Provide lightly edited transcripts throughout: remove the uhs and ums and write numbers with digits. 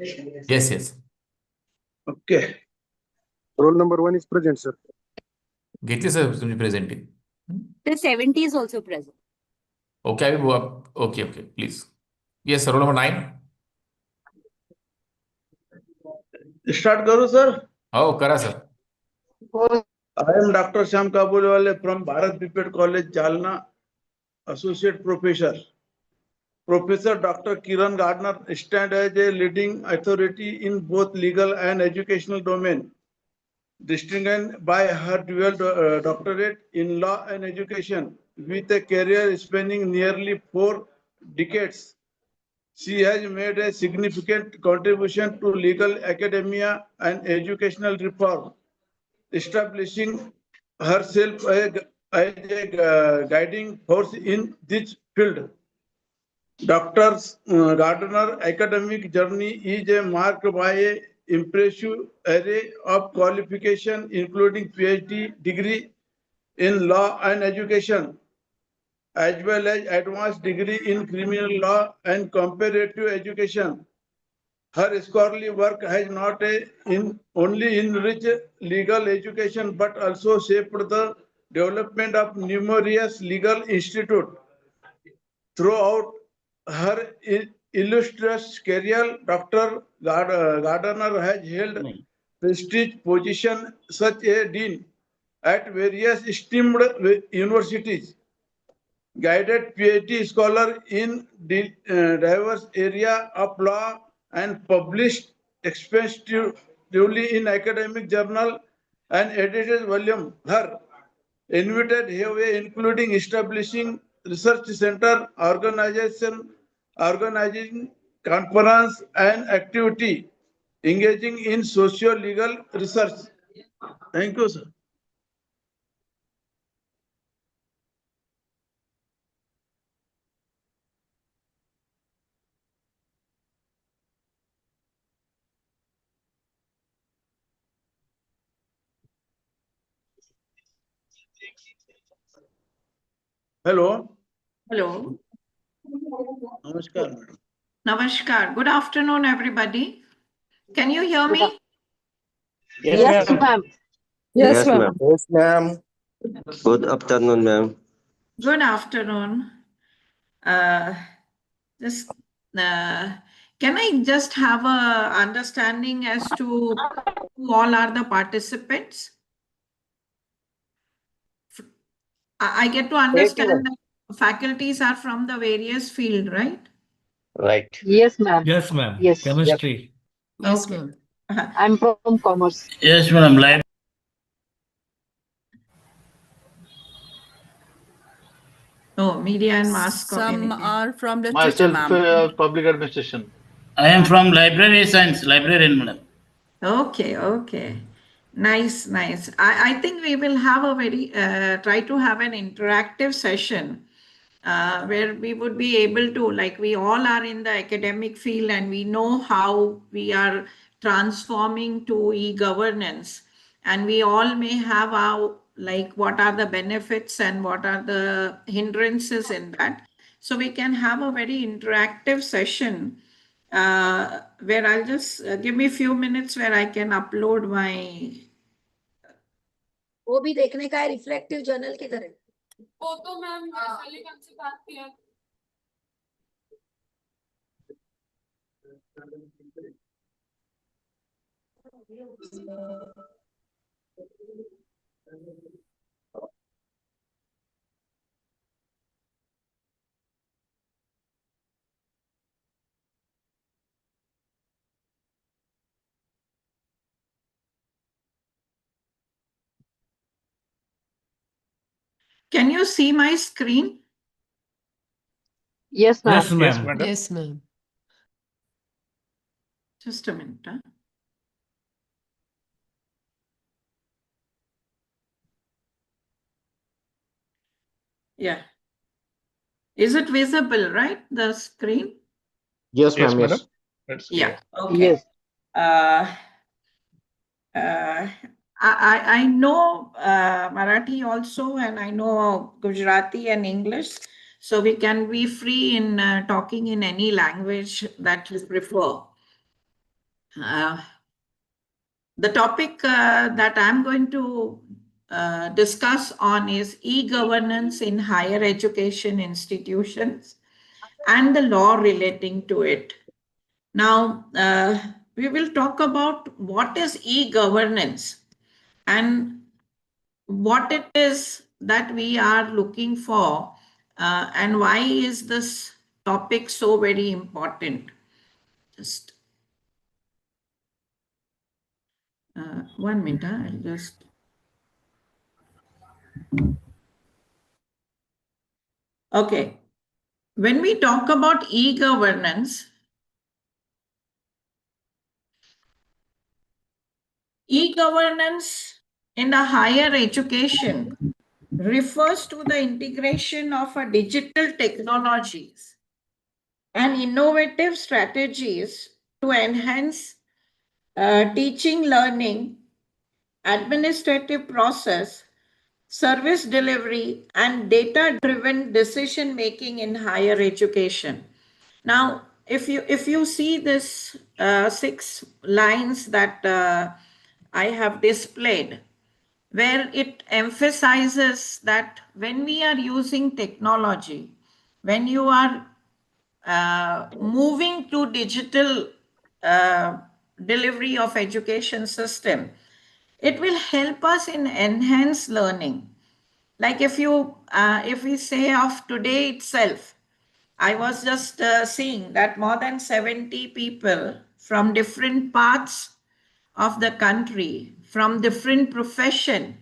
Yes, yes. Okay. Roll number 1 is present, sir. Geti sir, तुम्ही presenting. The 70 is also present. Okay, I will go up. Okay, okay, please. Yes, sir. Roll number 9. Start करू sir. Oh, करा sir. I am Dr. Shyam Kabulwale from Bharat Biped College, Jalna, Associate Professor. Professor Dr. Kiran Gardner stands as a leading authority in both legal and educational domain. Distinguished by her dual doctorate in law and education, with a career spanning nearly 4 decades. She has made a significant contribution to legal academia and educational reform, establishing herself as a guiding force in this field. Dr. Gardner academic journey is marked by an impressive array of qualifications, including PhD degree in law and education, as well as advanced degree in criminal law and comparative education. Her scholarly work has not only enriched legal education but also shaped the development of numerous legal institutes. Throughout her illustrious career, Dr. Gardner has held prestigious positions such as dean at various esteemed universities, guided PhD scholar in diverse areas of law, and published extensively in academic journal and edited volume. Her invited here, including establishing research center, organizing conference and activity, engaging in socio-legal research. Thank you, sir. Hello. Hello. Namaskar, madam. Namaskar. Good afternoon, everybody. Can you hear me? Yes, ma'am. Yes, ma'am. Yes, ma'am. Good afternoon, ma'am. Good afternoon. Just can I just have a understanding as to who all are the participants? I get to understand that faculties are from the various field, right? Right. Yes, ma'am. Yes, ma'am. Yes. Chemistry. Yes, Okay. ma'am. I'm from commerce. Yes, madam. Oh, media and mass Some communication. are from literature, Myself, ma'am. public administration. I am from library science, librarian, madam. Okay, okay. Nice, nice. I think we will have a very, try to have an interactive session where we would be able to, like we all are in the academic field and we know how we are transforming to e-governance. And we all may have our, like what are the benefits and what are the hindrances in that. So we can have a very interactive session where I'll just give me a few minutes where I can upload my. वो भी देखने का है reflective journal किधर है? वो तो ma'am Vaishali ma'am से बात किया। Can you see my screen? Yes, ma'am. Yes, ma'am. Yes, ma'am. Just a minute. Huh? Yeah. Is it visible, right? The screen? Yes, Yes, ma'am. madam. Yes. That's Yeah. clear. Okay. Yes. I know Marathi also, and I know Gujarati and English. So we can be free in talking in any language that you prefer. The topic that I'm going to discuss on is e-governance in higher education institutions and the law relating to it. Now, we will talk about what is e-governance and what it is that we are looking for, and why is this topic so very important. Just 1 minute, I'll just. Okay. When we talk about e-governance, e-governance in the higher education refers to the integration of a digital technologies and innovative strategies to enhance teaching, learning, administrative process, service delivery, and data-driven decision making in higher education. Now, if you see this 6 lines that I have displayed, where it emphasizes that when we are using technology, when you are moving to digital delivery of education system, it will help us in enhanced learning. Like if we say of today itself, I was just seeing that more than 70 people from different parts of the country, from different profession,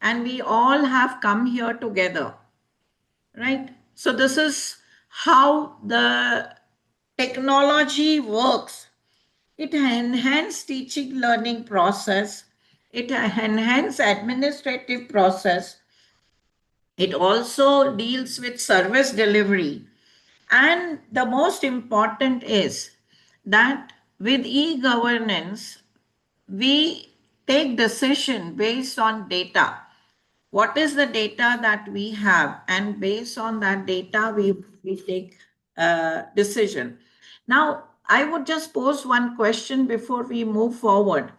and we all have come here together, right? So this is how the technology works. It enhances teaching learning process. It enhances administrative process. It also deals with service delivery. And the most important is that with e-governance, we take decision based on data. What is the data that we have? And based on that data, we take a decision. Now, I would just pose one question before we move forward,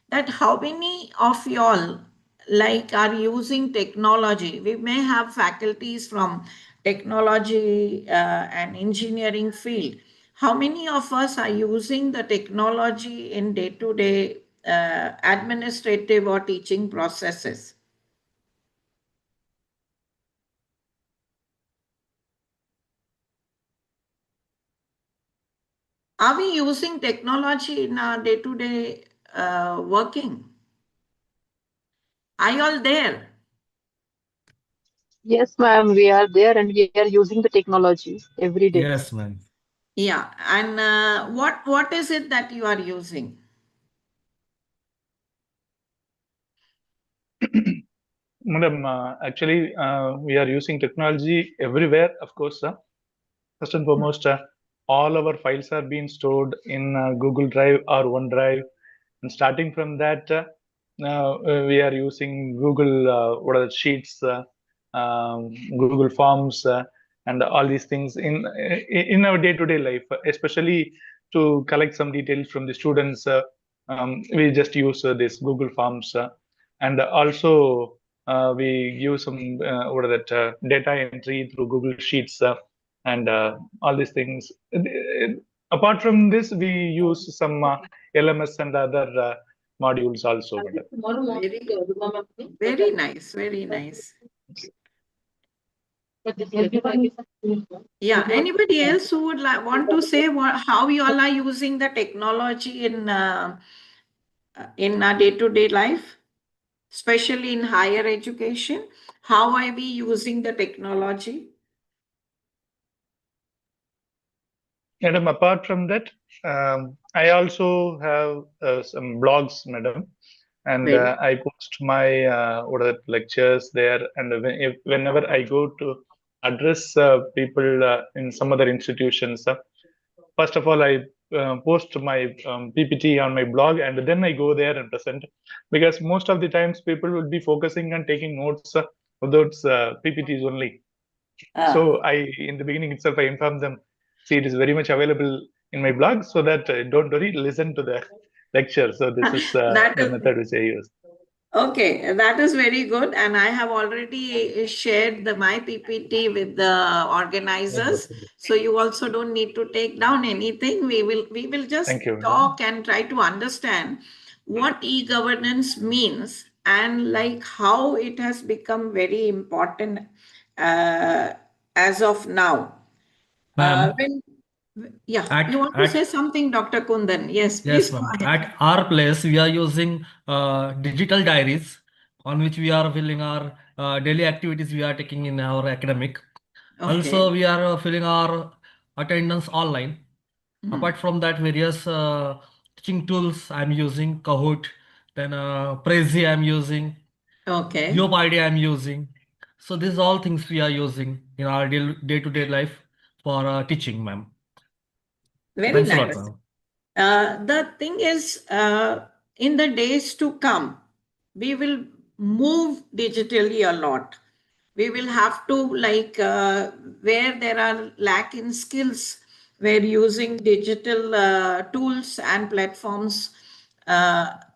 that how many of y'all like are using technology? We may have faculties from technology and engineering field. How many of us are using the technology in day-to-day administrative or teaching processes? Are we using technology in our day-to-day working? Are you all there? Yes, ma'am, we are there and we are using the technology every day. Yes, ma'am. Yeah. And what is it that you are using? Madam, actually, we are using technology everywhere, of course. First and foremost, all our files are being stored in Google Drive or OneDrive. And starting from that, we are using Google what are the sheets, Google Forms, and all these things in our day-to-day life, especially to collect some details from the students. We just use this Google Forms, and also we use some what are that data entry through Google Sheets, and all these things. Apart from this, we use some LMS and other modules also. Very good. Very nice. Very nice. Yeah. Anybody else who would want to say how you all are using the technology in our day-to-day life, especially in higher education? How are we using the technology? Madam, apart from that, I also have some blogs, madam, and I post my what are the lectures there. And whenever I go to address people in some other institutions, first of all, I post my PPT on my blog, and then I go there and present, because most of the times people will be focusing on taking notes of those PPTs only. So in the beginning itself, I inform them, see, it is very much available in my blog, so that don't worry, listen to the lecture. So this is That the is- method which I use. Okay, that is very good. And I have already shared my PPT with the organizers. So you also don't need to take down anything. We will just Thank you. talk and try to understand what e-governance means and like how it has become very important as of now. Ma'am, Yeah, at you want to say something, Dr. Kundan? Yes, yes, please go ma'am. ahead. At our place, we are using digital diaries on which we are filling our daily activities we are taking in our academic. Okay. Also, we are filling our attendance online. Apart from that, various teaching tools I'm using, Kahoot, then Prezi I'm using, Okay. Geopid I'm using. So these all things we are using in our day-to-day life for teaching, ma'am. Very Thanks a lot, nice. ma'am. The thing is, in the days to come, we will move digitally a lot. We will have to, like, where there are lack in skills, where using digital tools and platforms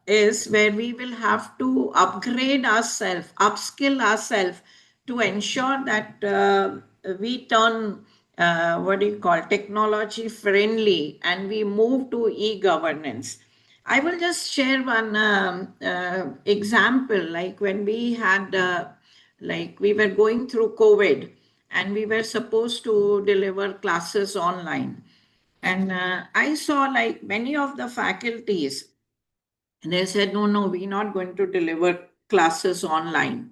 is where we will have to upgrade ourselves, upskill ourselves to ensure that we turn what do you call technology friendly and we move to e-governance. I will just share one example. Like when we had, like we were going through COVID and we were supposed to deliver classes online. And I saw like many of the faculties, they said, no, we're not going to deliver classes online.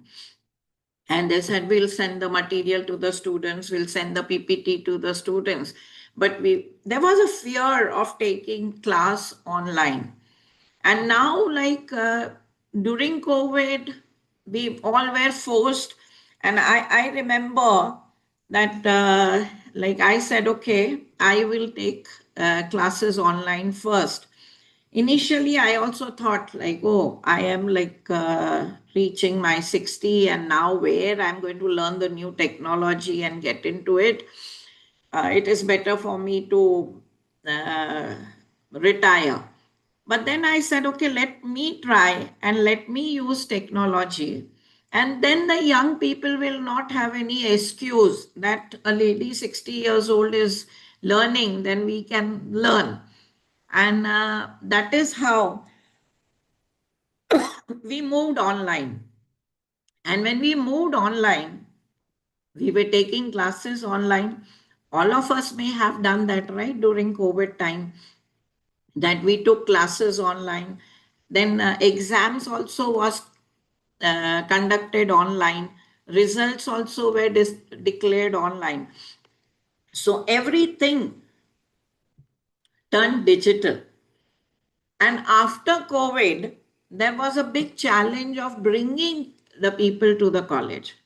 And they said, we'll send the material to the students, we'll send the PPT to the students. But there was a fear of taking class online. And now, like during COVID, we all were forced. And I remember that, like I said, okay, I will take classes online first. Initially, I also thought like, oh, I am like reaching my 60 and now where I'm going to learn the new technology and get into it. It is better for me to retire. But then I said, okay, let me try and let me use technology. And then the young people will not have any excuse that a lady 60 years old is learning, then we can learn. And that is how we moved online. And when we moved online, we were taking classes online. All of us may have done that, right, during COVID time, that we took classes online. Then exams also was conducted online. Results also were declared online. So everything turned digital. And after COVID, there was a big challenge of bringing the people to the college.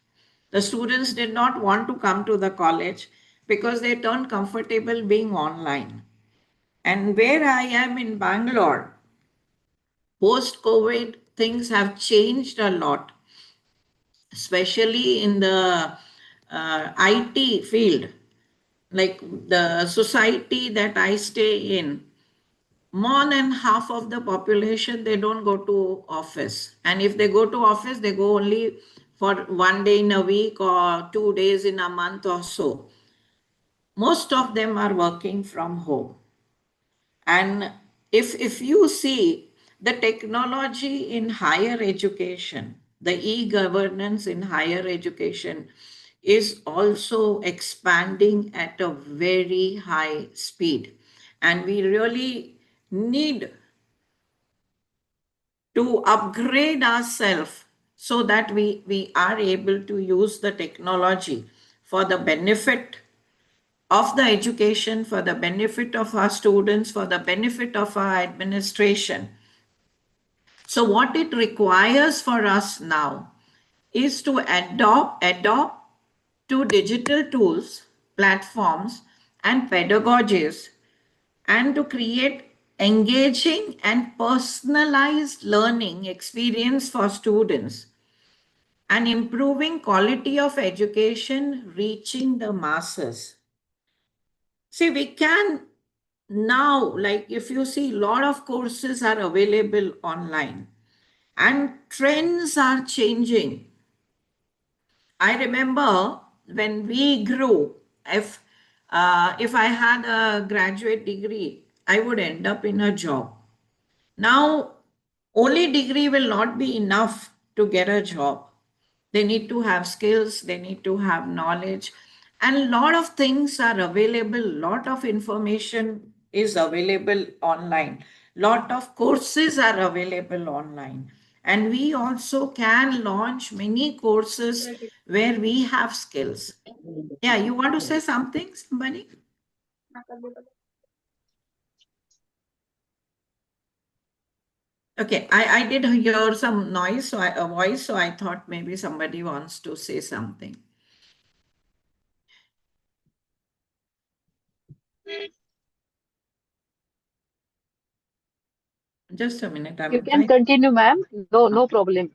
The students did not want to come to the college because they turned comfortable being online. And where I am in Bangalore, post COVID, things have changed a lot, especially in the IT field. Like the society that I stay in, more than half of the population, they don't go to office. And if they go to office, they go only for 1 day in a week or 2 days in a month or so. Most of them are working from home. And if you see the technology in higher education, the e-governance in higher education is also expanding at a very high speed. And we really need to upgrade ourselves so that we are able to use the technology for the benefit of the education, for the benefit of our students, for the benefit of our administration. So what it requires for us now is to adopt to digital tools, platforms, and pedagogies, and to create engaging and personalized learning experience for students and improving quality of education reaching the masses. See, we can now, like if you see, a lot of courses are available online and trends are changing. I remember when we grew, if I had a graduate degree, I would end up in a job. Now, only degree will not be enough to get a job. They need to have skills, they need to have knowledge, and a lot of things are available. Lot of information is available online. Lot of courses are available online. And we also can launch many courses where we have skills. Yeah, you want to say something, somebody? Okay, I did hear some noise, so a voice, so I thought maybe somebody wants to say something. Just a minute, You I'm can trying. continue, ma'am. No problem.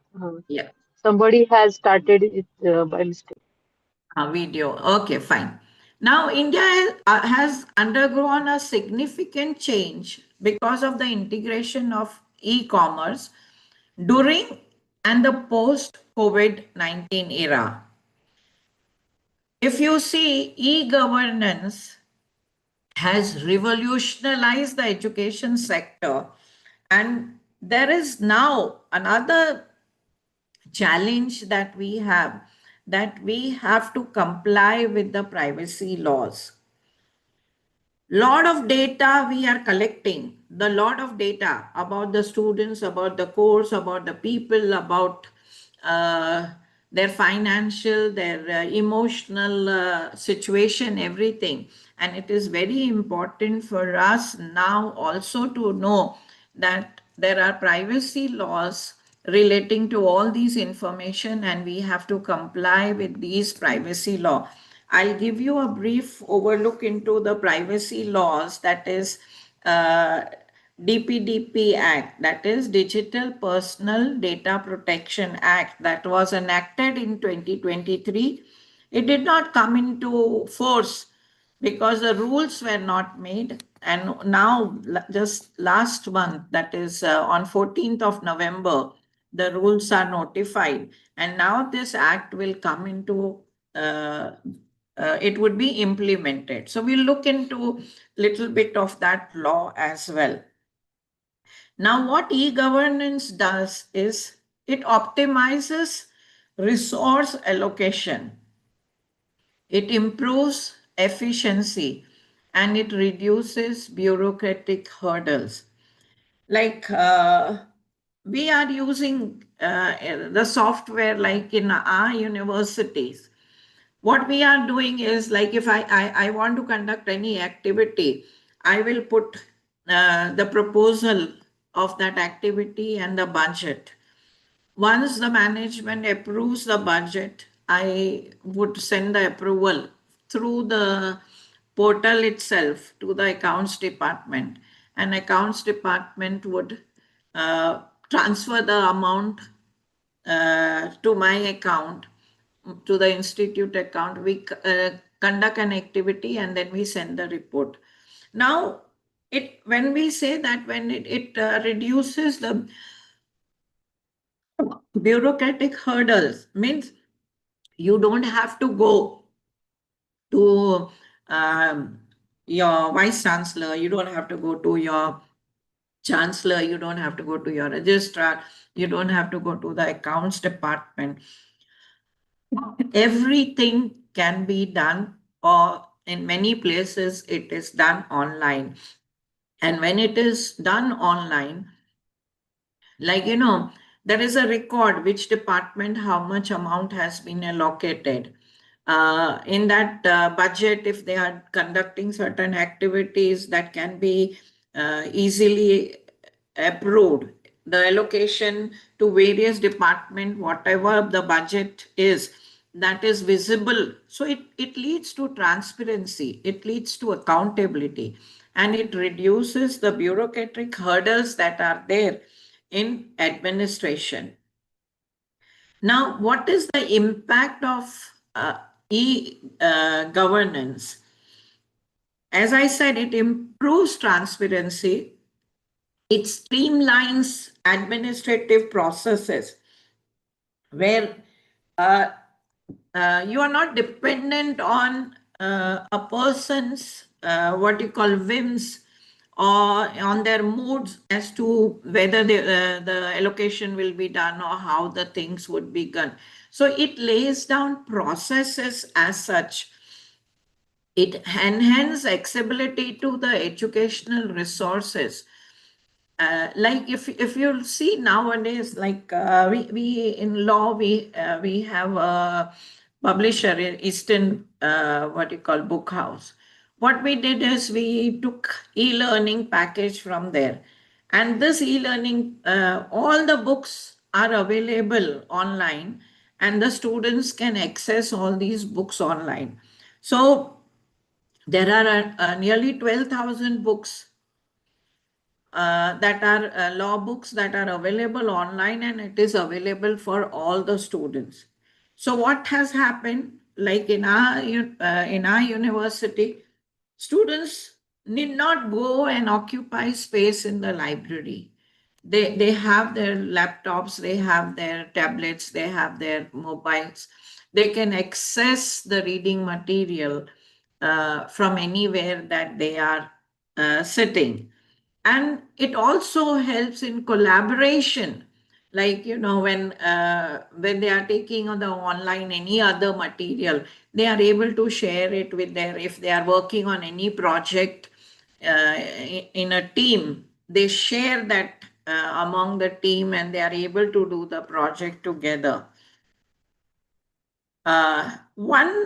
Yeah, Somebody has started it by mistake. a video. Okay, fine. Now, India has undergone a significant change because of the integration of e-commerce during and the post-COVID-19 era. If you see, e-governance has revolutionized the education sector, and there is now another challenge that we have to comply with the privacy laws. Lot of data we are collecting, the lot of data about the students, about the course, about the people, about uh, their financial, their emotional situation, everything. And it is very important for us now also to know that there are privacy laws relating to all these information, and we have to comply with these privacy law. I'll give you a brief overlook into the privacy laws, that is uh, DPDP Act, that is Digital Personal Data Protection Act, that was enacted in 2023. It did not come into force because the rules were not made. And now, just last month, that is on 14th of November, the rules are notified. And now this act will come into it would be implemented. So we'll look into little bit of that law as well. Now, what e-governance does is it optimizes resource allocation, it improves efficiency, and it reduces bureaucratic hurdles. Like we are using the software like in our universities. What we are doing is, like if I want to conduct any activity, I will put the proposal of that activity and the budget. Once the management approves the budget, I would send the approval through the portal itself to the accounts department, and accounts department would transfer the amount to my account, to the institute account. We conduct an activity and then we send the report. Now, when we say that, when it reduces the bureaucratic hurdles, means you don't have to go to your vice chancellor, you don't have to go to your chancellor, you don't have to go to your registrar, you don't have to go to the accounts department. Everything can be done, or in many places it is done online. And when it is done online, like, there is a record which department, how much amount has been allocated. In that budget, if they are conducting certain activities that can be easily approved, the allocation to various department, whatever the budget is, that is visible. So it leads to transparency, it leads to accountability, and it reduces the bureaucratic hurdles that are there in administration. Now, what is the impact of e-governance? as I said, it improves transparency. It streamlines administrative processes where uh, you are not dependent on a person's what you call whims or on their moods as to whether the allocation will be done or how the things would be done. So it lays down processes as such. It enhances accessibility to the educational resources. Like if you'll see nowadays, like we in law we have a publisher in Eastern what you call book house. What we did is we took e-learning package from there, and this e-learning all the books are available online, and the students can access all these books online. So there are nearly 12,000 books that are law books that are available online, and it is available for all the students. So what has happened, like in our university, students need not go and occupy space in the library. They have their laptops, they have their tablets, they have their mobiles. They can access the reading material from anywhere that they are sitting. And it also helps in collaboration, like when they are taking on the online any other material, they are able to share it with their, if they are working on any project in a team, they share that among the team, and they are able to do the project together. One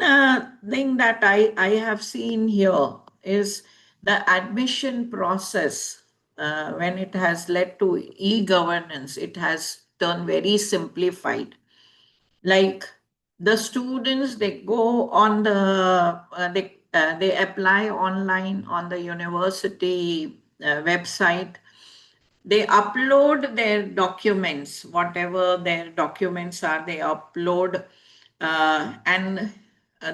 thing that I have seen here is the admission process. When it has led to e-governance, it has turned very simplified. Like the students, they go on the, they apply online on the university website. They upload their documents, whatever their documents are, they upload, and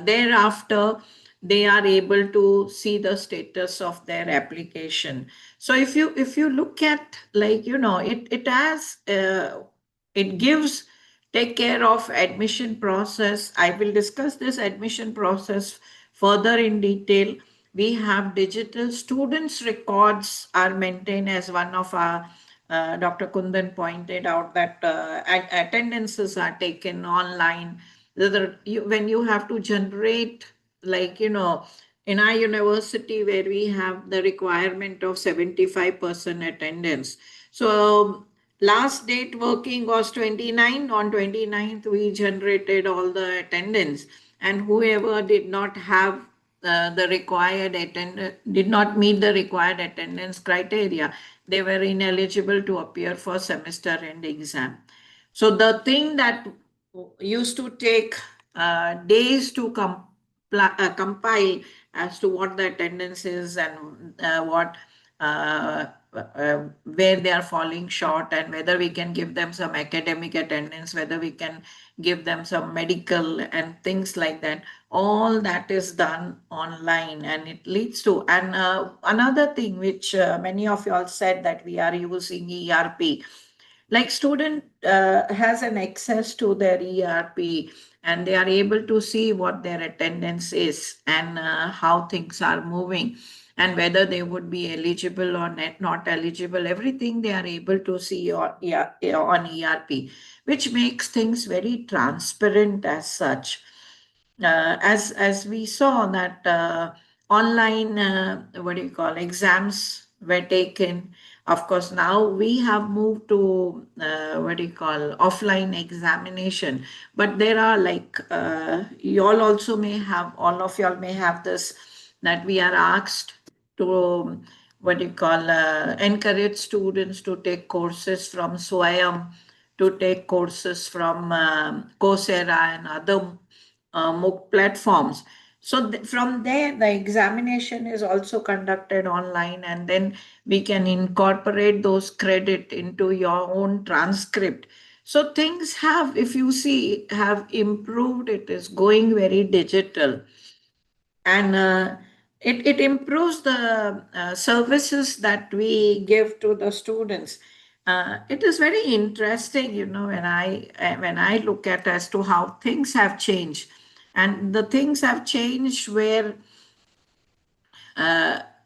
thereafter they are able to see the status of their application. So if you look at, like it has it gives, take care of admission process. I will discuss this admission process further in detail. We have digital students records are maintained, as one of our Dr. Kundan pointed out, that attendances are taken online. When you have to generate, like in our university where we have the requirement of 75% attendance. So last date working was 29. On 29th, we generated all the attendance, and whoever did not have the required attendance, did not meet the required attendance criteria, they were ineligible to appear for semester end exam. So the thing that used to take days to compile as to what the attendance is, and what where they are falling short, and whether we can give them some academic attendance, whether we can give them some medical and things like that. All that is done online, and it leads to, and another thing which many of you all said, that we are using ERP. Like student has an access to their ERP, and they are able to see what their attendance is, and how things are moving, and whether they would be eligible or not eligible. Everything they are able to see on ERP, which makes things very transparent as such. As we saw that online, what do you call, exams were taken. Of course, now we have moved to what do you call, offline examination. But there are, like you all also may have, all of y'all may have this, that we are asked to what do you call, encourage students to take courses from Swayam, to take courses from Coursera and other MOOC platforms. So from there, the examination is also conducted online, and then we can incorporate those credit into your own transcript. So things have, if you see, have improved. It is going very digital. And it improves the services that we give to the students. It is very interesting, when I look at as to how things have changed, and the things have changed where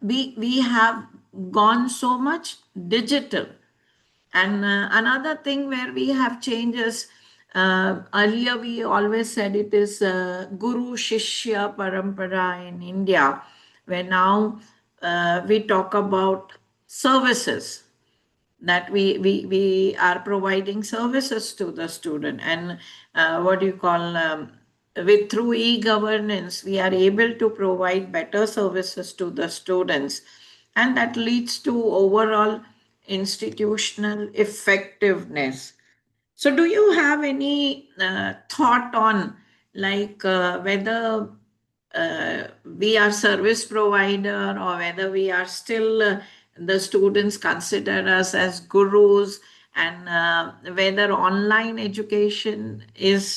we have gone so much digital. And another thing where we have changes, earlier we always said it is Guru Shishya Parampara in India, where now we talk about services, that we are providing services to the student. And what do you call, with through e-governance, we are able to provide better services to the students. And that leads to overall institutional effectiveness. So, do you have any thought on, like, whether we are service provider, or whether we are still the students consider us as gurus, and whether online education is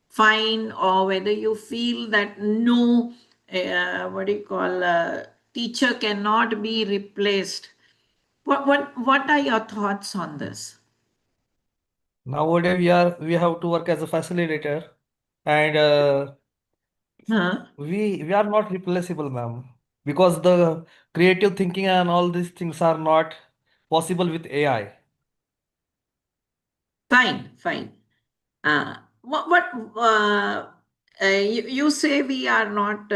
fine, or whether you feel that no, what do you call, teacher cannot be replaced? What are your thoughts on this? Nowadays we have to work as a facilitator, and Huh? we are not replaceable, ma'am, because the creative thinking and all these things are not possible with AI. Fine, fine. What you say we are not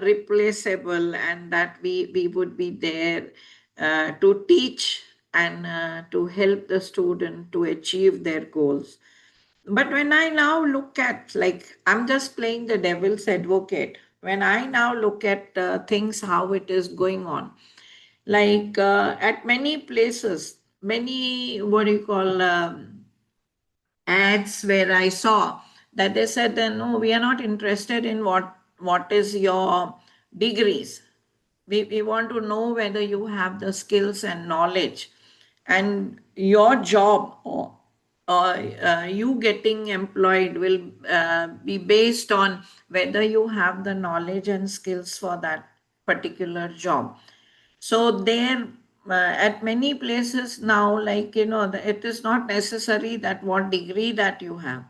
replaceable, and that we would be there to teach and to help the student to achieve their goals. But when I now look at, like, I'm just playing the devil's advocate, when I now look at things, how it is going on, like at many places, many, what do you call, ads where I saw that they said that no, we are not interested in what is your degrees. We want to know whether you have the skills and knowledge, and your job, or you getting employed will be based on whether you have the knowledge and skills for that particular job. So there, at many places now, like, it is not necessary that what degree that you have.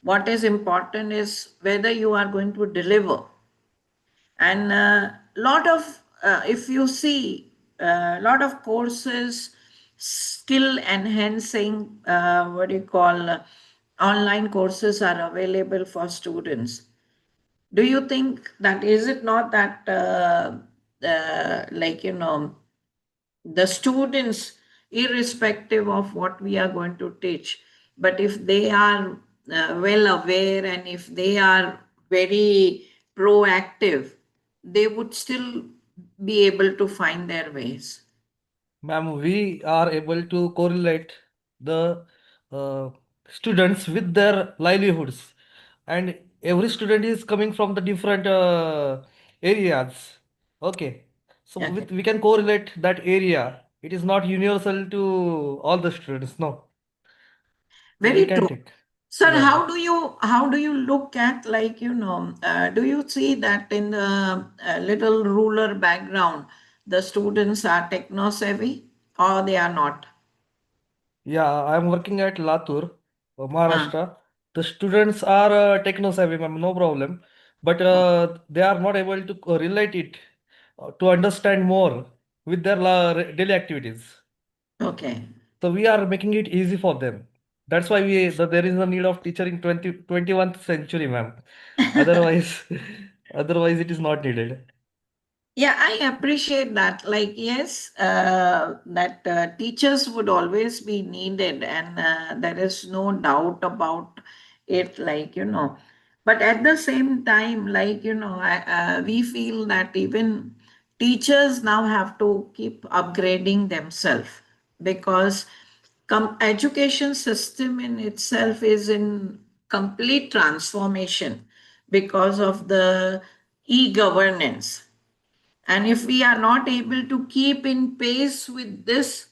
What is important is whether you are going to deliver. And lot of, if you see, a lot of courses, skill enhancing, what do you call, online courses are available for students. Do you think that, is it not that, like, the students, irrespective of what we are going to teach, but if they are well aware, and if they are very proactive, they would still be able to find their ways? Ma'am, we are able to correlate the uh, students with their livelihoods, and every student is coming from the different areas. Okay, so Okay. we can correlate that area. It is not universal to all the students, no. So we Very can true. take. Sir, Yeah. how do you look at, like, do you see that in the little rural background, the students are techno savvy, or they are not? Yeah, I'm working at Latur, Uh, Maharashtra. The students are techno savvy, ma'am, no problem. But they are not able to relate it to understand more with their daily activities. okay. So we are making it easy for them. That's why there is a need of teacher in 21st century, ma'am. Otherwise, otherwise it is not needed. Yeah, I appreciate that. Like, yes, that teachers would always be needed, and there is no doubt about it. Like, but at the same time, like, we feel that even teachers now have to keep upgrading themselves, because education system in itself is in complete transformation because of the e-governance. And if we are not able to keep in pace with this,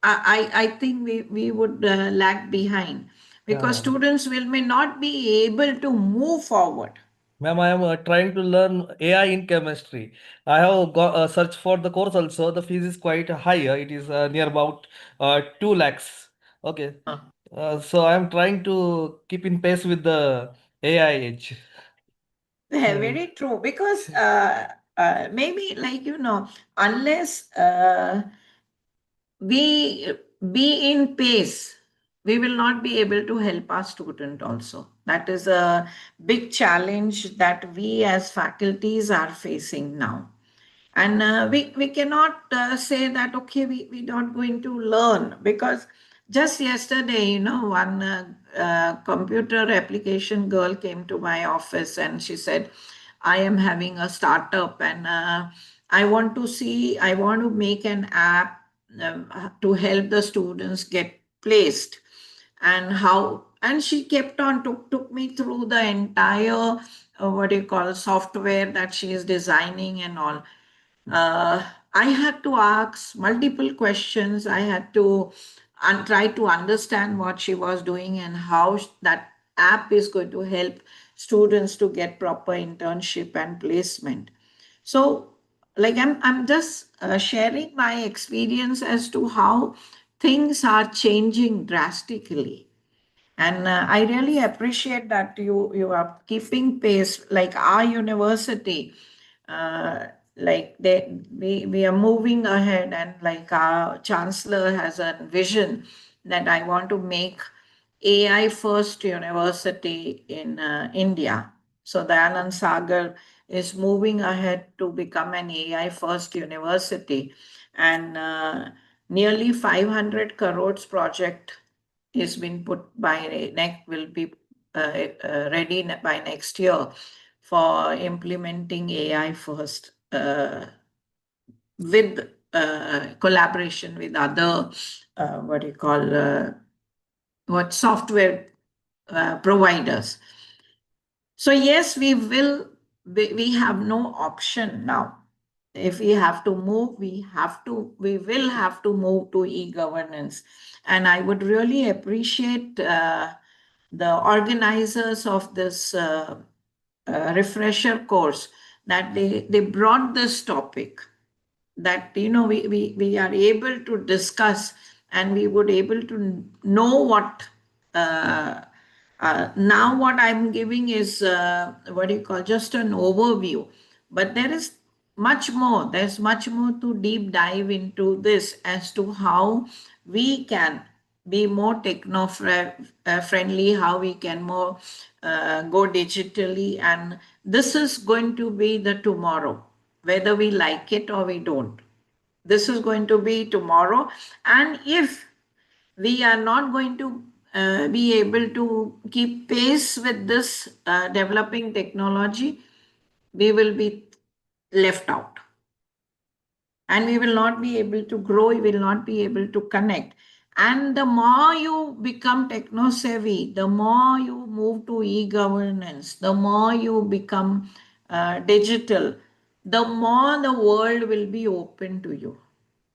I think we would lag behind, Yeah, because ma'am. students may not be able to move forward. Ma'am, I am trying to learn AI in chemistry. I have got searched for the course also. The fees is quite high. It is near about 2 lakhs. Okay. So I am trying to keep in pace with the AI age. Very true. Because maybe, like, unless we be in pace, we will not be able to help our student also. That is a big challenge that we as faculties are facing now. And we cannot say that, okay, we're not going to learn, because just yesterday, one computer application girl came to my office and she said, I am having a startup and I want to make an app to help the students get placed. And she kept on took me through the entire what do you call software that she is designing and all. I had to ask multiple questions. I had to try to understand what she was doing and how that app is going to help students to get proper internship and placement. So, like, I'm just sharing my experience as to how things are changing drastically. And I really appreciate that you are keeping pace, like our university. Like we are moving ahead, and like our chancellor has a vision that I want to make AI first university in India. So the Anand Sagar is moving ahead to become an AI first university, and nearly 500 crores project is been put by next will be ready by next year for implementing AI first with collaboration with other what do you call what software providers. So yes, we have no option now. If we have to move, we will have to move to e-governance. And I would really appreciate the organizers of this refresher course, that they brought this topic, that we are able to discuss, and we would able to know what now what I'm giving is what do you call just an overview, but there's much more to deep dive into this as to how we can be more techno friendly, how we can more go digitally. And this is going to be the tomorrow, whether we like it or we don't. This is going to be tomorrow. And if we are not going to be able to keep pace with this developing technology, we will be left out. And we will not be able to grow, we will not be able to connect. And the more you become techno savvy, the more you move to e-governance, the more you become digital, the more the world will be open to you.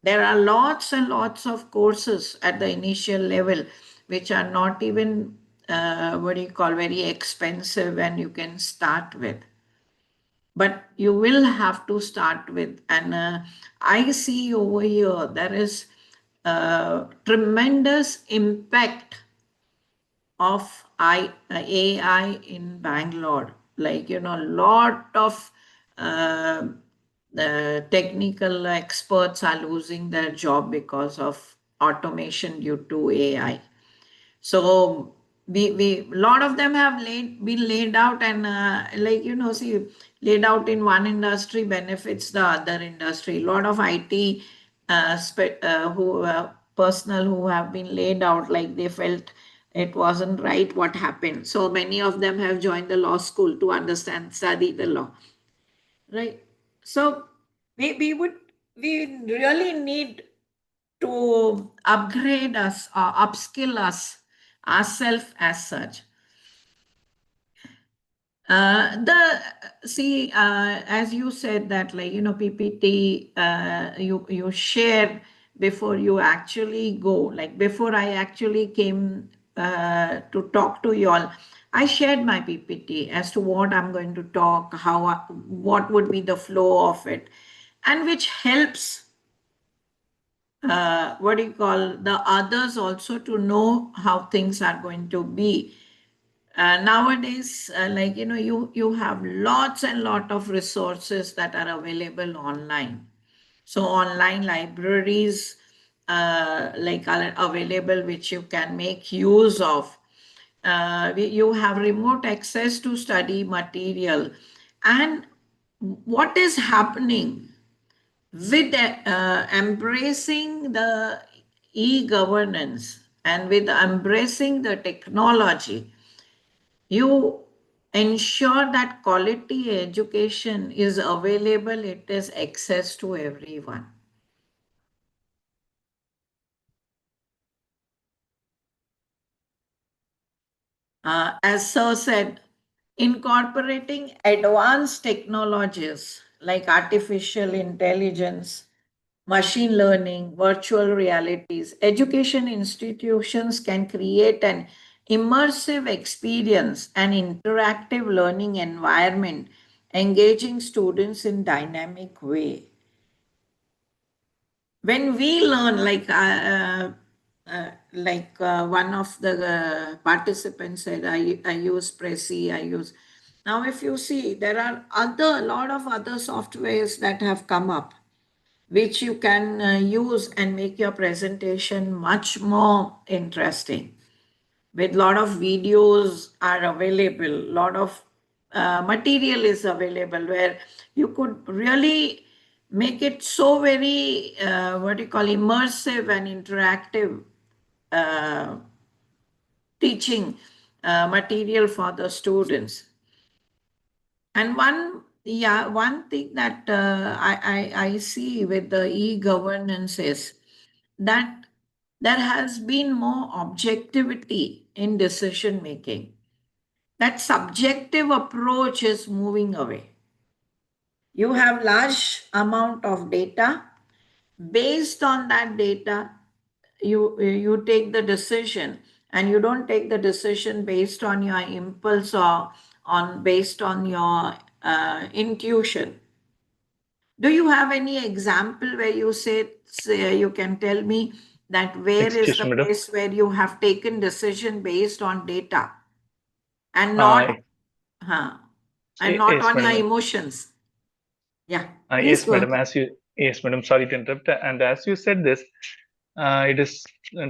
There are lots and lots of courses at the initial level, which are not even, what do you call, very expensive, and you can start with. But you will have to start with. And I see over here, there is tremendous impact of AI in Bangalore. Like, lot of technical experts are losing their job because of automation due to AI. So we lot of them have been laid out, and see, laid out in one industry benefits the other industry. A lot of IT personnel who have been laid out, like they felt it wasn't right what happened. So many of them have joined the law school to study the law. Right. So we really need to upgrade us or upskill ourselves as such. As you said that, like, PPT, you share before you actually go. Like, before I actually came to talk to you all, I shared my PPT as to what I'm going to talk, what would be the flow of it, and which helps what do you call the others also to know how things are going to be. Nowadays, like you have lots and lot of resources that are available online. So online libraries like are available, which you can make use of. You have remote access to study material, and what is happening with embracing the e-governance and with embracing the technology, you ensure that quality education is available, it is access to everyone. As Sir said, incorporating advanced technologies like artificial intelligence, machine learning, virtual realities, education institutions can create an immersive experience and interactive learning environment, engaging students in dynamic way. When we learn, one of the participants said, I use Prezi, I use. Now, if you see, there are a lot of other softwares that have come up, which you can use and make your presentation much more interesting. With lot of videos are available, lot of material is available where you could really make it so very what do you call immersive and interactive uh, teaching material for the students. And one thing that I see with the e-governance is that there has been more objectivity in decision making. That subjective approach is moving away. You have large amount of data. Based on that data, you take the decision, and you don't take the decision based on your impulse or based on your intuition. Do you have any example where you say you can tell me that where is Excuse the me, madam. place where you have taken decision based on data and not and not Yes, on your madam. emotions? Yeah, please Yes, go madam. ahead. Yes, madam. Sorry to interrupt. And as you said this, it is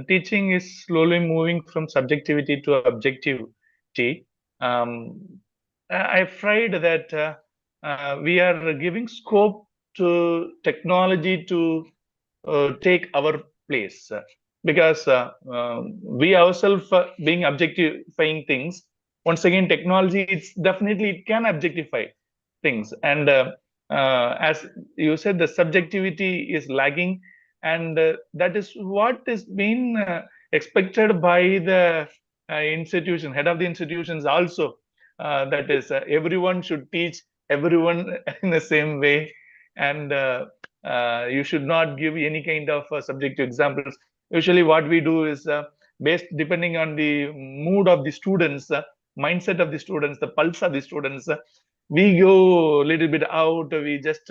teaching is slowly moving from subjectivity to objectivity. I'm afraid that we are giving scope to technology to take our place because we ourselves being objectifying things. Once again, technology, it's definitely it can objectify things, and as you said, the subjectivity is lagging, and that is what is being expected by the institution, head of the institutions also. That is, everyone should teach everyone in the same way, and you should not give any kind of subjective examples. Usually, what we do is based depending on the mood of the students, mindset of the students, the pulse of the students. We go a little bit out. We just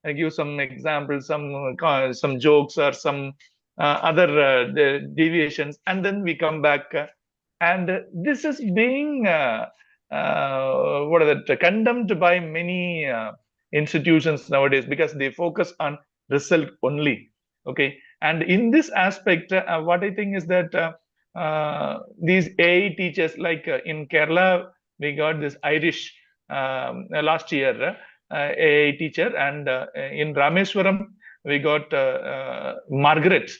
give some examples, some jokes or some other deviations, and then we come back. And this is being what are that condemned by many institutions nowadays because they focus on result only. Okay, and in this aspect, what I think is that these AI teachers, like in Kerala, we got this Irish last year AI teacher, and in Rameswaram we got Margaret.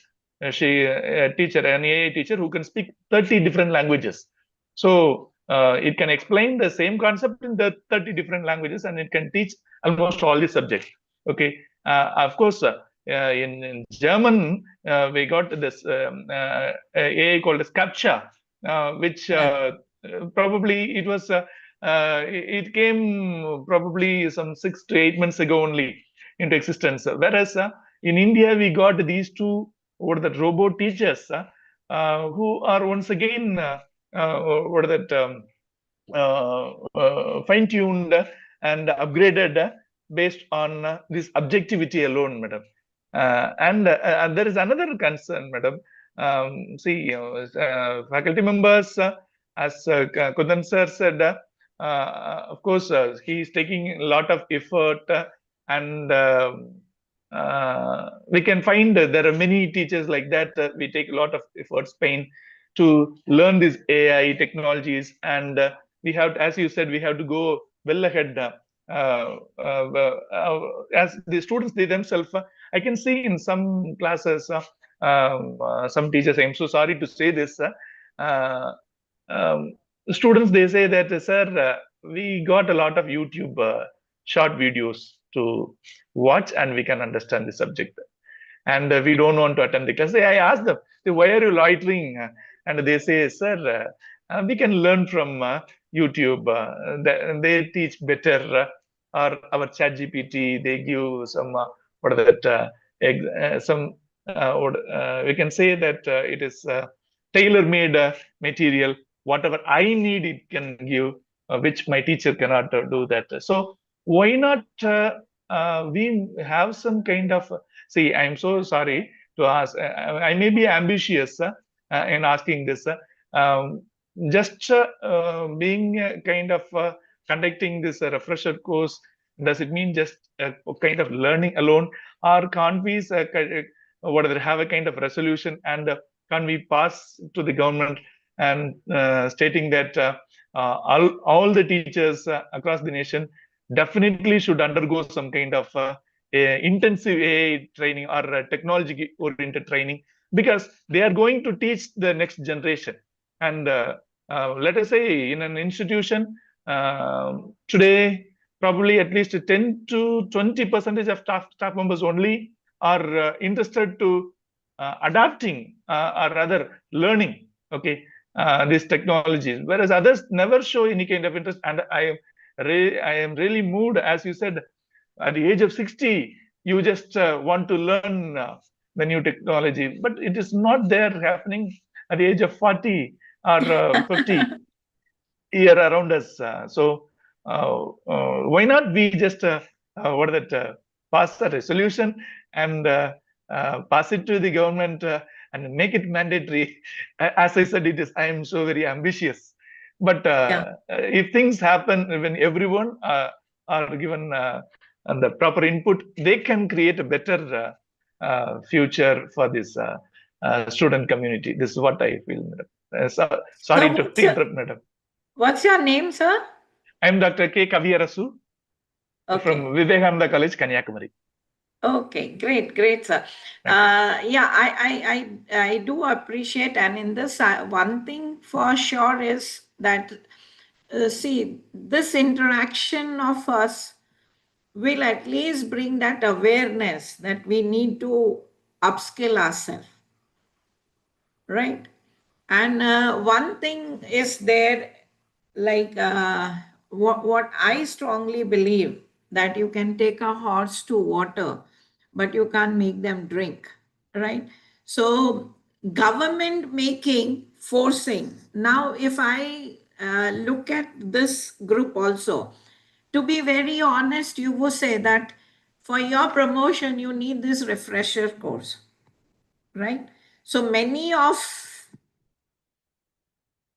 She a teacher, an AI teacher who can speak 30 different languages. So it can explain the same concept in the 30 different languages, and it can teach almost all the subjects. Okay, of course, in German, we got this AI called as CAPTCHA, which probably it was it came probably some 6 to 8 months ago only into existence. Whereas in India, we got these two what are the robot teachers who are once again what are that fine-tuned and upgraded based on this objectivity alone, madam. And there is another concern, madam. See, faculty members, as Kudan sir said, of course, he is taking a lot of effort, and we can find there are many teachers like that. We take a lot of efforts, pain to learn these AI technologies, and we have, as you said, we have to go well ahead. As the students, they themselves, I can see in some classes, some teachers, I'm so sorry to say this, students, they say that, sir, we got a lot of YouTube short videos to watch and we can understand the subject. And we don't want to attend the class. I asked them, why are you loitering? And they say, sir, we can learn from YouTube. They teach better. Or our chat GPT, they give some, what are that, we can say that it is tailor-made material. Whatever I need, it can give, which my teacher cannot do that. So why not we have some kind of, see, I'm so sorry to ask, I may be ambitious in asking this, just being kind of conducting this refresher course, does it mean just a kind of learning alone, or can't we whatever, have a kind of resolution, and can we pass to the government and stating that all the teachers across the nation definitely should undergo some kind of intensive AI training or technology oriented training, because they are going to teach the next generation. And let us say in an institution today, probably at least 10 to 20% of staff members only are interested to adapting or rather learning, okay, these technologies, whereas others never show any kind of interest. And I am really moved, as you said, at the age of 60, you just want to learn the new technology, but it is not there happening at the age of 40 or 50 year around us. So why not we just pass a resolution and pass it to the government and make it mandatory. As I said, I am so very ambitious. But if things happen when everyone are given the proper input, they can create a better future for this student community. This is what I feel, madam. Sorry to interrupt, madam. What's your name, sir? I'm Dr. K. Kaviyarasu from Vivekananda College, Kanyakumari. Okay, great, sir. Yeah, I do appreciate, and in this, one thing for sure is that, see, this interaction of us will at least bring that awareness that we need to upskill ourselves, right? And one thing is there, like what I strongly believe, that you can take a horse to water, but you can't make them drink, right? So government forcing. Now, if I look at this group also, to be very honest, you would say that for your promotion, you need this refresher course, right? So many of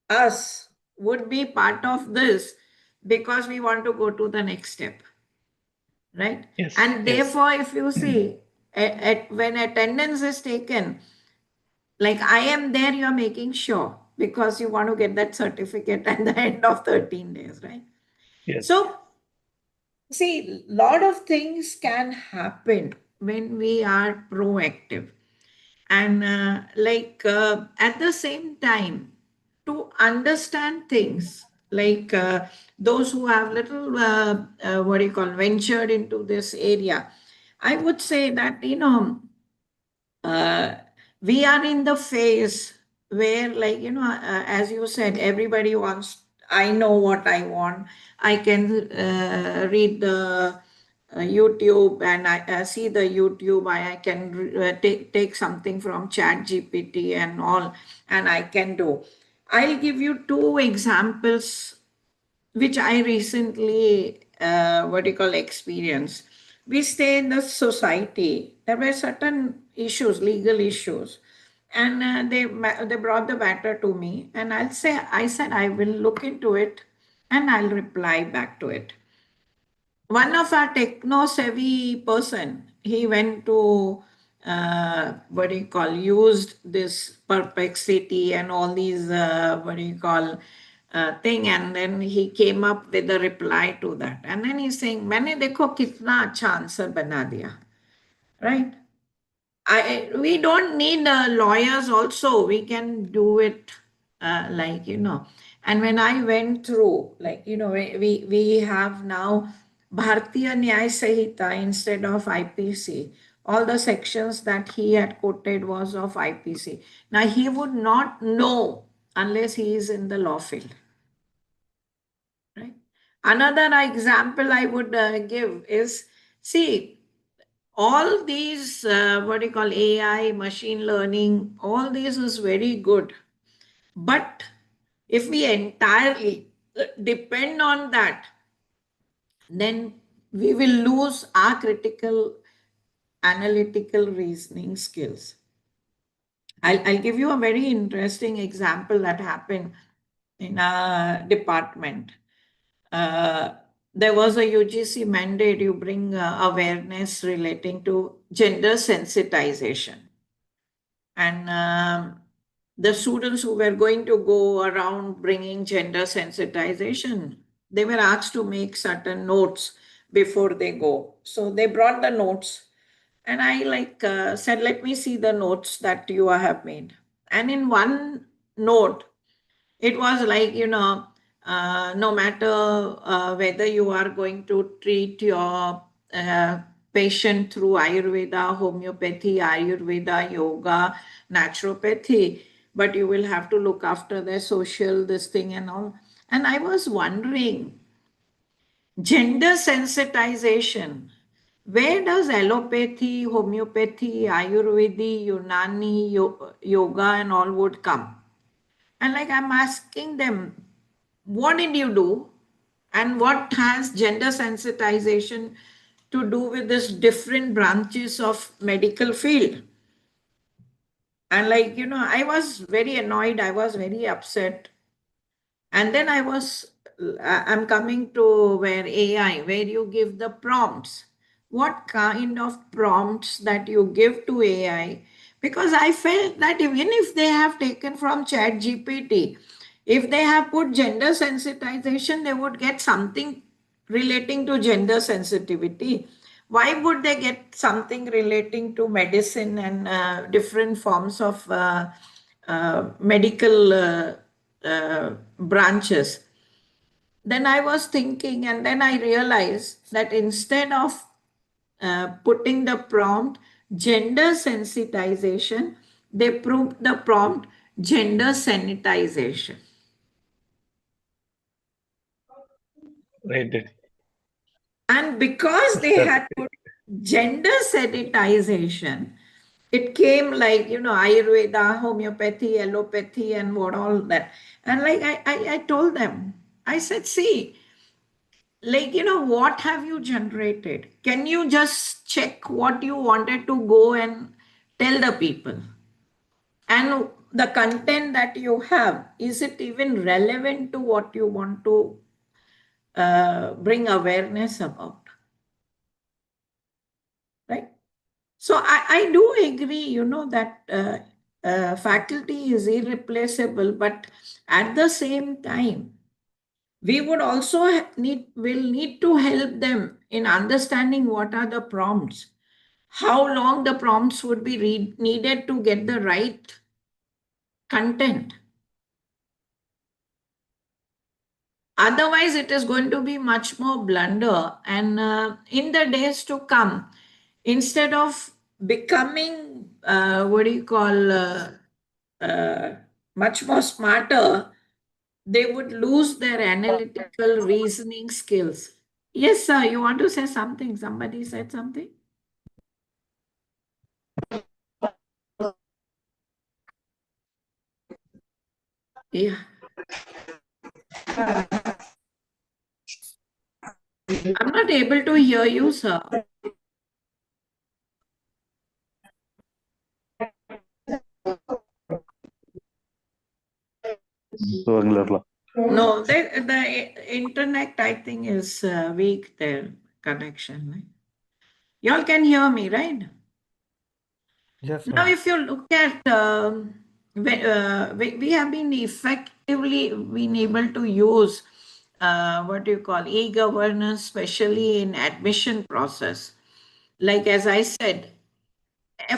us would be part of this because we want to go to the next step, right? Yes, and therefore, if you see, when attendance is taken, like I am there, you're making sure, because you want to get that certificate at the end of 13 days, right? Yes. So, see, a lot of things can happen when we are proactive. And at the same time, to understand things, like those who have little, ventured into this area, I would say that, we are in the phase where, as you said, everybody wants, I know what I want. I can read the YouTube, and I see the YouTube. I can take something from Chat GPT and all, and I can do. I'll give you two examples which I recently, experienced. We stay in the society. There were certain issues, legal issues, and they brought the matter to me, and I said I will look into it, and I'll reply back to it. One of our techno savvy person, he went to used this perplexity and all these thing, and then he came up with a reply to that, and then he's saying मैंने देखो कितना अच्छा answer बना दिया, right? We don't need lawyers also. We can do it And when I went through, we have now Bharatiya Nyaya Sahita instead of IPC. All the sections that he had quoted was of IPC. Now he would not know unless he is in the law field. Right? Another example I would give is, see, all these AI, machine learning, all this is very good, but if we entirely depend on that, then we will lose our critical analytical reasoning skills. I'll give you a very interesting example that happened in our department. There was a UGC mandate, you bring awareness relating to gender sensitization. And the students who were going to go around bringing gender sensitization, they were asked to make certain notes before they go. So they brought the notes, and I said, let me see the notes that you have made. And in one note, it was no matter whether you are going to treat your patient through Ayurveda, homeopathy, Ayurveda, yoga, naturopathy, but you will have to look after their social, this thing and all. And I was wondering, gender sensitization, where does allopathy, homeopathy, Ayurveda, Unani, yoga and all would come? And I'm asking them, what did you do? And what has gender sensitization to do with this different branches of medical field? And I was very annoyed. I was very upset. And then I'm coming to where AI, where you give the prompts. What kind of prompts that you give to AI? Because I felt that even if they have taken from Chat GPT, if they have put gender sensitization, they would get something relating to gender sensitivity. Why would they get something relating to medicine and different forms of medical branches? Then I was thinking, and then I realized that instead of putting the prompt gender sensitization, they put the prompt gender sanitization. Right. And because they had put gender sanitization, it came Ayurveda, homeopathy, allopathy, and what all that. And I told them, I said, see, what have you generated? Can you just check what you wanted to go and tell the people? And the content that you have, is it even relevant to what you want to bring awareness about? Right? So I do agree, that faculty is irreplaceable, but at the same time, we would also need to help them in understanding what are the prompts, how long the prompts would be needed to get the right content. Otherwise, it is going to be much more blunder. And in the days to come, instead of becoming, much more smarter, they would lose their analytical reasoning skills. Yes, sir, you want to say something? Somebody said something? Yeah. I'm not able to hear you, sir. No, the internet, I think, is weak there, connection. Y'all can hear me, right? Yes, Now, ma'am. if you look at, we have been effectively been able to use what do you call e-governance, especially in admission process. Like as I said,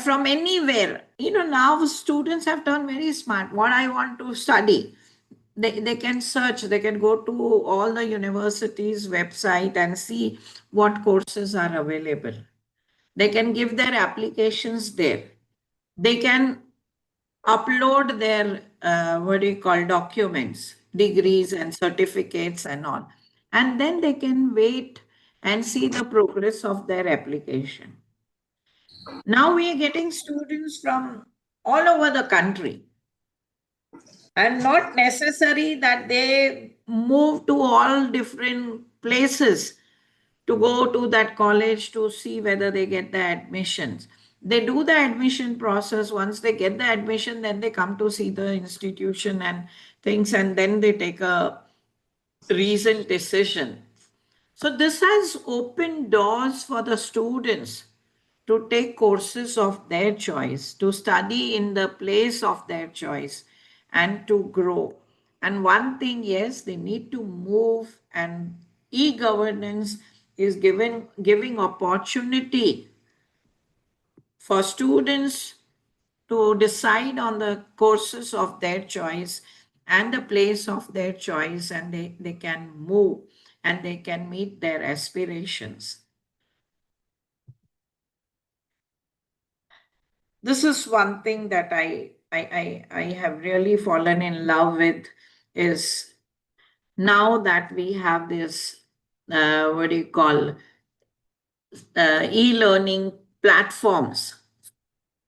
from anywhere, now students have turned very smart. What I want to study, they can search, they can go to all the universities' website and see what courses are available. They can give their applications there. They can upload their what do you call documents, degrees and certificates and all, and then they can wait and see the progress of their application. Now we are getting students from all over the country, and not necessary that they move to all different places to go to that college to see whether they get the admissions. They do the admission process. Once they get the admission, then they come to see the institution and things, and then they take a reasoned decision. So this has opened doors for the students to take courses of their choice, to study in the place of their choice, and to grow. And one thing, yes, they need to move, and e-governance is giving opportunity for students to decide on the courses of their choice and the place of their choice, and they can move and they can meet their aspirations. This is one thing that I have really fallen in love with, is now that we have this what do you call e-learning platforms,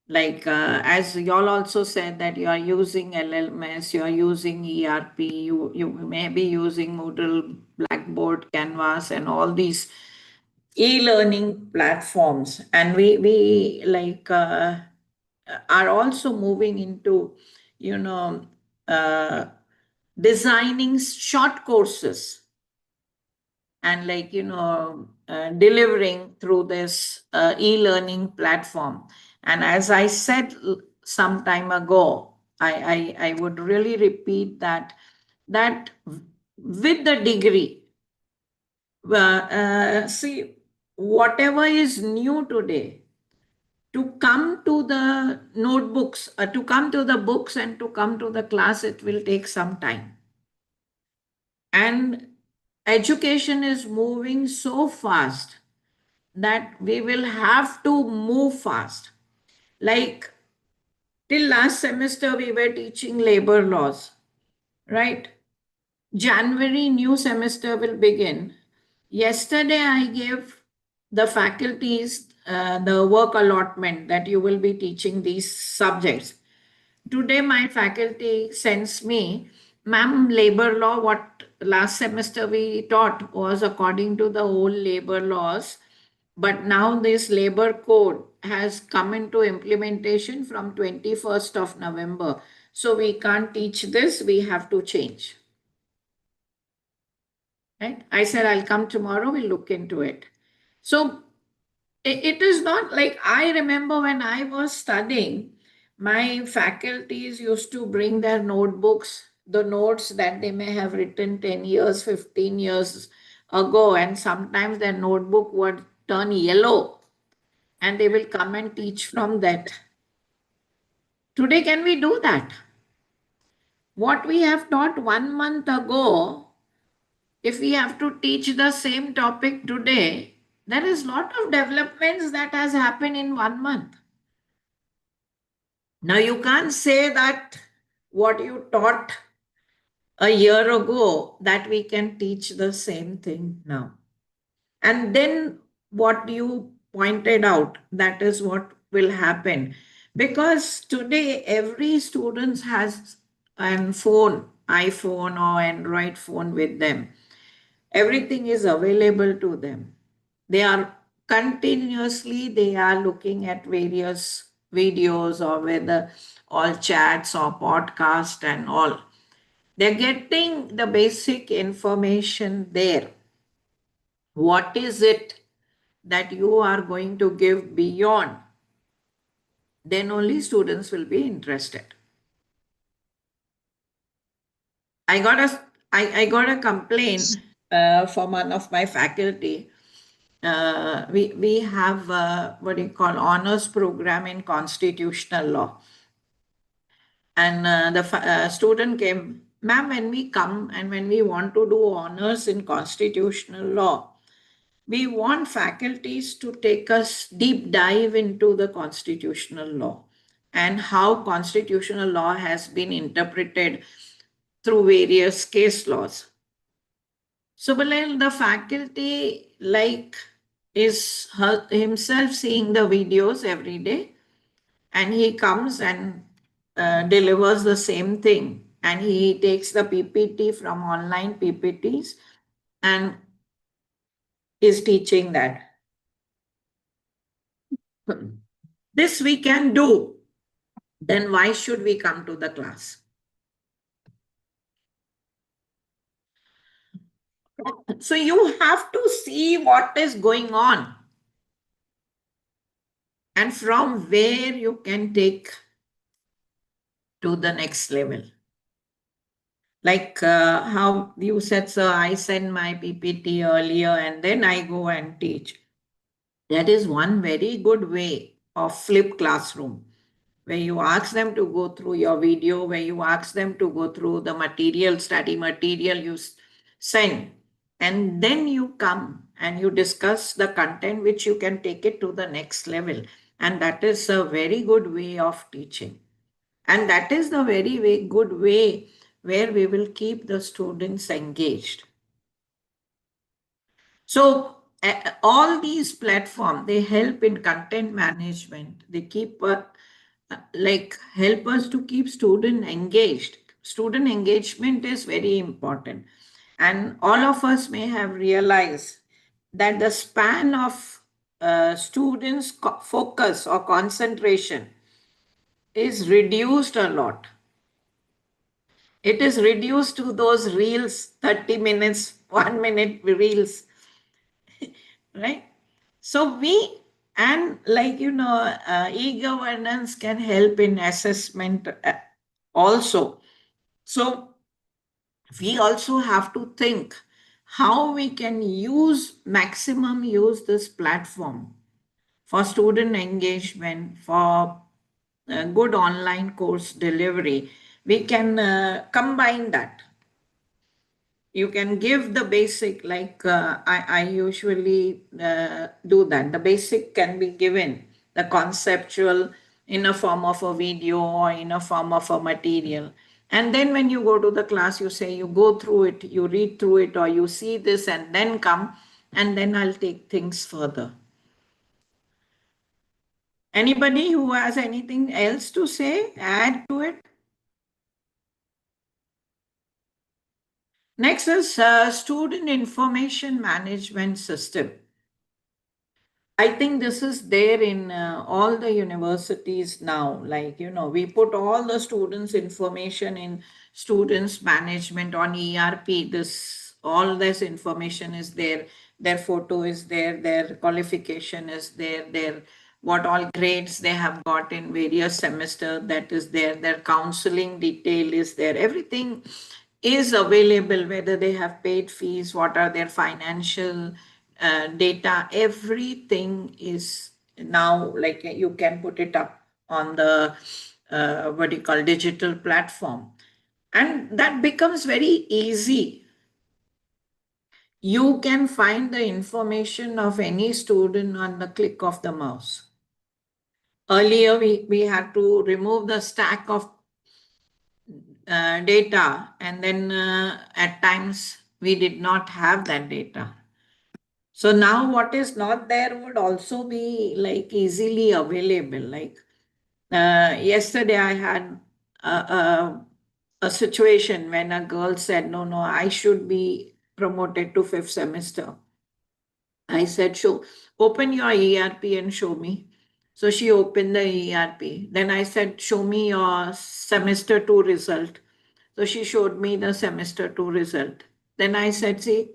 like as y'all also said that you are using LLMS, you are using ERP, you may be using Moodle, Blackboard, Canvas, and all these e-learning platforms, and we like are also moving into uh, designing short courses and delivering through this e-learning platform. And as I said some time ago, I would really repeat that with the degree, see, whatever is new today, to come to the notebooks, to come to the books and to come to the class, it will take some time. And education is moving so fast that we will have to move fast. Like till last semester, we were teaching labor laws, right? January, new semester will begin. Yesterday, I gave the faculties the work allotment that you will be teaching these subjects. Today, my faculty sends me, ma'am, labor law, what last semester we taught was according to the old labor laws, but now this labor code has come into implementation from 21st of November. So we can't teach this, we have to change. Right? I said, I'll come tomorrow, we'll look into it. So it is not like, I remember when I was studying, my faculties used to bring their notebooks, the notes that they may have written 10 years, 15 years ago, and sometimes their notebook would turn yellow and they will come and teach from that. Today, can we do that? What we have taught 1 month ago, if we have to teach the same topic today, there is a lot of developments that has happened in 1 month. Now you can't say that what you taught a year ago, that we can teach the same thing now. And then what you pointed out, that is what will happen. Because today every student has an phone, iPhone or Android phone with them. Everything is available to them. They are continuously, they are looking at various videos or whether all chats or podcast and all. They're getting the basic information there. What is it that you are going to give beyond? Then only students will be interested. I got a complaint from one of my faculty. We have what you call honors program in constitutional law. And the student came, ma'am, when we come and when we want to do honors in constitutional law, we want faculties to take us deep dive into the constitutional law and how constitutional law has been interpreted through various case laws. So, Balal, the faculty is himself seeing the videos every day, and he comes and delivers the same thing, and he takes the PPT from online PPTs and is teaching that. This we can do. Then why should we come to the class? So you have to see what is going on and from where you can take to the next level. Like how you said, sir, I send my PPT earlier and then I go and teach. That is one very good way of flipped classroom, where you ask them to go through your video, where you ask them to go through the material, study material you send, and then you come and you discuss the content which you can take it to the next level. And that is a very good way of teaching. And that is the very good way where we will keep the students engaged. So all these platforms, they help in content management. They keep help us to keep student engaged. Student engagement is very important. And all of us may have realized that the span of students' focus or concentration is reduced a lot. It is reduced to those reels, 30 minutes, 1 minute reels, right? So e-governance can help in assessment also. So we also have to think how we can maximum use this platform for student engagement, for good online course delivery. We can combine that. You can give the basic, I usually do that. The basic can be given, the conceptual in a form of a video or in a form of a material. And then when you go to the class, you say, you go through it, you read through it, or you see this and then come, and then I'll take things further. Anybody who has anything else to say, add to it? Next is student information management system. I think this is there in all the universities now. We put all the students' information in students' management on ERP. All this information is there. Their photo is there. Their qualification is there. What all grades they have got in various semester, that is there. Their counseling detail is there. Everything is available, whether they have paid fees, what are their financial data, everything is now you can put it up on the what you call digital platform, and that becomes very easy. You can find the information of any student on the click of the mouse. Earlier we had to remove the stack of data, and then at times we did not have that data. So now what is not there would also be easily available. Yesterday I had a situation when a girl said, no, I should be promoted to 5th semester. I said, show, open your ERP and show me. So she opened the ERP. Then I said, show me your semester 2 result. So she showed me the semester 2 result. Then I said, see,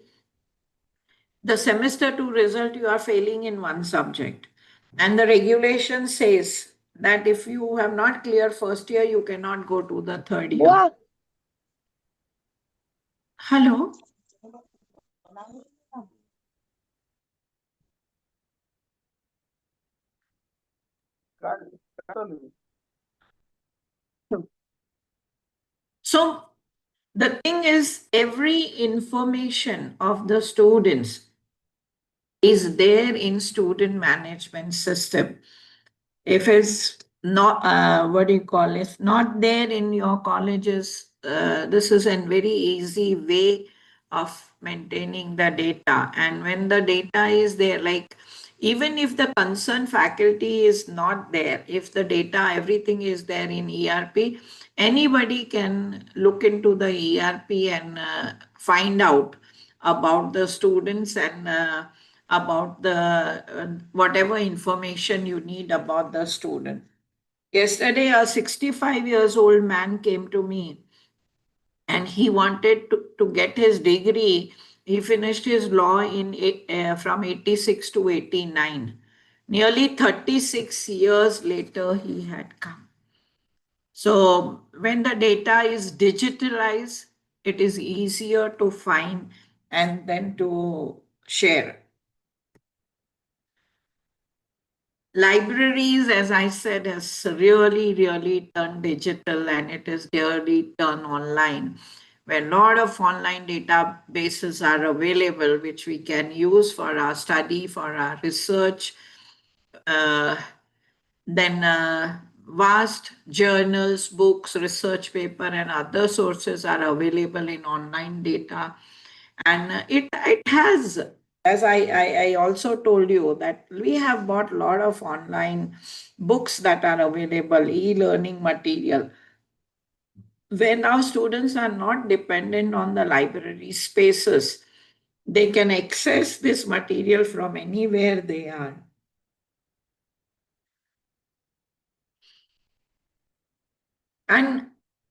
the semester 2 result, you are failing in one subject. And the regulation says that if you have not cleared first year, you cannot go to the third year. Wow. Hello? So the thing is, every information of the students is there in student management system. If it's not, what do you call it, not there in your colleges, this is a very easy way of maintaining the data. And when the data is there, like even if the concerned faculty is not there, if the data, everything is there in ERP, anybody can look into the ERP and find out about the students and about the whatever information you need about the student. Yesterday, a 65 years old man came to me and he wanted to get his degree. He finished his law from 86 to 89. Nearly 36 years later, he had come. So when the data is digitalized, it is easier to find and then to share. Libraries, as I said, has really turned digital and it is really turned online, where a lot of online databases are available, which we can use for our study, for our research. Then vast journals, books, research paper, and other sources are available in online data. And it has, as I also told you, that we have bought a lot of online books that are available, e-learning material, where now students are not dependent on the library spaces. They can access this material from anywhere they are. And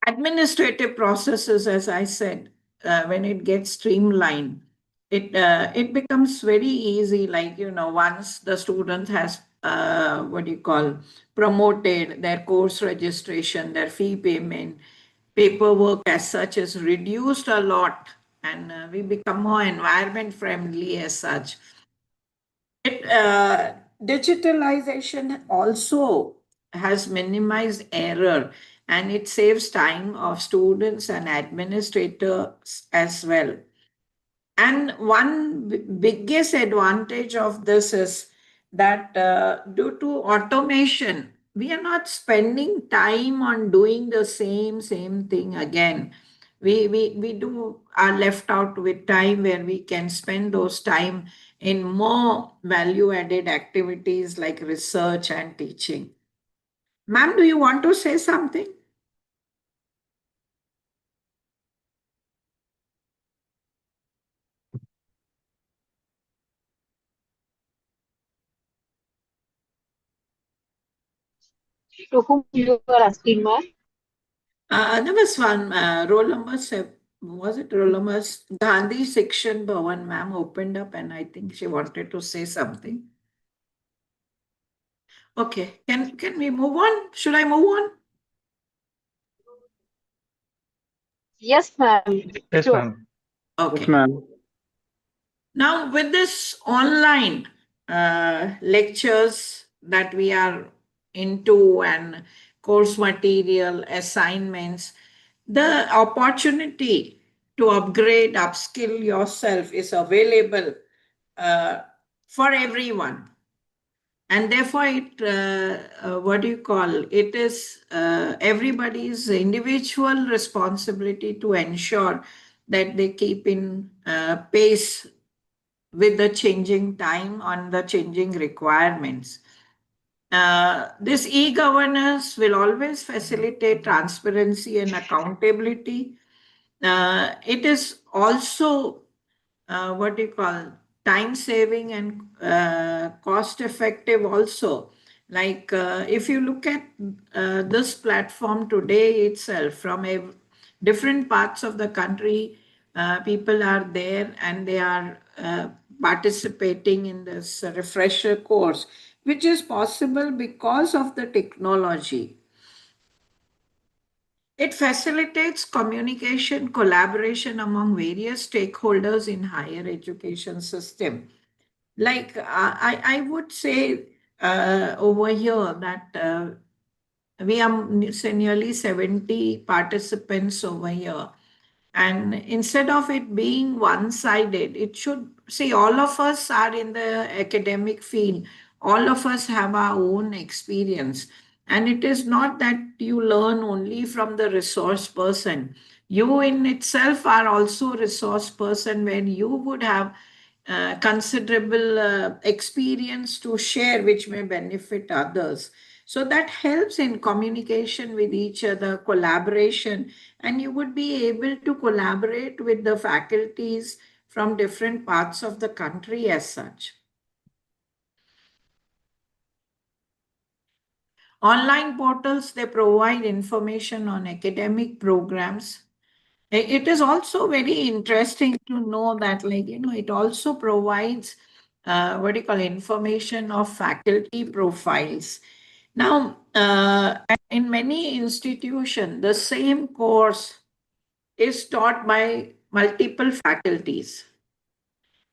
administrative processes, as I said, when it gets streamlined, it becomes very easy. Like, once the student has what do you call, promoted, their course registration, their fee payment, paperwork as such is reduced a lot, and we become more environment friendly as such. Digitalization also has minimized error and it saves time of students and administrators as well. And one biggest advantage of this is that due to automation, we are not spending time on doing the same thing again. We do are left out with time where we can spend those time in more value-added activities like research and teaching. Ma'am, do you want to say something? To whom you are asking, ma'am? There was one roll number 7. Was it roll number Gandhi section Bhavan ma'am opened up and I think she wanted to say something. Okay, can we move on? Should I move on? Yes, ma'am. Yes, Sure. ma'am. Okay. Yes, ma'am. Now, with this online lectures that we are into and course material, assignments, the opportunity to upgrade, upskill yourself is available for everyone. And therefore, what do you call, it is everybody's individual responsibility to ensure that they keep in pace with the changing time on the changing requirements. This e-governance will always facilitate transparency and accountability. It is also what do you call, time saving and cost effective also. Like if you look at this platform today itself, from different parts of the country, people are there and they are participating in this refresher course, which is possible because of the technology. It facilitates communication, collaboration among various stakeholders in higher education system. Like I would say over here that we are say nearly 70 participants over here. And instead of it being one-sided, it should see all of us are in the academic field. All of us have our own experience. And it is not that you learn only from the resource person. You in itself are also a resource person where you would have considerable experience to share, which may benefit others. So that helps in communication with each other, collaboration, and you would be able to collaborate with the faculties from different parts of the country as such. Online portals, they provide information on academic programs. It is also very interesting to know that, like, it also provides what do you call information of faculty profiles. Now, in many institutions, the same course is taught by multiple faculties.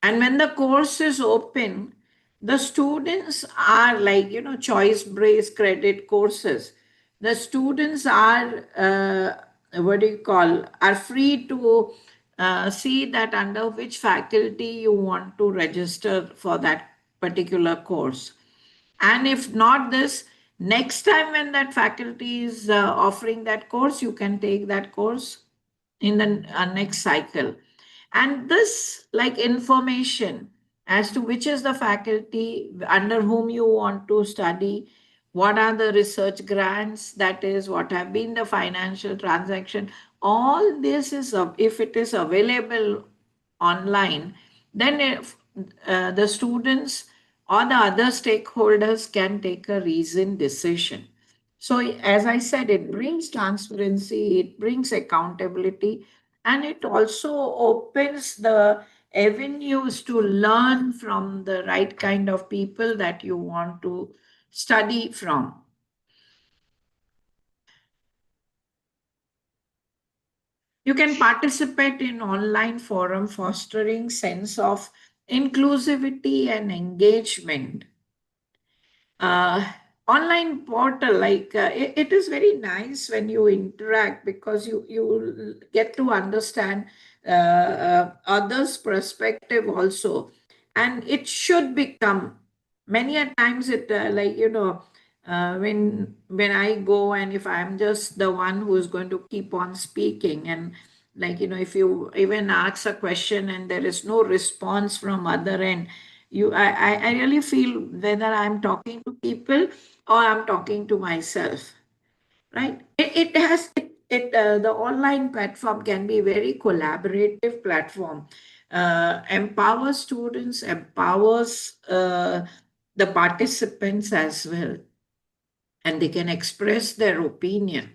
And when the course is open, the students are like, choice-based credit courses. The students are, what do you call, are free to see that under which faculty you want to register for that particular course. And if not this, next time when that faculty is offering that course, you can take that course in the next cycle. And this, like, information as to which is the faculty under whom you want to study, what are the research grants, that is, what have been the financial transaction, all this is, if it is available online, then if the students or the other stakeholders can take a reasoned decision. So, as I said, it brings transparency, it brings accountability, and it also opens the avenues to learn from the right kind of people that you want to study from. You can participate in online forum, fostering sense of inclusivity and engagement. Online portal, like it is very nice when you interact, because you get to understand others' perspective also, and it should become, many a times it like, when I go, and if I'm just the one who is going to keep on speaking, and like, if you even ask a question and there is no response from other end, I really feel whether I'm talking to people or I'm talking to myself, right? The online platform can be very collaborative platform, empowers students, empowers the participants as well, and they can express their opinion.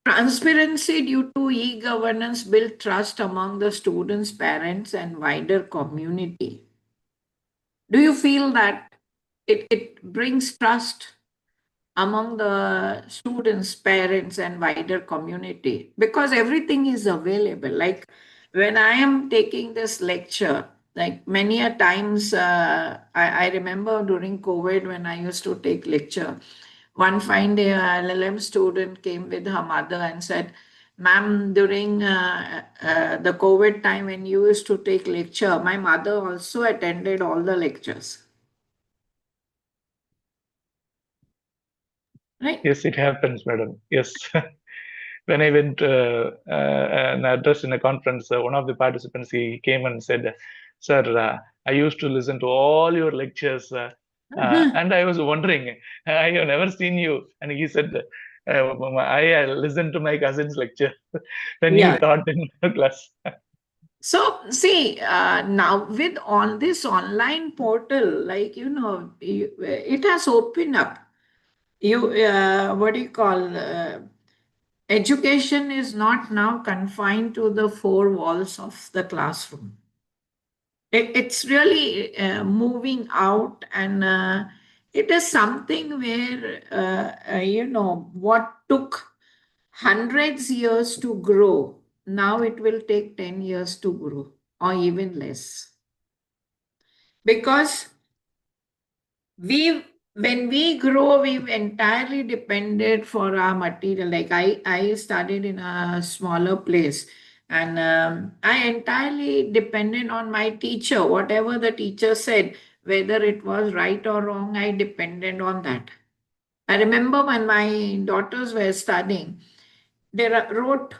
Transparency due to e-governance build trust among the students, parents, and wider community. Do you feel that it brings trust among the students, parents, and wider community? Because everything is available. Like when I am taking this lecture, like many a times, I remember during COVID when I used to take lecture, one fine day, a LLM student came with her mother and said, "Ma'am, during the COVID time when you used to take lecture, my mother also attended all the lectures." Right? Yes, it happens, madam. Yes. When I went an address in a conference, one of the participants, he came and said, "Sir, I used to listen to all your lectures, and I was wondering, I have never seen you." And he said, I listened to my cousin's lecture when Yeah. he taught in class. So see, now with all this online portal, like, it has opened up. What do you call, education is not now confined to the four walls of the classroom. It's really moving out, and it is something where, what took hundreds years to grow, now it will take 10 years to grow, or even less. Because when we grow, we've entirely depended for our material. Like I studied in a smaller place, and I entirely depended on my teacher. Whatever the teacher said, whether it was right or wrong, I depended on that. I remember when my daughters were studying, they wrote,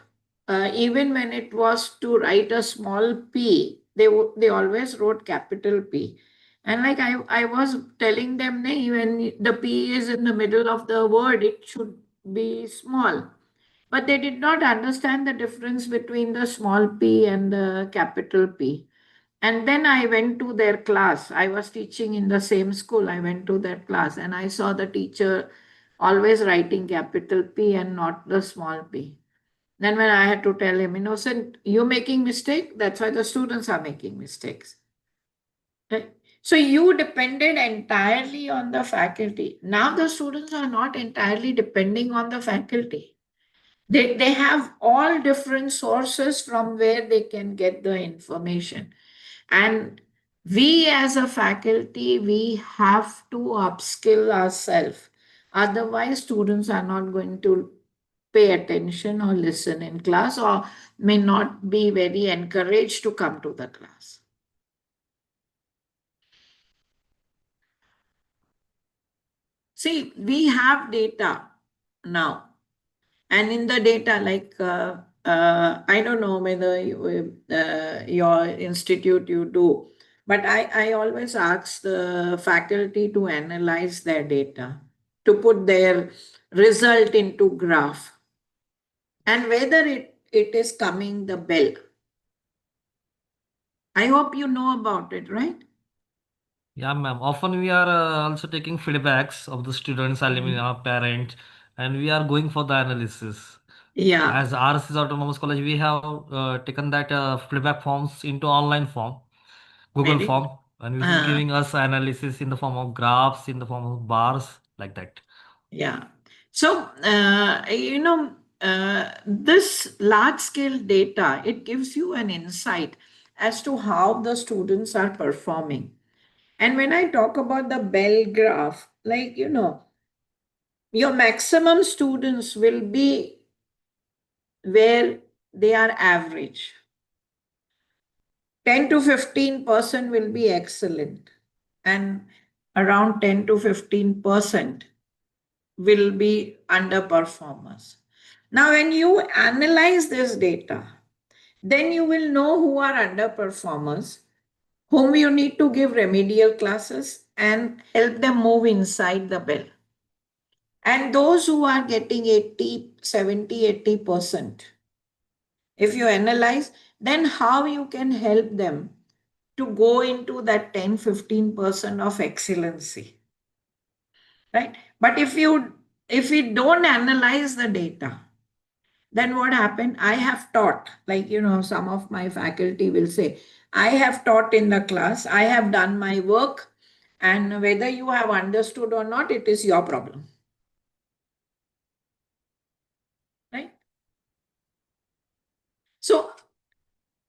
even when it was to write a small p, they always wrote capital P. And like I was telling them, "Nahi, when the P is in the middle of the word, it should be small." But they did not understand the difference between the small p and the capital P. And then I went to their class. I was teaching in the same school. I went to their class and I saw the teacher always writing capital P and not the small p. Then when I had to tell him, "Innocent, you're making mistake. That's why the students are making mistakes." Right? So you depended entirely on the faculty. Now the students are not entirely depending on the faculty. They have all different sources from where they can get the information. And we as a faculty, we have to upskill ourselves. Otherwise, students are not going to pay attention or listen in class, or may not be very encouraged to come to the class. See, we have data now. And in the data, like, I don't know whether your institute you do, but I always ask the faculty to analyze their data, to put their result into graph, and whether it is coming the bell. I hope you know about it, right? Yeah, ma'am. Often we are also taking feedbacks of the students, alumni, parents, and we are going for the analysis. Yeah. As ours is autonomous college, we have taken that feedback forms into online form, Google Very. form, and which is giving us analysis in the form of graphs, in the form of bars, like that. Yeah. So, this large scale data, it gives you an insight as to how the students are performing. And when I talk about the bell graph, like, your maximum students will be where they are average. 10 to 15% will be excellent, and around 10 to 15% will be underperformers. Now, when you analyze this data, then you will know who are underperformers, whom you need to give remedial classes and help them move inside the bell. And those who are getting 80, 70, 80%, if you analyze, then how you can help them to go into that 10, 15% of excellency. Right? But if we don't analyze the data, then what happened? I have taught, like, some of my faculty will say, "I have taught in the class, I have done my work, and whether you have understood or not, it is your problem." Right? So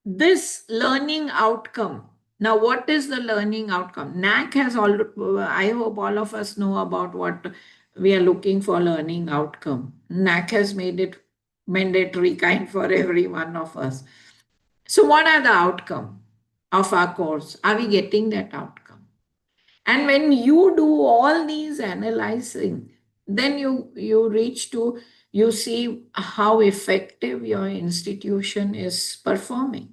this learning outcome. Now, what is the learning outcome? NAC has all, I hope all of us know about what we are looking for learning outcome. NAC has made it mandatory kind for every one of us. So what are the outcome of our course? Are we getting that outcome? And when you do all these analyzing, then you reach to, you see how effective your institution is performing.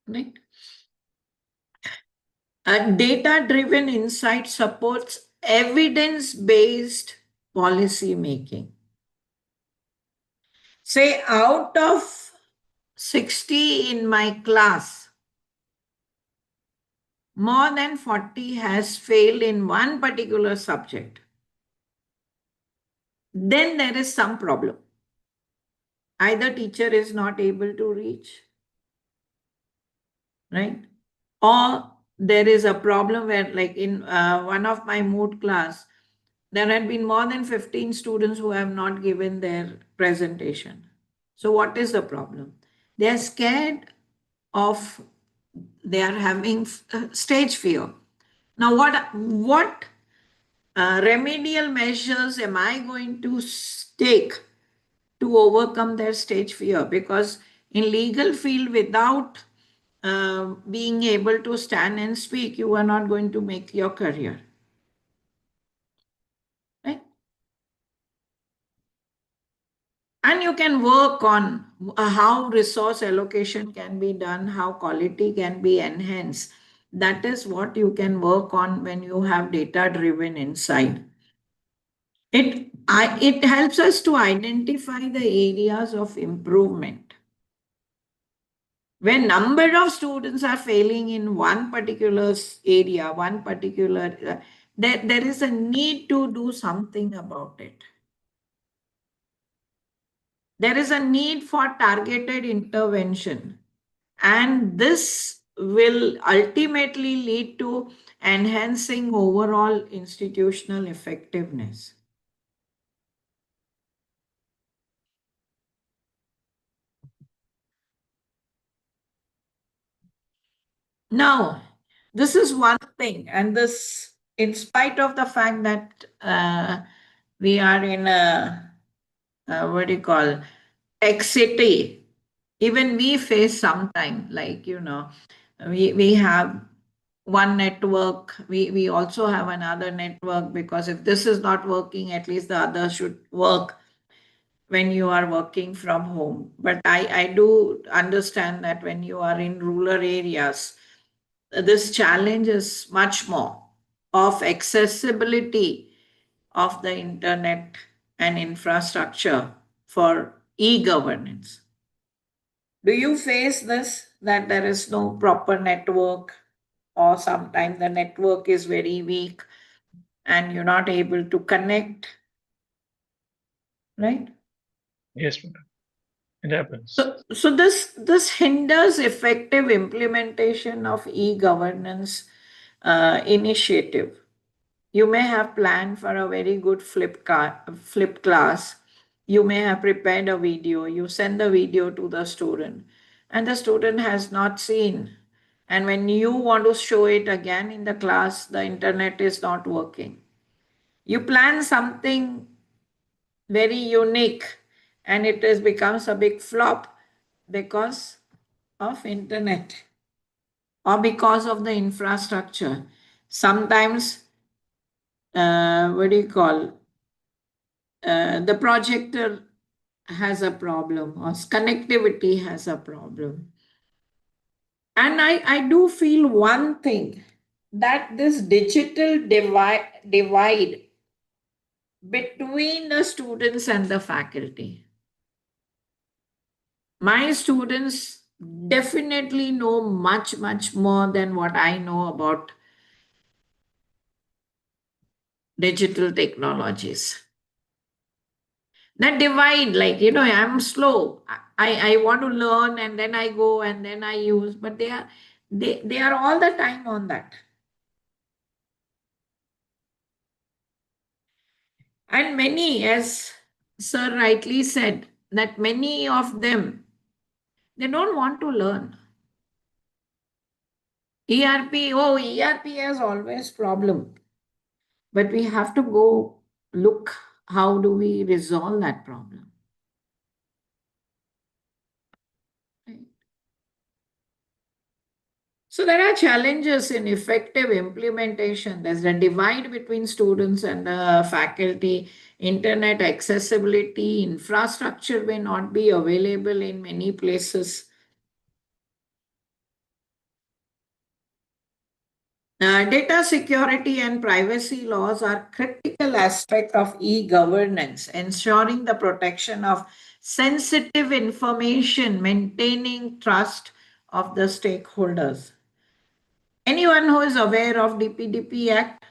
Right? A data-driven insight supports evidence-based policy making. Say out of 60 in my class, more than 40 has failed in one particular subject, then there is some problem. Either teacher is not able to reach, right? Or there is a problem where, like in one of my mood class, there had been more than 15 students who have not given their presentation. So what is the problem? They are scared of, they are having stage fear. Now, what remedial measures am I going to take to overcome their stage fear? Because in legal field, without being able to stand and speak, you are not going to make your career. Right? And you can work on how resource allocation can be done, how quality can be enhanced. That is what you can work on when you have data-driven insight. It helps us to identify the areas of improvement. When number of students are failing in one particular area, one particular, there is a need to do something about it. There is a need for targeted intervention. And this will ultimately lead to enhancing overall institutional effectiveness. Now, this is one thing, and this, in spite of the fact that we are in a, what do you call, tech city, even we face sometime, like, we have one network, we also have another network, because if this is not working, at least the other should work when you are working from home. But I do understand that when you are in rural areas, this challenge is much more of accessibility of the internet and infrastructure for e-governance. Do you face this, that there is no proper network, or sometimes the network is very weak and you're not able to connect, right? Yes, madam. It happens. So this hinders effective implementation of e-governance initiative. You may have planned for a very good flip class. You may have prepared a video. You send the video to the student, and the student has not seen. And when you want to show it again in the class, the internet is not working. You plan something very unique, and it becomes a big flop because of internet or because of the infrastructure. Sometimes, what do you call, the projector has a problem, or connectivity has a problem. And I do feel one thing, that this digital divide between the students and the faculty. My students definitely know much, much more than what I know about digital technologies. That divide, like, I'm slow. I want to learn, and then I go and then I use, but they are all the time on that. And many, as Sir rightly said, that many of them, they don't want to learn. ERP has always problem. But we have to go look, how do we resolve that problem? So there are challenges in effective implementation. There's a divide between students and the faculty. Internet accessibility, infrastructure may not be available in many places. Data security and privacy laws are critical aspect of e-governance, ensuring the protection of sensitive information, maintaining trust of the stakeholders. Anyone who is aware of DPDP Act?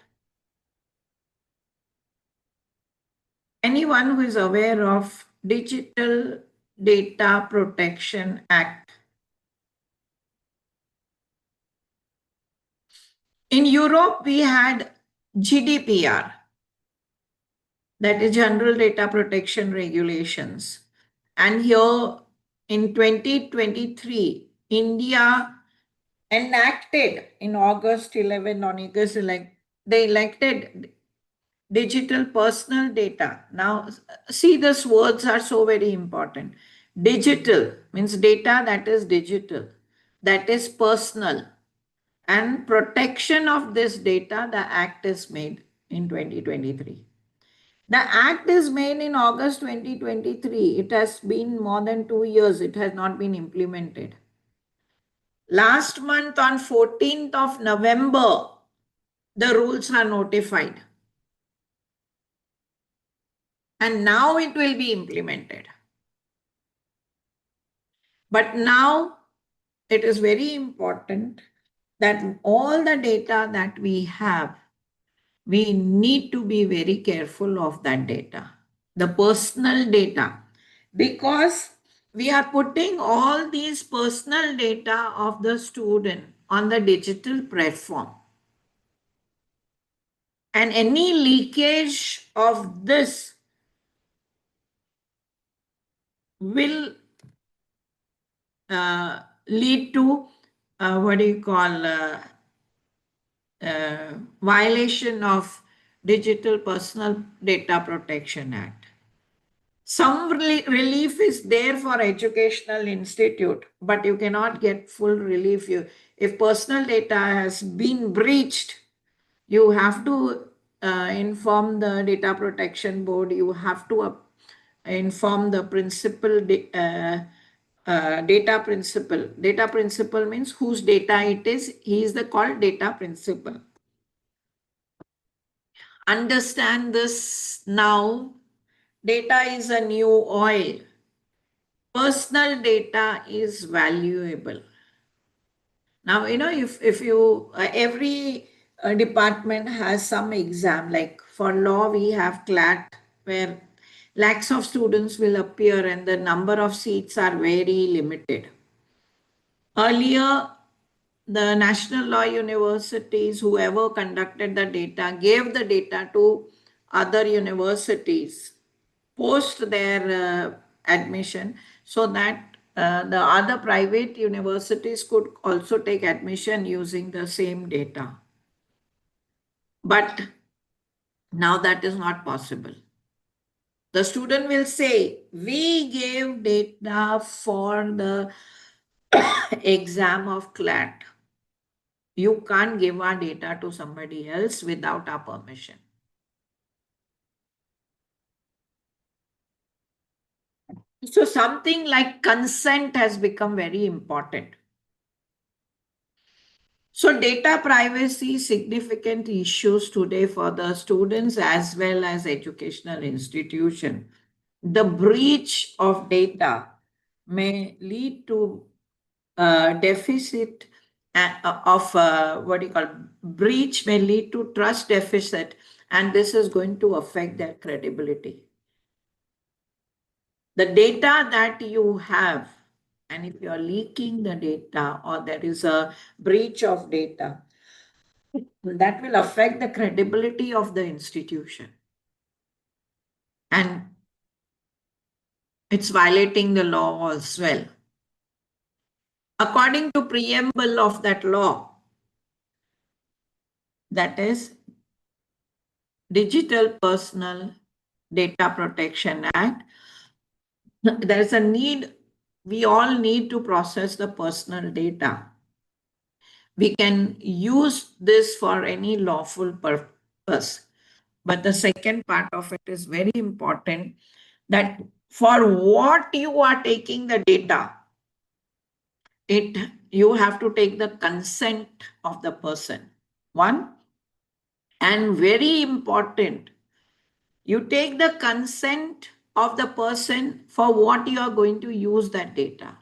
Anyone who is aware of Digital Data Protection Act? In Europe, we had GDPR, that is General Data Protection Regulations. And here in 2023, India enacted in August 11, on August they elected digital personal data. Now, see, these words are so very important. Digital means data that is digital, that is personal, and protection of this data, the act is made in 2023. The act is made in August 2023. It has been more than 2 years. It has not been implemented. Last month on 14th of November, the rules are notified. And now it will be implemented. But now it is very important that all the data that we have, we need to be very careful of that data, the personal data, because we are putting all these personal data of the student on the digital platform. And any leakage of this will lead to violation of Digital Personal Data Protection Act. Some relief is there for educational institute, but you cannot get full relief. If personal data has been breached, you have to inform the data protection board. You have to inform the principal, data principal. Data principal means whose data it is. He is the called data principal. Understand this now. Data is a new oil. Personal data is valuable. Now, if you, every department has some exam, like for law, we have CLAT, where lakhs of students will appear and the number of seats are very limited. Earlier, the national law universities, whoever conducted the data, gave the data to other universities post their admission, so that the other private universities could also take admission using the same data. But now that is not possible. The student will say, we gave data for the exam of CLAT. You can't give our data to somebody else without our permission. So something like consent has become very important. So data privacy, significant issues today for the students as well as educational institution. The breach of data may lead to deficit of breach may lead to trust deficit, and this is going to affect their credibility. The data that you have, and if you're leaking the data or there is a breach of data, that will affect the credibility of the institution. And it's violating the law as well. According to preamble of that law, that is Digital Personal Data Protection Act, there is a need, we all need to process the personal data. We can use this for any lawful purpose. But the second part of it is very important, that for what you are taking the data, you have to take the consent of the person. One, and very important, you take the consent of the person for what you are going to use that data.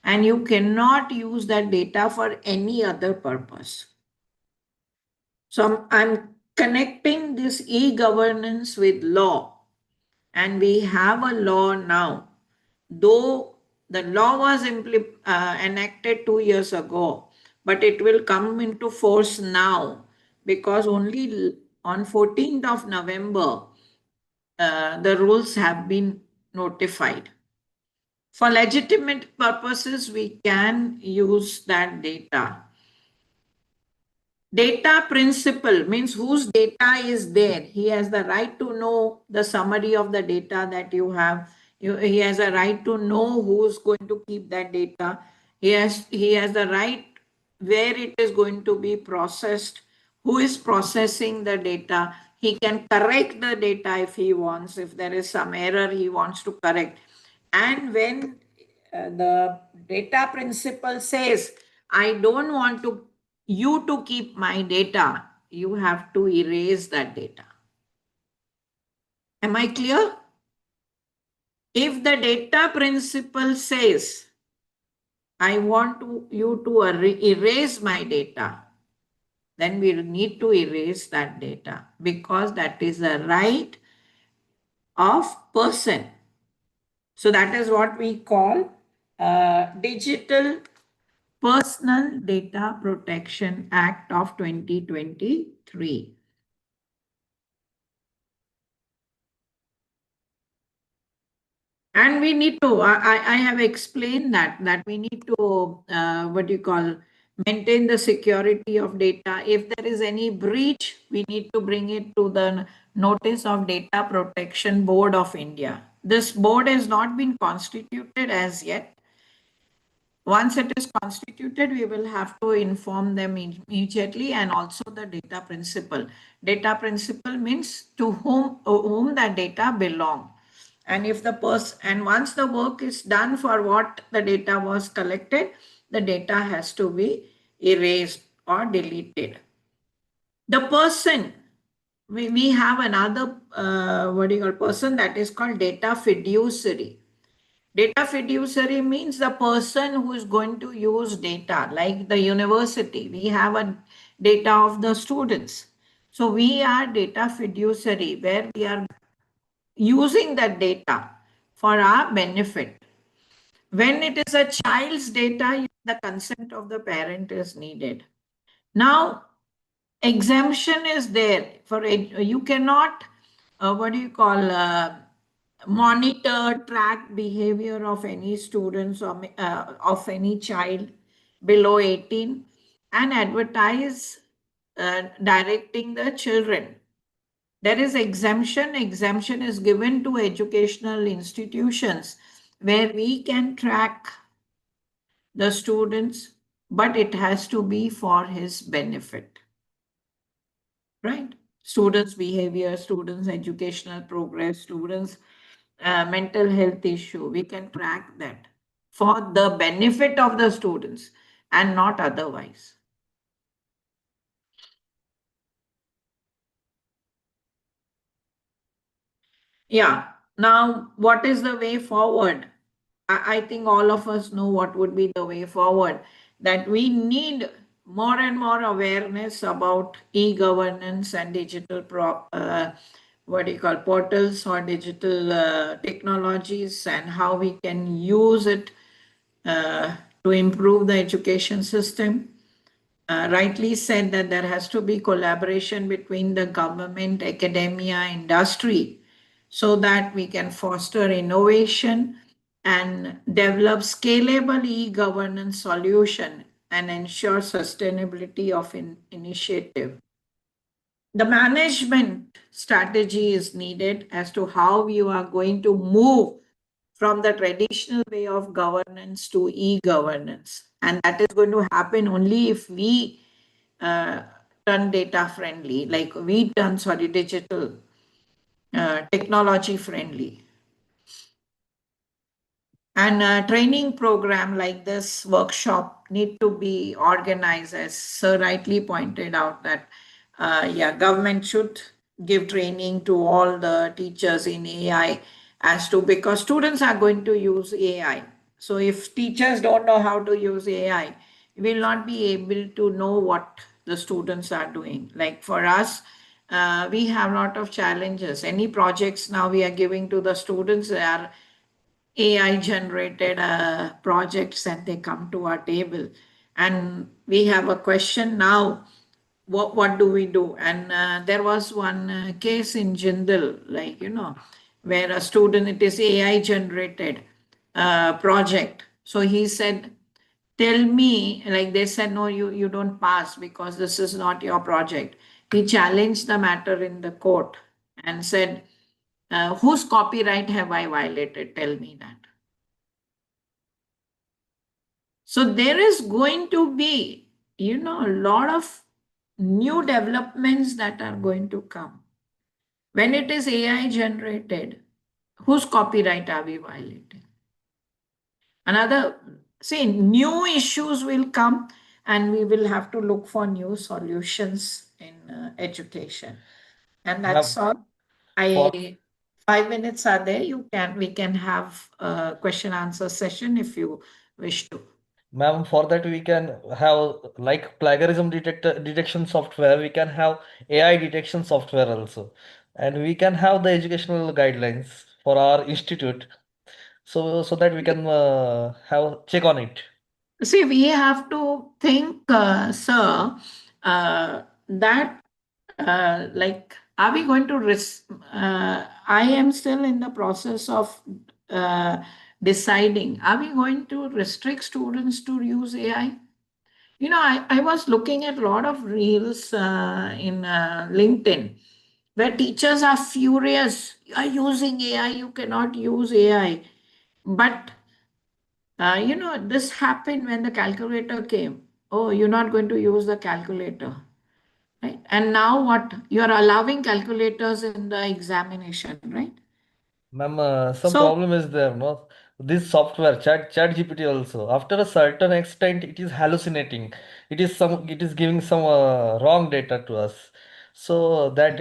And you cannot use that data for any other purpose. So I'm connecting this e-governance with law. And we have a law now. Though the law was enacted 2 years ago, but it will come into force now because only on 14th of November, the rules have been notified. For legitimate purposes, we can use that data. Data principal means whose data is there. He has the right to know the summary of the data that you have. He has a right to know who's going to keep that data. He has the right where it is going to be processed, who is processing the data. He can correct the data if he wants. If there is some error he wants to correct. And when the data principal says, I don't want you to keep my data, you have to erase that data. Am I clear? If the data principal says, I want you to erase my data, then we need to erase that data because that is a right of person. So that is what we call Digital Personal Data Protection Act of 2023. And we need to, I have explained that we need to, maintain the security of data. If there is any breach, we need to bring it to the notice of Data Protection Board of India. This board has not been constituted as yet. Once it is constituted, we will have to inform them immediately, and also the data principal. Data principal means to whom that data belong. And if the person, and once the work is done for what the data was collected, the data has to be erased or deleted. The person, we have another person that is called data fiduciary. Data fiduciary means the person who is going to use data, like the university. We have a data of the students. So we are data fiduciary, where we are using that data for our benefit. When it is a child's data, the consent of the parent is needed. Now, exemption is there for you cannot monitor, track behavior of any students or of any child below 18 and advertise directing the children. There is exemption. Exemption is given to educational institutions where we can track the students, but it has to be for his benefit. Right? Students' behavior, students' educational progress, students' mental health issue, we can track that for the benefit of the students and not otherwise. Yeah. Now, what is the way forward? I think all of us know what would be the way forward, that we need more and more awareness about e-governance and digital portals or digital technologies, and how we can use it to improve the education system. Rightly said that there has to be collaboration between the government, academia, industry, so that we can foster innovation and develop scalable e-governance solution and ensure sustainability of initiative. The management strategy is needed as to how you are going to move from the traditional way of governance to e-governance. And that is going to happen only if we turn data friendly, like we turn, digital technology friendly. And a training program like this workshop need to be organized, as Sir rightly pointed out that, government should give training to all the teachers in AI because students are going to use AI. So if teachers don't know how to use AI, we will not be able to know what the students are doing. Like for us, we have a lot of challenges. Any projects now we are giving to the students, they are AI generated projects and they come to our table. And we have a question now, what do we do? And there was one case in Jindal, where a student, it is AI generated project. So he said, tell me, like they said, no, you don't pass because this is not your project. He challenged the matter in the court and said, whose copyright have I violated? Tell me that. So there is going to be, a lot of new developments that are going to come. When it is AI generated, whose copyright are we violating? New issues will come and we will have to look for new solutions in education. And that's all. for 5 minutes are there. We can have a question answer session if you wish to. Ma'am, for that we can have like plagiarism detection software, we can have AI detection software also. And we can have the educational guidelines for our institute. So that we can have check on it. See, we have to think, sir, that are we going to I am still in the process of deciding, are we going to restrict students to use AI? I was looking at a lot of reels in LinkedIn where teachers are furious. You are using AI, you cannot use AI. But this happened when the calculator came. Oh, you're not going to use the calculator, right? And now what? You're allowing calculators in the examination, right? Ma'am, some So, problem is there, no? This software, Chat GPT also, after a certain extent, it is hallucinating. It is giving some wrong data to us. So that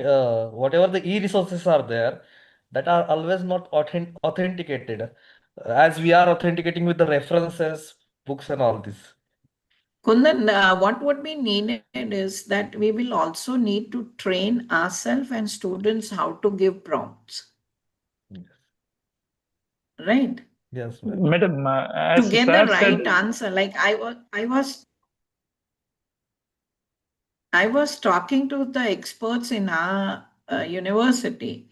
whatever the e-resources are there, that are always not authenticated, as we are authenticating with the references, books, and all this. Kundan, what would be needed is that we will also need to train ourselves and students how to give prompts. Right? Yes, ma'am. Madam, To as get sir the said, right answer. Like I was talking to the experts in our university.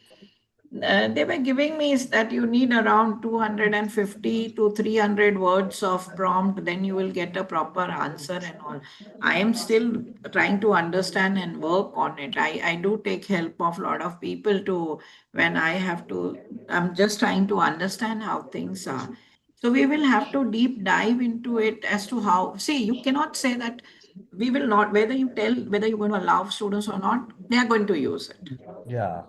They were giving me is that you need around 250 to 300 words of prompt, then you will get a proper answer and all. I am still trying to understand and work on it. I do take help of a lot of people when I have to, I'm just trying to understand how things are. So we will have to deep dive into it as to how, see, you cannot say that we will not, whether you're going to allow students or not, they are going to use it. Yeah.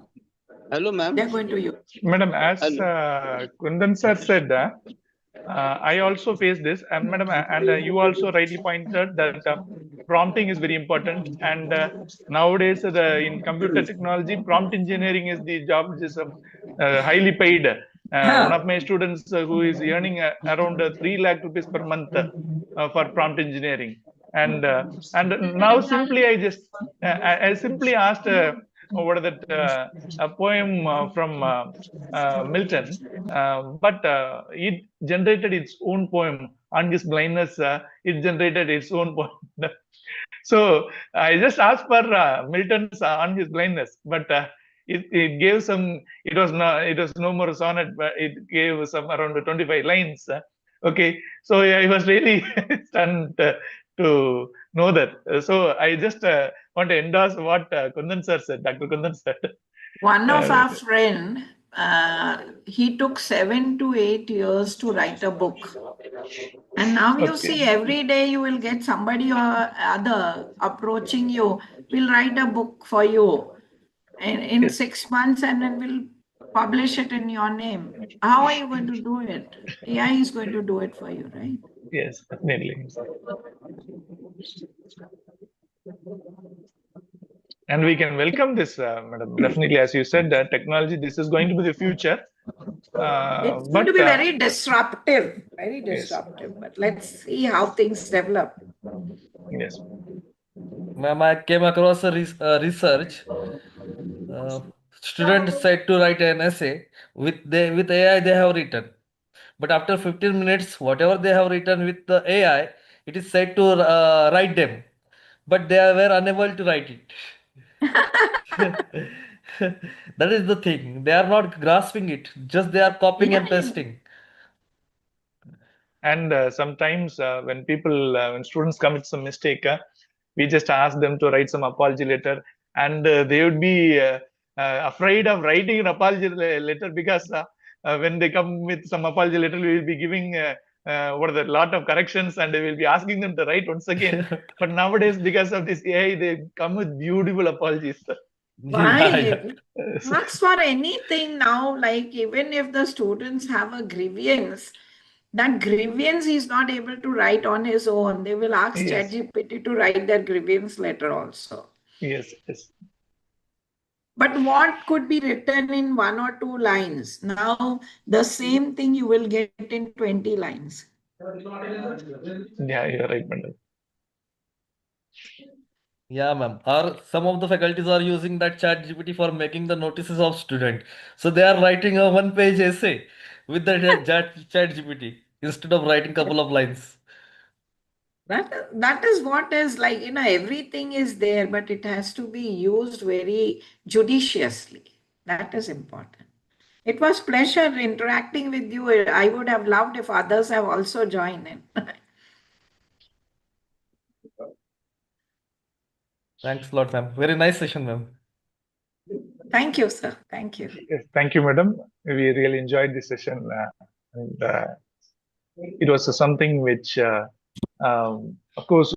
Hello, ma'am. They're going to use it. Madam, as Kundan sir said, I also face this, and Madam, and you also rightly pointed that prompting is very important. And nowadays, in computer technology, prompt engineering is the job which is highly paid. One of my students who is earning around 3 lakh rupees per month for prompt engineering, and now simply I simply asked what is that a poem from Milton, but it generated its own poem on his blindness. It generated its own poem. So I just asked for Milton's on his blindness, but it gave some. It was no more sonnet, but it gave some around 25 lines. Okay, so I was really stunned to know that. So I just want to endorse what Kundan sir said, Dr. Kundan said. One of our friend, he took 7 to 8 years to write a book. And now you see every day you will get somebody or other approaching you, we'll write a book for you in 6 months and then we'll publish it in your name. How are you going to do it? AI is going to do it for you, right? Yes, definitely. And we can welcome this, madam. Definitely, as you said, technology, this is going to be the future. It's going to be very disruptive, very disruptive. But let's see how things develop. Yes. Ma'am, I came across a research. Students said to write an essay with AI they have written. But after 15 minutes, whatever they have written with the AI, it is said to write them. But they were unable to write it. That is the thing. They are not grasping it. Just they are copying and pasting. And sometimes when when students commit some mistake, we just ask them to write some apology letter, and they would be afraid of writing an apology letter because when they come with some apology letter, we will be giving what are the lot of corrections, and we will be asking them to write once again. But nowadays, because of this AI, they come with beautiful apologies. Why? Ask for anything now, like even if the students have a grievance, that grievance he's not able to write on his own. They will ask Yes. ChatGPT to write their grievance letter also. Yes, yes. But what could be written in 1 or 2 lines? Now, the same thing you will get in 20 lines. Yeah, you're right, madam. Yeah, ma'am. Or some of the faculties are using that chat GPT for making the notices of student. So they are writing a one-page essay with the chat GPT instead of writing couple of lines. That is what is like, everything is there, but it has to be used very judiciously. That is important. It was pleasure interacting with you. I would have loved if others have also joined in. Thanks a lot, ma'am. Very nice session, ma'am. Thank you, sir. Thank you. Yes, thank you, madam. We really enjoyed this session, and it was something which, of course,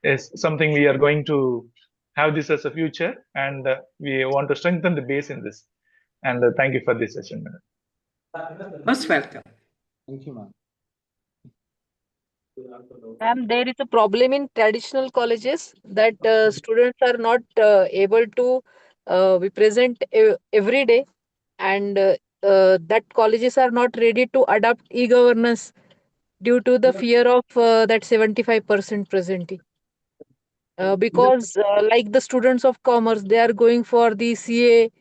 is something we are going to have this as a future, and we want to strengthen the base in this. And thank you for this session, madam. Most welcome. Thank you, ma'am. And there is a problem in traditional colleges that students are not able to be present every day, and that colleges are not ready to adopt e-governance due to the fear of that 75% presenting. Because like the students of commerce, they are going for the CA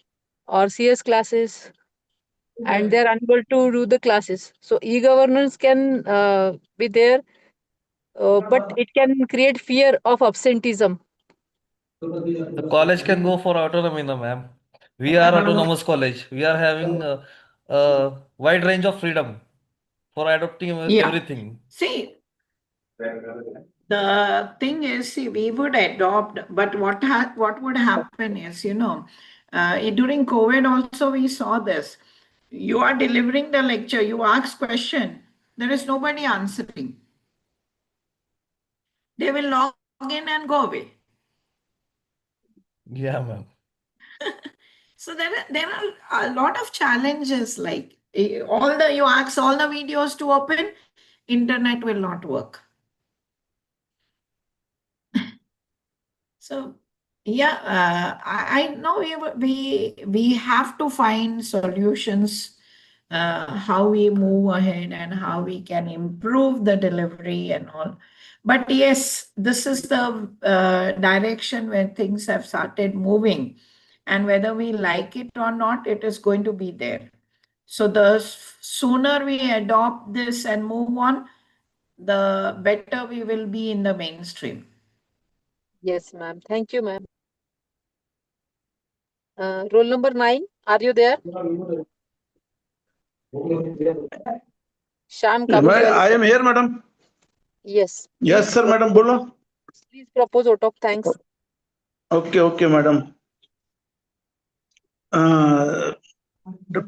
or CS classes, and they are unable to do the classes. So e-governance can be there, but it can create fear of absenteeism. The college can go for autonomy, no, ma'am. We are autonomous college. We are having a wide range of freedom for adopting Yeah. everything. See, the thing is, see, we would adopt, but what would happen is, during COVID also we saw this. You are delivering the lecture, you ask question, there is nobody answering. They will log in and go away. Yeah, ma'am. So there are a lot of challenges, like you ask all the videos to open, internet will not work. So yeah, I know we have to find solutions, how we move ahead and how we can improve the delivery and all. But yes, this is the direction where things have started moving, and whether we like it or not, it is going to be there. So the sooner we adopt this and move on, the better we will be in the mainstream. Yes, ma'am. Thank you, ma'am. Roll number 9, are you there? Sham Kabulwale. I am here, madam. Yes. Yes, Please sir, madam. Bolo. Please propose vote of thanks. Okay, madam.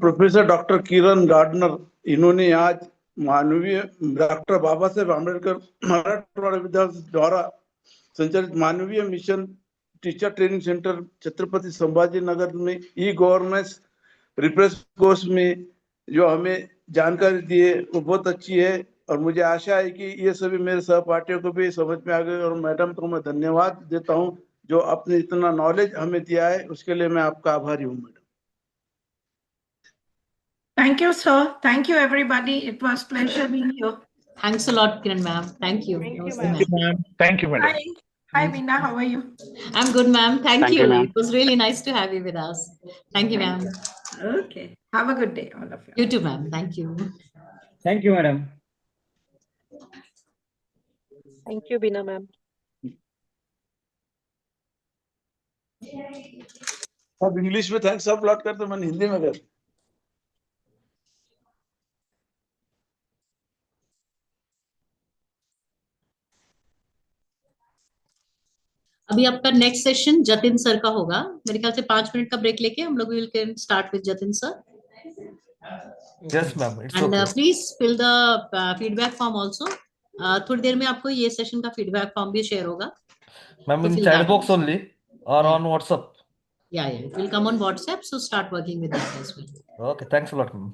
Professor doctor Kiran Gardner, इन्होंने आज मानवीय doctor Baba Saheb Ambedkar Marathwada विद्यालय द्वारा संचालित मानवीय mission teacher training centre Chhatrapati Sambhaji Nagar में e governance refresh course में जो हमें जानकारी दी है वो बहुत अच्छी है और मुझे आशा है कि ये सभी मेरे सहपाठियों को भी समझ में आ गए। और मैडम को मैं धन्यवाद देता हूँ जो आपने इतना नॉलेज हमें दिया है, उसके लिए मैं आपका आभारी हूँ madam. Thank you, sir. Thank you, everybody. It was pleasure being here. Thanks a lot, Kiran ma'am. Thank you. Thank you, Namaste, ma'am. Thank you, ma'am. Thank you, madam. Hi. Hi, Veena. How are you? I'm good, ma'am. Thank Thank you. you, ma'am. It was really nice to have you with us. Thank you, ma'am. Okay. Have a good day, all of you. You too, ma'am. Thank you. Thank you, madam. Thank you, Bina ma'am. अब English में thanks a lot करते, मैंने हिंदी में कर। अभी आपका next session Jatin sir का होगा। मेरे ख्याल से 5 मिनट का ब्रेक लेके हम लोग will can start with Jatin sir. Yes, ma'am. It's and okay. Please fill the feedback form also. थोड़ी देर में आपको ये सेशन का फीडबैक फॉर्म भी शेयर होगा। Ma'am, तो in fill chat that box also. only or Yeah. on WhatsApp? Yeah, it will come on WhatsApp, so start working with that as well. Okay, thanks a lot, ma'am.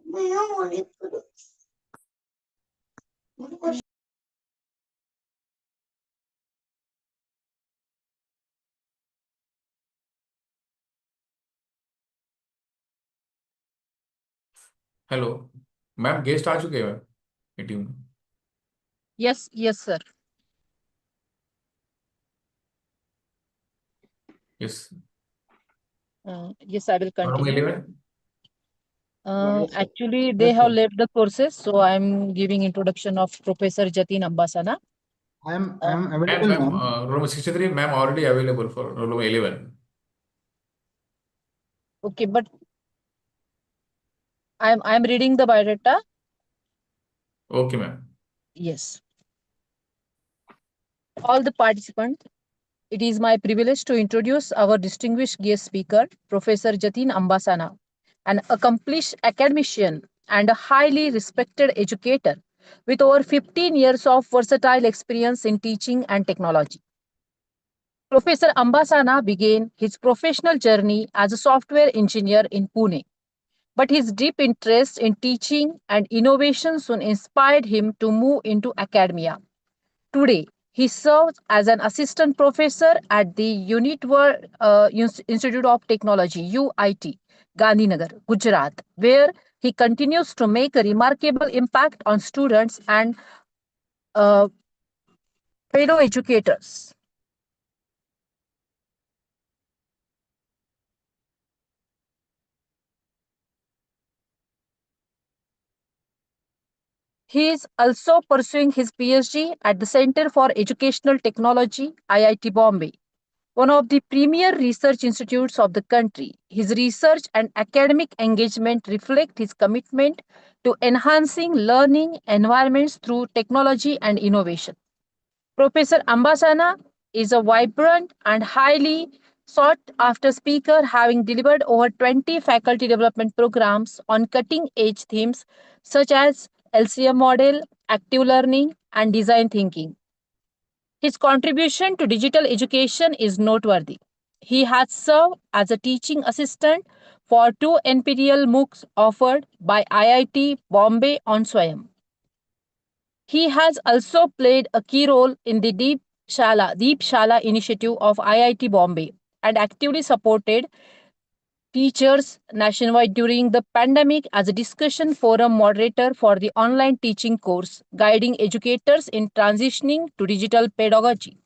Hello ma'am, guest आ चुके हैं meeting में। Yes, yes, sir. Yes. Yes, I will room continue. 11। Actually, they have left the courses, so I'm giving introduction of Professor Jatin Ambasana. I'm ma'am available, ma'am ma'am. Room 63 ma'am already available for room 11। Okay, but I'm reading the biodata. Okay ma'am. Yes. All the participants, it is my privilege to introduce our distinguished guest speaker, Professor Jatin Ambasana, an accomplished academician and a highly respected educator with over 15 years of versatile experience in teaching and technology. Professor Ambasana began his professional journey as a software engineer in Pune, but his deep interest in teaching and innovation soon inspired him to move into academia. Today, he serves as an assistant professor at the Institute of Technology (UIT), Gandhinagar, Gujarat, where he continues to make a remarkable impact on students and uh, fellow educators. He is also pursuing his PhD at the Center for Educational Technology, IIT Bombay, one of the premier research institutes of the country. His research and academic engagement reflect his commitment to enhancing learning environments through technology and innovation. Professor Ambasana is a vibrant and highly sought after speaker, having delivered over 20 faculty development programs on cutting edge themes such as LCM model, active learning, and design thinking. His contribution to digital education is noteworthy. He has served as a teaching assistant for two NPTEL MOOCs offered by IIT Bombay on Swayam. He has also played a key role in the Deep Shala initiative of IIT Bombay and actively supported teachers nationwide during the pandemic as a discussion forum moderator for the online teaching course, guiding educators in transitioning to digital pedagogy.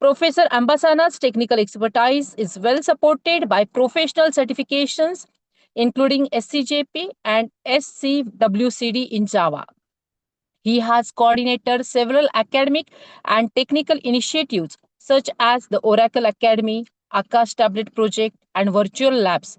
Professor Ambasana's technical expertise is well supported by professional certifications, including SCJP and SCWCD in Java. He has coordinated several academic and technical initiatives such as the Oracle Academy, Akash Tablet Project, and virtual labs,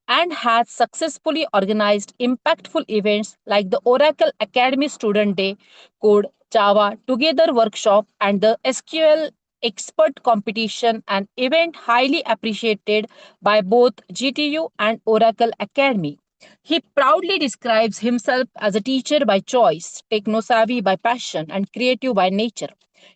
and has successfully organized impactful events like the Oracle Academy Student Day, Code Java Together workshop, and the SQL Expert Competition, an event highly appreciated by both GTU and Oracle Academy. He proudly describes himself as a teacher by choice, techno savvy by passion, and creative by nature.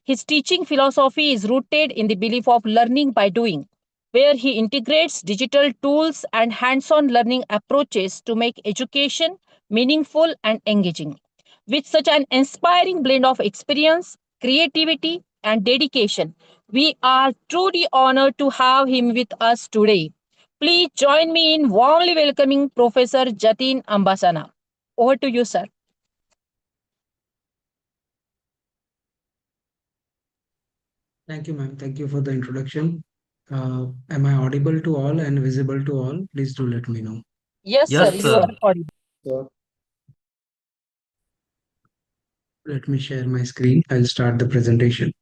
His teaching philosophy is rooted in the belief of learning by doing, where he integrates digital tools and hands on learning approaches to make education meaningful and engaging. With such an inspiring blend of experience, creativity, and dedication, we are truly honored to have him with us today. Please join me in warmly welcoming Professor Jatin Ambasana. Over to you, sir. Thank you, ma'am. Thank you for the introduction. Am I audible to all and visible to all? Please do let me know. Yes, sir. Yes, You sir. are audible. Sir. Let me share my screen. I'll start the presentation.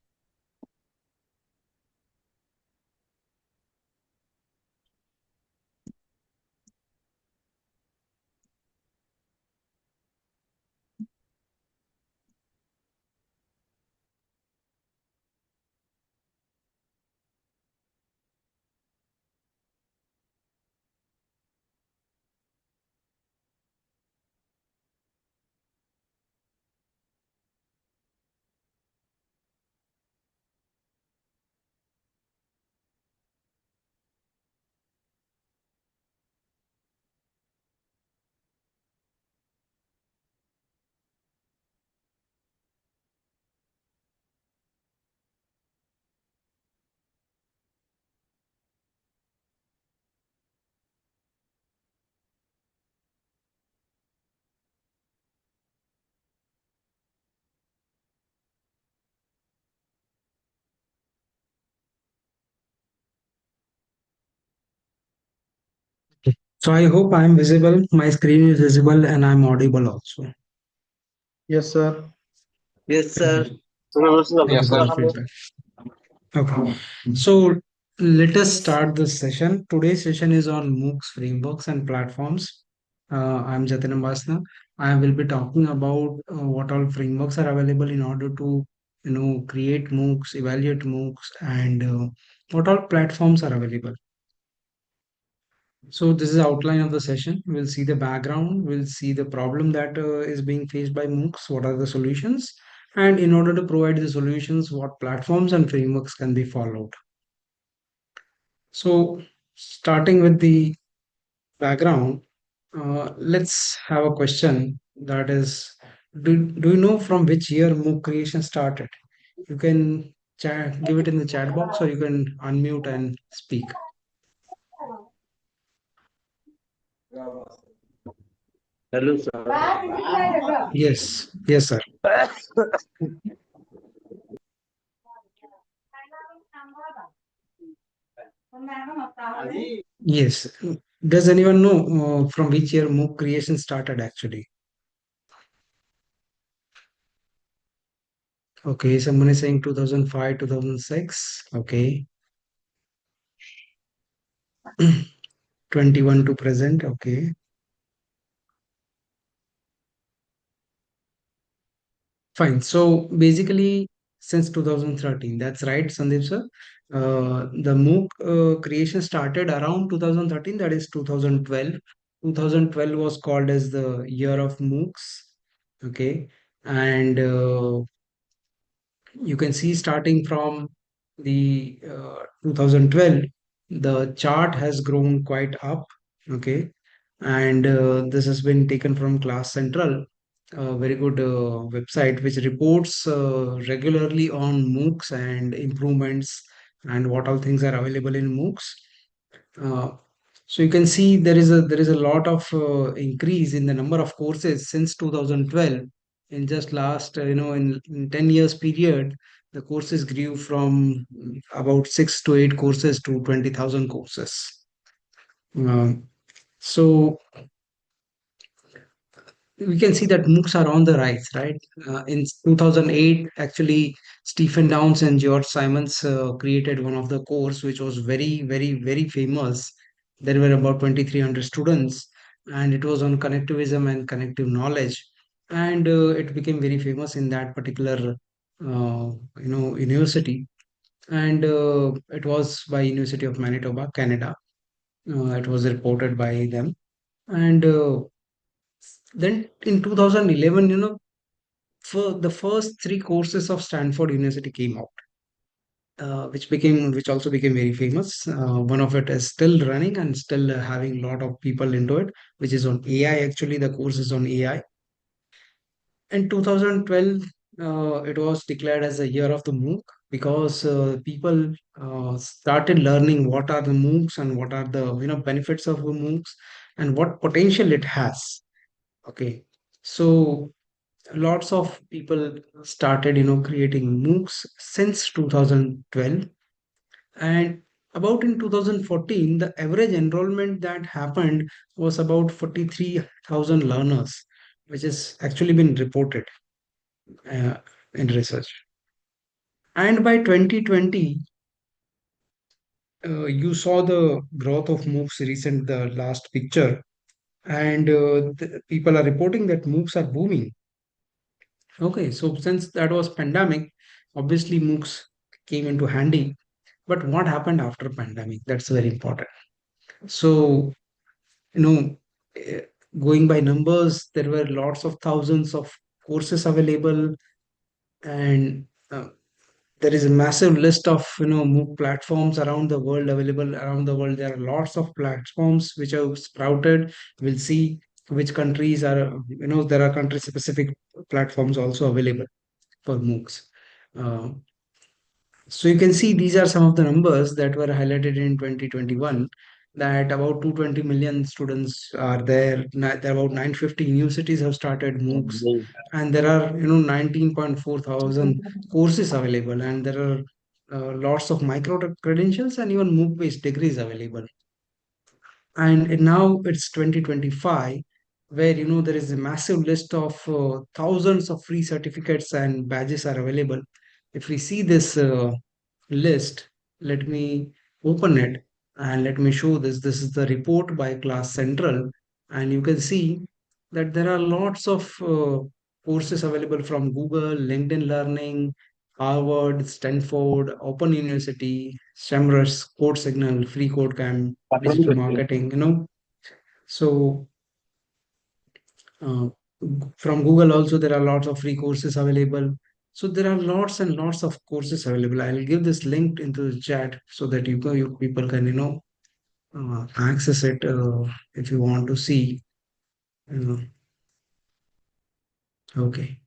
So I hope I am visible. My screen is visible and I'm audible also. Yes, sir. Yes, sir. Thank you for the feedback. Okay. So let us start this session. Today's session is on MOOCs frameworks and platforms. I'm Jatin Ambasana. I will be talking about what all frameworks are available in order to create MOOCs, evaluate MOOCs, and what all platforms are available. So this is outline of the session. We'll see the background, we'll see the problem that is being faced by MOOCs, what are the solutions, and in order to provide the solutions, what platforms and frameworks can be followed. So starting with the background, let's have a question that is, do you know from which year MOOC creation started? You can give it in the chat box or you can unmute and speak. Hello, sir. Yes, yes, sir. Yes. Does anyone know from which year MOOC creation started actually? Okay, someone is saying 2005, 2006. Okay. 21 to present. Okay. Fine. So basically, since 2013, that's right, Sandeep sir. The MOOC creation started around 2013, that is 2012. 2012 was called as the year of MOOCs. Okay. And you can see starting from the 2012, the chart has grown quite up. Okay. And this has been taken from Class Central, a very good website which reports regularly on MOOCs and improvements and what all things are available in MOOCs. Uh, so you can see there is a lot of increase in the number of courses since 2012. In just last in 10 years period, the courses grew from about 6 to 8 courses to 20,000 courses. So we can see that MOOCs are on the rise, right? In 2008, actually, Stephen Downes and George Simons created one of the course which was very, very, very famous. There were about 2,300 students, and it was on connectivism and connective knowledge, and it became very famous in that particular, university. And it was by University of Manitoba, Canada. It was reported by them, and then in 2011, for the first 3 courses of Stanford University came out, which also became very famous. One of it is still running and still having a lot of people into it, which is on AI. Actually, the course is on AI. In 2012, it was declared as the year of the MOOC because people started learning what are the MOOCs and what are the benefits of the MOOCs and what potential it has. Okay, so lots of people started creating MOOCs since 2012, and about in 2014 the average enrollment that happened was about 43,000 learners, which has actually been reported uh, in research. And by 2020, you saw the growth of MOOCs recent, the last picture, and people are reporting that MOOCs are booming. Okay, so since that was pandemic, obviously MOOCs came into handy. But what happened after pandemic? That's very important. So, you know, eh, going by numbers, there were lots of thousands of courses available, and there is a massive list of MOOC platforms around the world available around the world. There are lots of platforms which have sprouted. We'll see which countries are, there are country specific platforms also available for MOOCs. Uh, so you can see these are some of the numbers that were highlighted in 2021, that about 220 million students are there. There are about 950 universities have started MOOCs, and there are 19.4 thousand courses available, and there are lots of micro credentials and even MOOC based degrees available. And now it's 2025, where there is a massive list of thousands of free certificates and badges are available. If we see this list, let me open it and let me show this. This is the report by Class Central, and you can see that there are lots of courses available from Google, LinkedIn Learning, Harvard, Stanford, Open University, SEMrush, Code Signal, Free Code Camp, digital marketing. So uh, from Google also there are lots of free courses available. So there are lots and lots of courses available. I'll give this link into the chat so that you people can access it if you want to see. Uh, okay,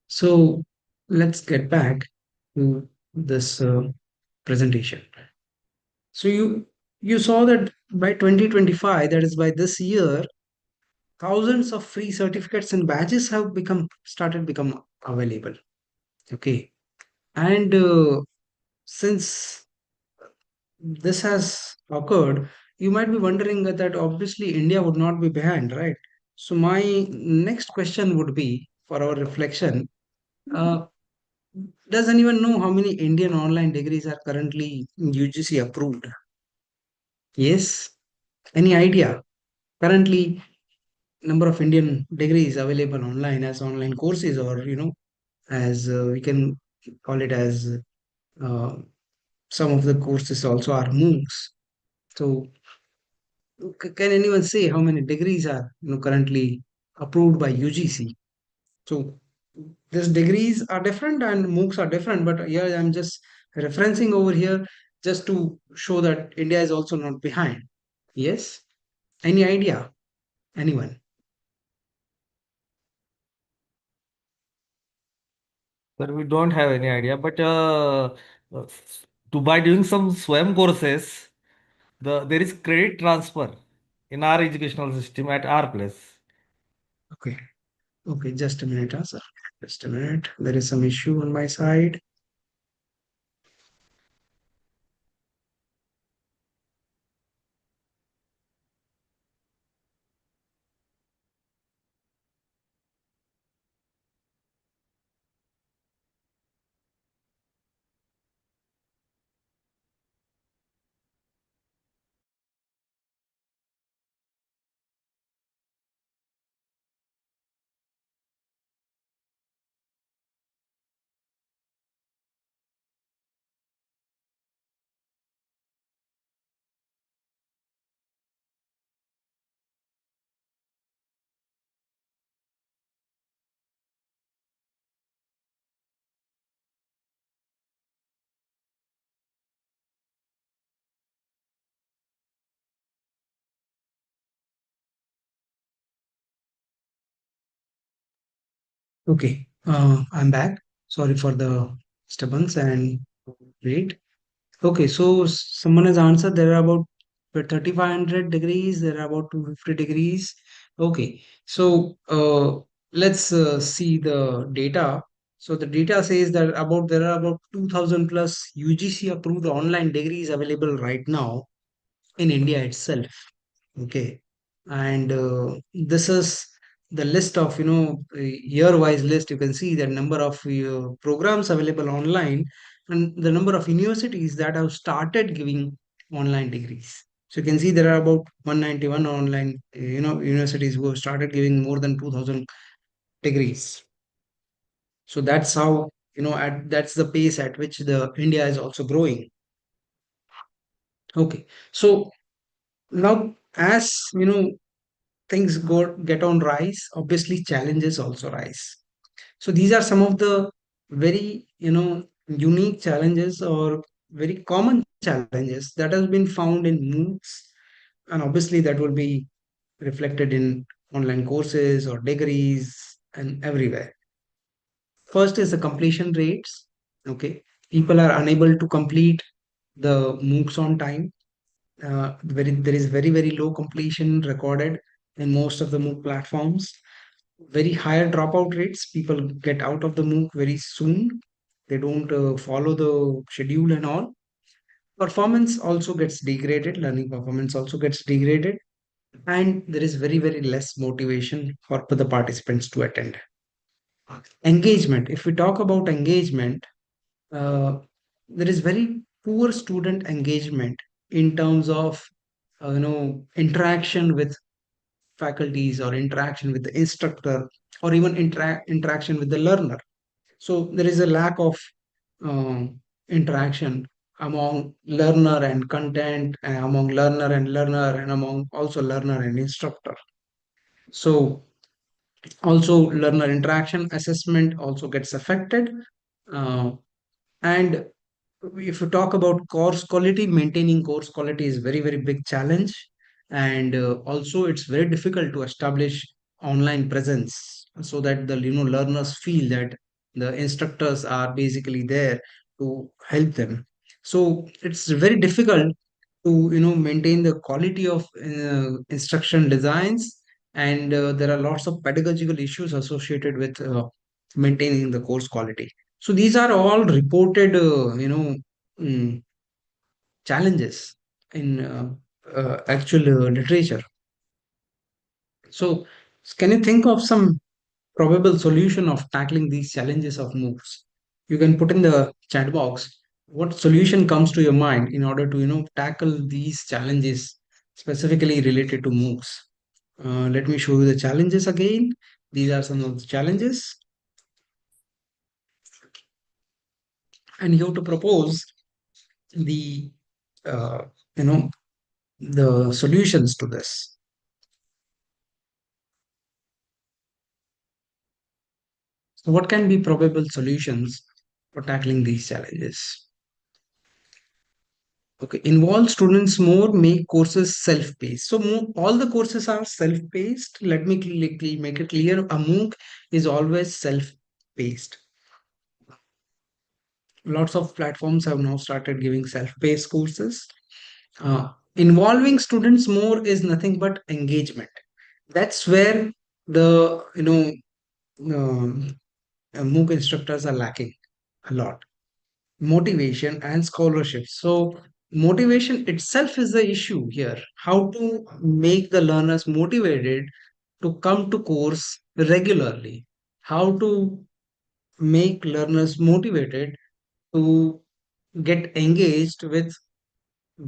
so let's get back to this presentation. So you saw that by 2025, that is by this year, thousands of free certificates and badges have become available. Okay, and since this has occurred, you might be wondering that obviously India would not be behind, right? So my next question would be for our reflection. Uh, does anyone know how many Indian online degrees are currently UGC approved? Yes. Any idea? Currently, number of Indian degrees available online as online courses, or as we can call it as uh, some of the courses also are MOOCs. So, can anyone say how many degrees are currently approved by UGC? So, these degrees are different and MOOCs are different, but here I'm just referencing over here just to show that India is also not behind. Yes? Any idea? Anyone? But we don't have any idea. But uh, to by doing some SWAYAM courses, there is credit transfer in our educational system at our place. Okay. Okay, just a minute, sir. Just a minute. There is some issue on my side. Okay, I'm back. Sorry for the disturbance and wait. Okay, so someone has answered there are about 3,500 degrees, there are about 250 degrees. Okay, so let's see the data. So the data says that there are about 2,000 plus UGC approved online degrees available right now in India itself. Okay, and this is the list of year-wise list. You can see the number of programs available online and the number of universities that have started giving online degrees. So you can see there are about 191 online universities who have started giving more than 2,000 degrees. So that's how that's the pace at which the India is also growing. Okay, so now as things get on rise, obviously challenges also rise. So these are some of the very unique challenges or very common challenges that has been found in MOOCs, and obviously that will be reflected in online courses or degrees and everywhere. First is the completion rates. Okay, people are unable to complete the MOOCs on time. There is very very low completion recorded in most of the MOOC platforms. Very higher dropout rates. People get out of the MOOC very soon. They don't follow the schedule and all. performance also gets degraded, learning performance also gets degraded, and there is very, very less motivation for the participants to attend. Engagement. If we talk about engagement, there is very poor student engagement in terms of interaction with faculties or interaction with the instructor or even interaction with the learner. So there is a lack of interaction among learner and content, among learner and among also learner and instructor. So also learner interaction assessment also gets affected. Uh, and if you talk about course quality, maintaining course quality is very, very big challenge. And also it's very difficult to establish online presence so that the learners feel that the instructors are basically there to help them. So it's very difficult to maintain the quality of instruction designs, and there are lots of pedagogical issues associated with maintaining the course quality. So these are all reported mm, challenges in actual literature. So can you think of some probable solution of tackling these challenges of MOOCs? You can put in the chat box what solution comes to your mind in order to tackle these challenges specifically related to MOOCs. Let me show you the challenges again. These are some of the challenges, and you have to propose the uh, you know the solutions to this. So what can be probable solutions for tackling these challenges? Okay, involve students more, make courses self-paced. So all the courses are self-paced. Let me make it clear. A MOOC is always self-paced. Lots of platforms have now started giving self-paced courses. Involving students more is nothing but engagement. That's where the MOOC instructors are lacking a lot. Motivation and scholarship. So motivation itself is the issue here. How to make the learners motivated to come to course regularly? How to make learners motivated to get engaged with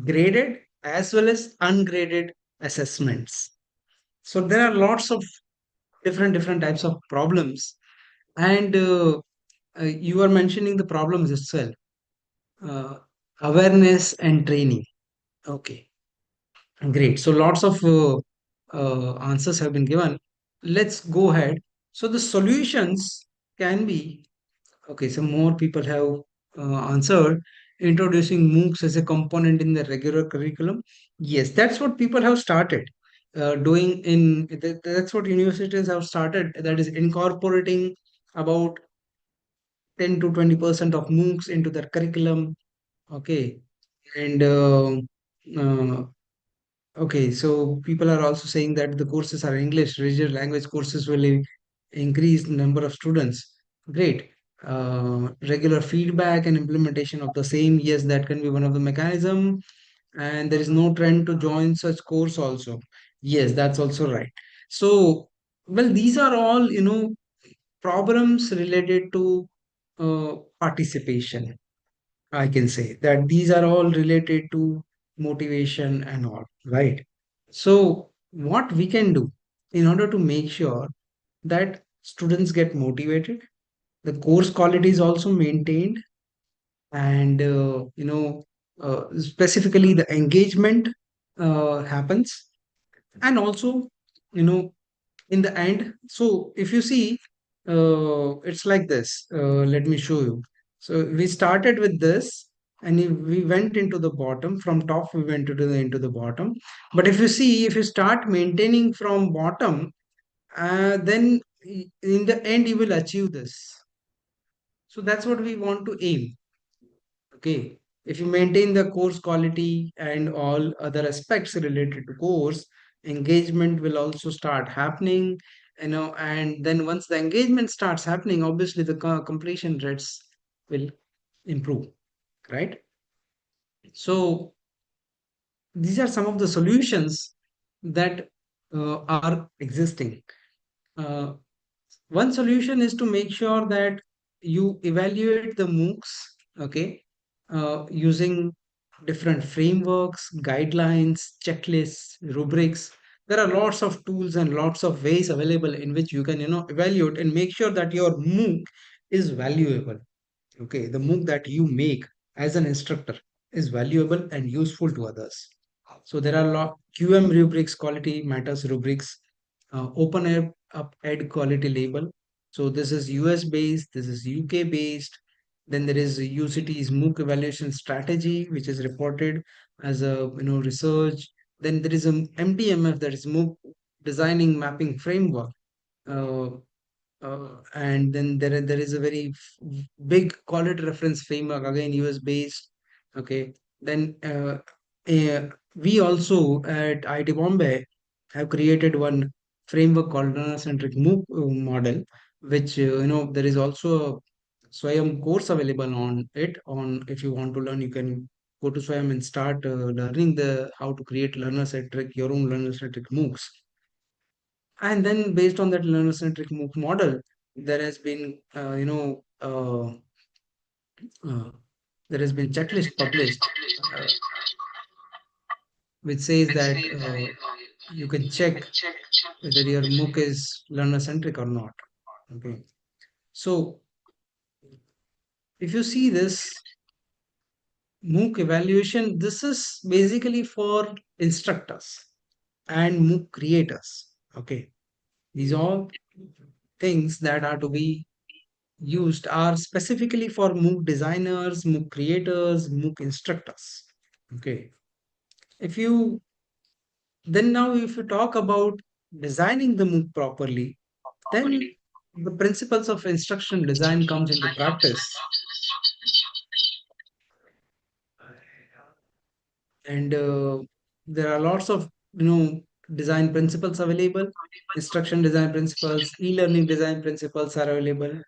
graded as well as ungraded assessments? So there are lots of different types of problems, and you are mentioning the problems itself. uh, Awareness and training. Okay, great. So lots of answers have been given. Let's go ahead. So the solutions can be, okay, so more people have answered. Introducing MOOCs as a component in the regular curriculum. Yes, that's what people have started doing that's what universities have started. That is incorporating about 10 to 20% of MOOCs into their curriculum. Okay, and uh, okay, so people are also saying that the courses are English, regional language courses will increase the number of students. Great. Regular feedback and implementation of the same. Yes, that can be one of the mechanism. And there is no trend to join such course also. Yes, that's also right. So, well, these are all, problems related to participation. I can say that these are all related to motivation and all, right? So, what we can do in order to make sure that students get motivated, the course quality is also maintained, and specifically the engagement happens, and also, you know, in the end. So if you see, it's like this. Let me show you. So we started with this, and we went into the bottom. From top, we went into the bottom. But if you see, if you start maintaining from bottom, then in the end, you will achieve this. So that's what we want to aim. Okay. If you maintain the course quality and all other aspects related to course, engagement will also start happening, and then once the engagement starts happening, obviously the completion rates will improve, right? So these are some of the solutions that are existing. Uh, One solution is to make sure that you evaluate the MOOCs, okay, using different frameworks, guidelines, checklists, rubrics. There are lots of tools and lots of ways available in which you can, evaluate and make sure that your MOOC is valuable. Okay, the MOOC that you make as an instructor is valuable and useful to others. So there are lot QM rubrics, quality matters rubrics, open up ed quality label. So this is US based, this is UK based. Then there is UCT's MOOC evaluation strategy, which is reported as a research. Then there is a MTMF, that is MOOC designing mapping framework. Uh, and then there is a very big quality reference framework, again US based. Okay, then we also at IIT Bombay have created one framework called learner-centric MOOC model, which there is also a Swayam course available on it. On if you want to learn, you can go to Swayam and start learning the how to create learner-centric your own learner-centric MOOCs. And then based on that learner-centric MOOC model, there has been uh, there has been checklist published, uh, which says that you can check whether your MOOC is learner-centric or not. Okay, so if you see this MOOC evaluation, this is basically for instructors and MOOC creators. Okay, these all things that are to be used are specifically for MOOC designers, MOOC creators, MOOC instructors. Okay. Now if you talk about designing the MOOC properly, then the principles of instruction design comes into practice. And there are lots of design principles available. Instruction design principles, e-learning design principles are available.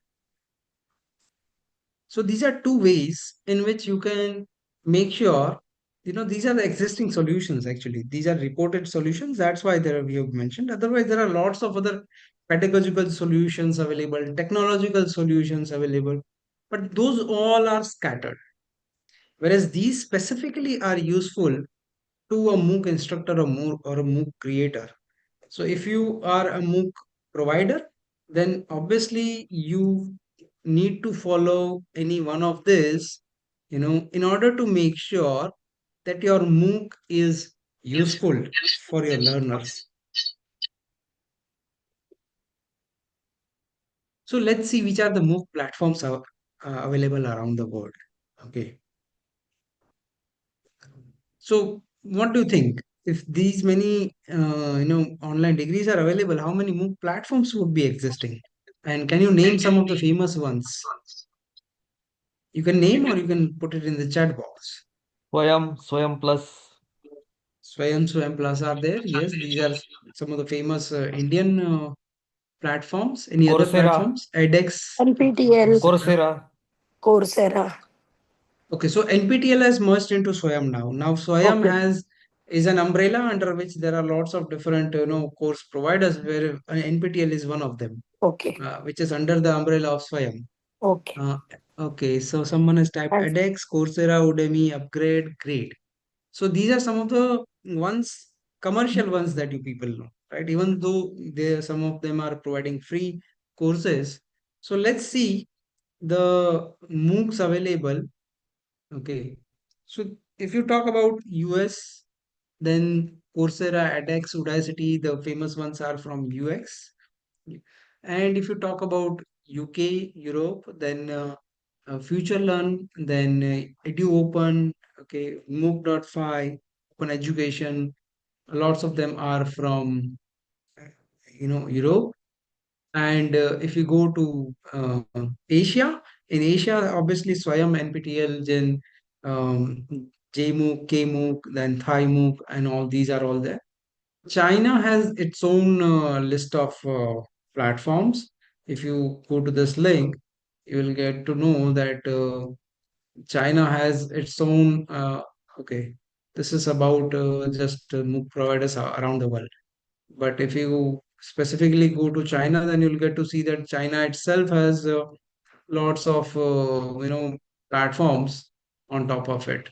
So these are two ways in which you can make sure, these are the existing solutions actually. These are reported solutions. That's why we have mentioned. Otherwise, there are lots of other pedagogical solutions available, technological solutions available, but those all are scattered. Whereas these specifically are useful to a MOOC instructor or a MOOC creator. So if you are a MOOC provider, then obviously you need to follow any one of this, in order to make sure that your MOOC is useful for your learners. So let's see which are the MOOC platforms available around the world. Okay. So what do you think? If these many online degrees are available, how many MOOC platforms would be existing? And can you name some of the famous ones? You can name or you can put it in the chat box. Swayam Plus. Swayam Plus are there. Yes, these are some of the famous Indian platforms. Any other platforms? edX. NPTL. Coursera. Coursera. Okay, so NPTL has merged into Swayam now. Now Swayam Okay. is an umbrella under which there are lots of different course providers, where NPTL is one of them. Okay. Which is under the umbrella of Swayam. Okay. Okay, so someone has typed edX, Coursera, Udemy, Upgrade, great. So these are some of the commercial ones that you people know, right? Even though some of them are providing free courses. So let's see the MOOCs available. Okay, so if you talk about US, then Coursera, edX, Udacity, the famous ones are from UX. And if you talk about UK, Europe, then Future Learn, then EduOpen, okay, MOOC.fi, Open Education. Lots of them are from Europe. And if you go to Asia, in Asia, obviously Swayam, NPTL, then um, JMOOC, KMOOC, then Thai MOOC, and all these are all there. China has its own list of platforms. If you go to this link, you will get to know that China has its own Okay, this is about just MOOC providers around the world. But if you specifically go to China, then you'll get to see that China itself has lots of platforms on top of it.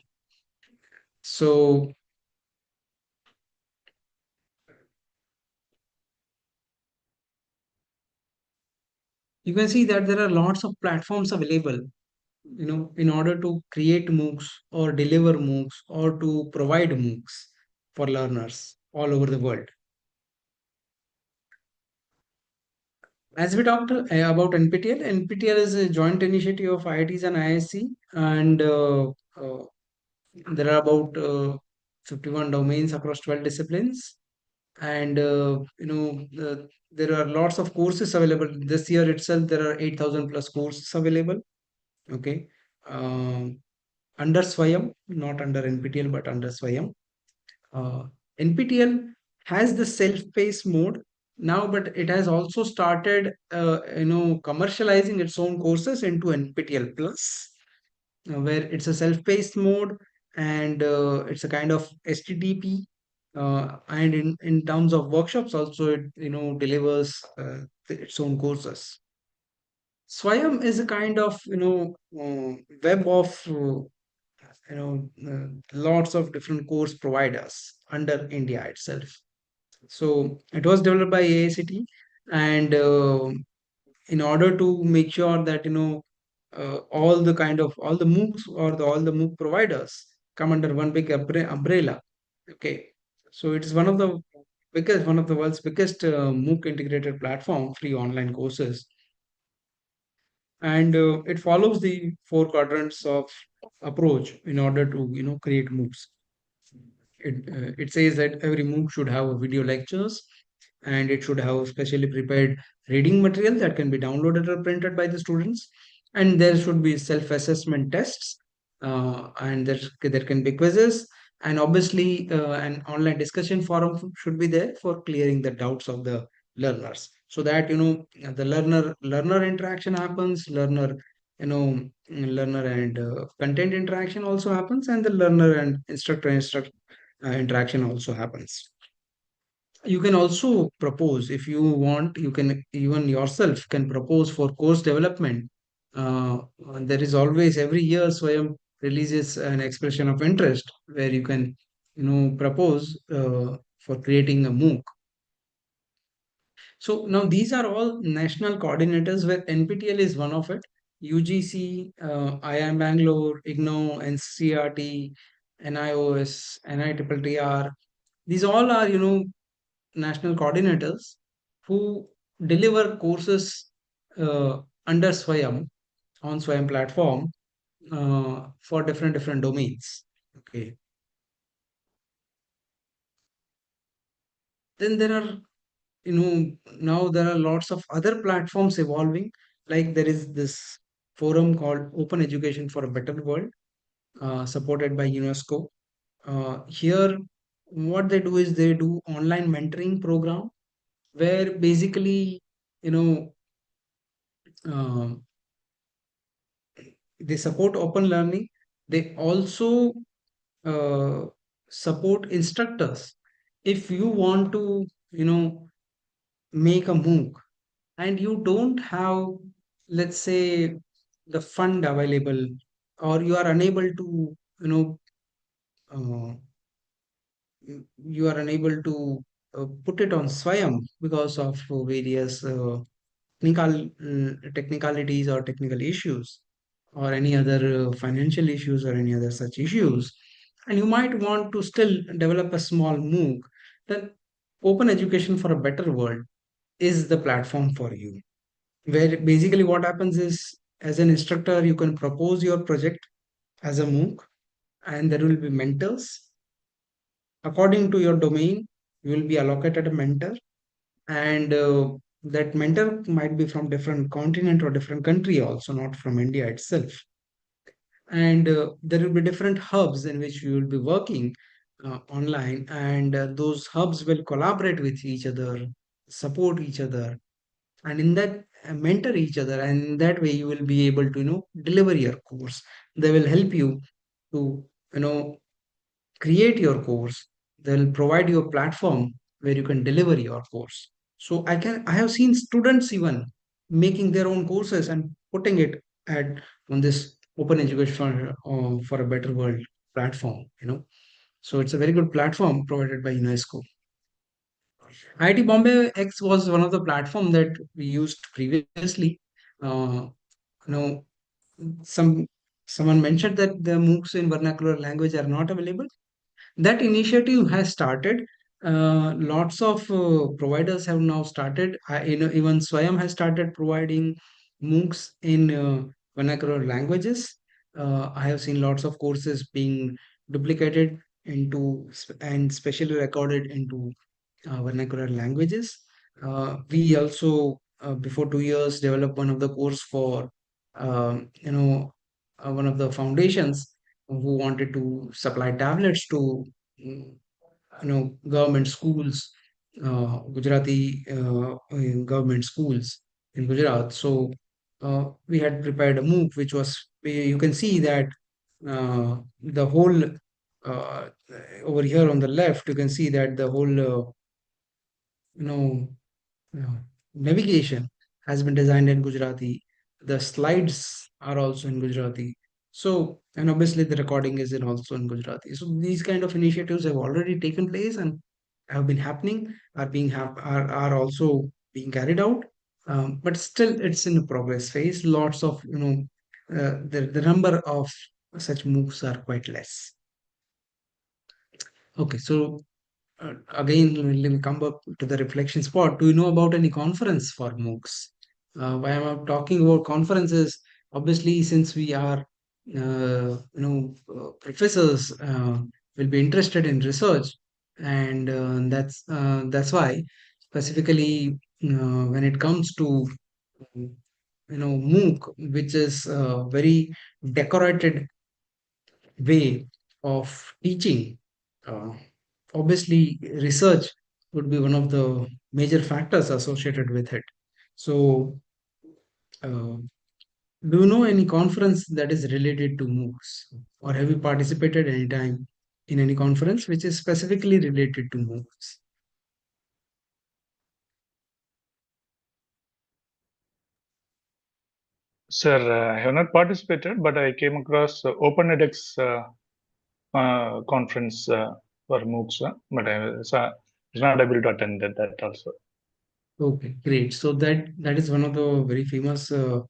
So you can see that there are lots of platforms available, in order to create MOOCs or deliver MOOCs or to provide MOOCs for learners all over the world. As we talked about NPTEL, NPTEL is a joint initiative of IITs and ISC, and there are about 51 domains across 12 disciplines. And there are lots of courses available. This year itself, there are 8,000 plus courses available. Okay. Under Swayam, not under NPTEL, but under Swayam. NPTEL has the self-paced mode now, but it has also started, commercializing its own courses into NPTEL Plus, where it's a self-paced mode and it's a kind of STTP. And in terms of workshops, also it delivers its own courses. Swayam is a kind of web of lots of different course providers under India itself. So it was developed by AICT, and in order to make sure that all the MOOCs or all the MOOC providers come under one big umbrella. Okay, so it's one of the world's biggest MOOC integrated platform, free online courses, and it follows the four quadrants of approach in order to create MOOCs. It says that every MOOC should have video lectures, and it should have specially prepared reading material that can be downloaded or printed by the students, and there should be self-assessment tests, and there can be quizzes, and obviously an online discussion forum should be there for clearing the doubts of the learners, so that the learner interaction happens, learner and content interaction also happens, and the learner and instructor interaction also happens. You can also propose, if you want, you can even yourself can propose for course development. There is always every year Swayam releases an expression of interest where you can propose for creating a MOOC. So now these are all national coordinators where NPTEL is one of it. UGC, IIM Bangalore, IGNOU, NCERT, NIOS, NITTR. These all are, national coordinators who deliver courses under Swayam on Swayam platform for different domains. Okay. Then there are, now there are lots of other platforms evolving. Like there is this forum called Open Education for a Better World, supported by UNESCO. Here, what they do is they do online mentoring program where basically, uh, they support open learning. They also uh, support instructors. If you want to, make a MOOC and you don't have, let's say, the fund available, or you are unable to, uh, you are unable to put it on Swayam because of various technicalities or technical issues, or any other financial issues or any other such issues, and you might want to still develop a small MOOC, then Open Education for a Better World is the platform for you. Where basically what happens is, as an instructor, you can propose your project as a MOOC, and there will be mentors. According to your domain, you will be allocated a mentor, and that mentor might be from different continent or different country also, not from India itself. And there will be different hubs in which you will be working online, and those hubs will collaborate with each other, support each other, and in that mentor each other, and in that way you will be able to deliver your course. They will help you to create your course. They'll provide you a platform where you can deliver your course. So I have seen students even making their own courses and putting it at on this open education for a better world platform, you know. So it's a very good platform provided by UNESCO. IIT Bombay X was one of the platform that we used previously. You know, some someone mentioned that the MOOCs in vernacular language are not available. That initiative has started. Lots of providers have now started. Even Swayam has started providing MOOCs in vernacular languages. I have seen lots of courses being duplicated and specially recorded into vernacular languages. We also, before 2 years, developed one of the course for, one of the foundations who wanted to supply tablets to, government schools, Gujarati government schools in Gujarat. So we had prepared a MOOC, which was, you can see that the whole, uh, over here on the left, you can see that the whole, you know, navigation has been designed in Gujarati. The slides are also in Gujarati. So, and obviously the recording is also in Gujarati. So these kind of initiatives have already taken place and have been happening, are also being carried out. But still, it's in the progress phase. Lots of, the number of such MOOCs are quite less. Okay, so again, let me come back to the reflection spot. Do you know about any conference for MOOCs? Why am I talking about conferences? Obviously, since we are, professors, will be interested in research, and that's why specifically when it comes to MOOC, which is a very decorated way of teaching. Uh, Obviously, research would be one of the major factors associated with it. So, uh, do you know any conference that is related to MOOCs, or have you participated any time in any conference which is specifically related to MOOCs? Sir, I have not participated, but I came across Open edX conference for MOOCs, but was not able to attend that also. Okay, great. So that is one of the very famous uh,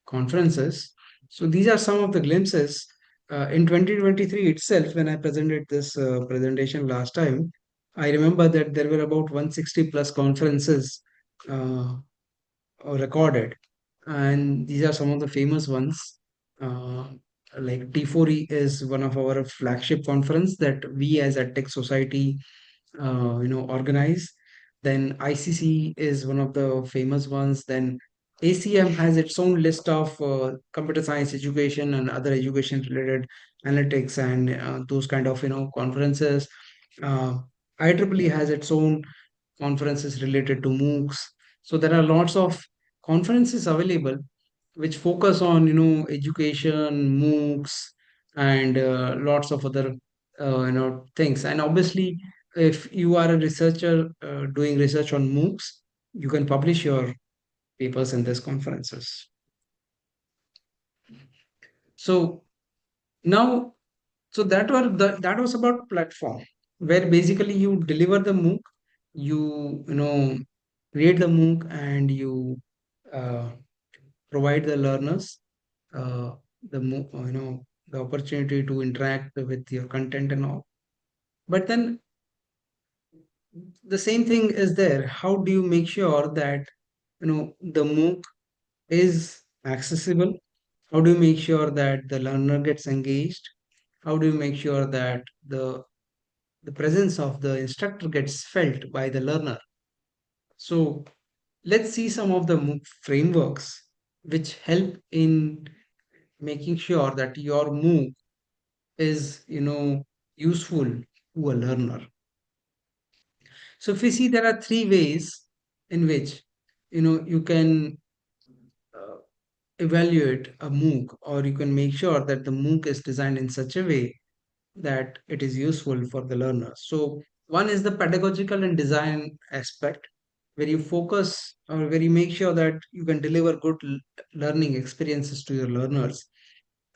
conferences. So these are some of the glimpses. In 2023 itself, when I presented this presentation last time, I remember that there were about 160 plus conferences uh, recorded, and these are some of the famous ones. Uh, like T4E is one of our flagship conference that we as a tech society organize. Then ICC is one of the famous ones. Then ACM has its own list of computer science education and other education related analytics and those kind of conferences. Uh, IEEE has its own conferences related to MOOCs. So there are lots of conferences available which focus on education, MOOCs, and lots of other things. And obviously, if you are a researcher doing research on MOOCs, you can publish your papers in these conferences. So now, so that was about platform, where basically you deliver the MOOC, you create the MOOC, and you uh, provide the learners the opportunity to interact with your content and all. But then the same thing is there. How do you make sure that the MOOC is accessible? How do you make sure that the learner gets engaged? How do you make sure that the presence of the instructor gets felt by the learner? So let's see some of the MOOC frameworks which help in making sure that your MOOC is useful to a learner. So if we see, there are three ways in which you can evaluate a MOOC, or you can make sure that the MOOC is designed in such a way that it is useful for the learners. So one is the pedagogical and design aspect, where you focus or where you make sure that you can deliver good learning experiences to your learners.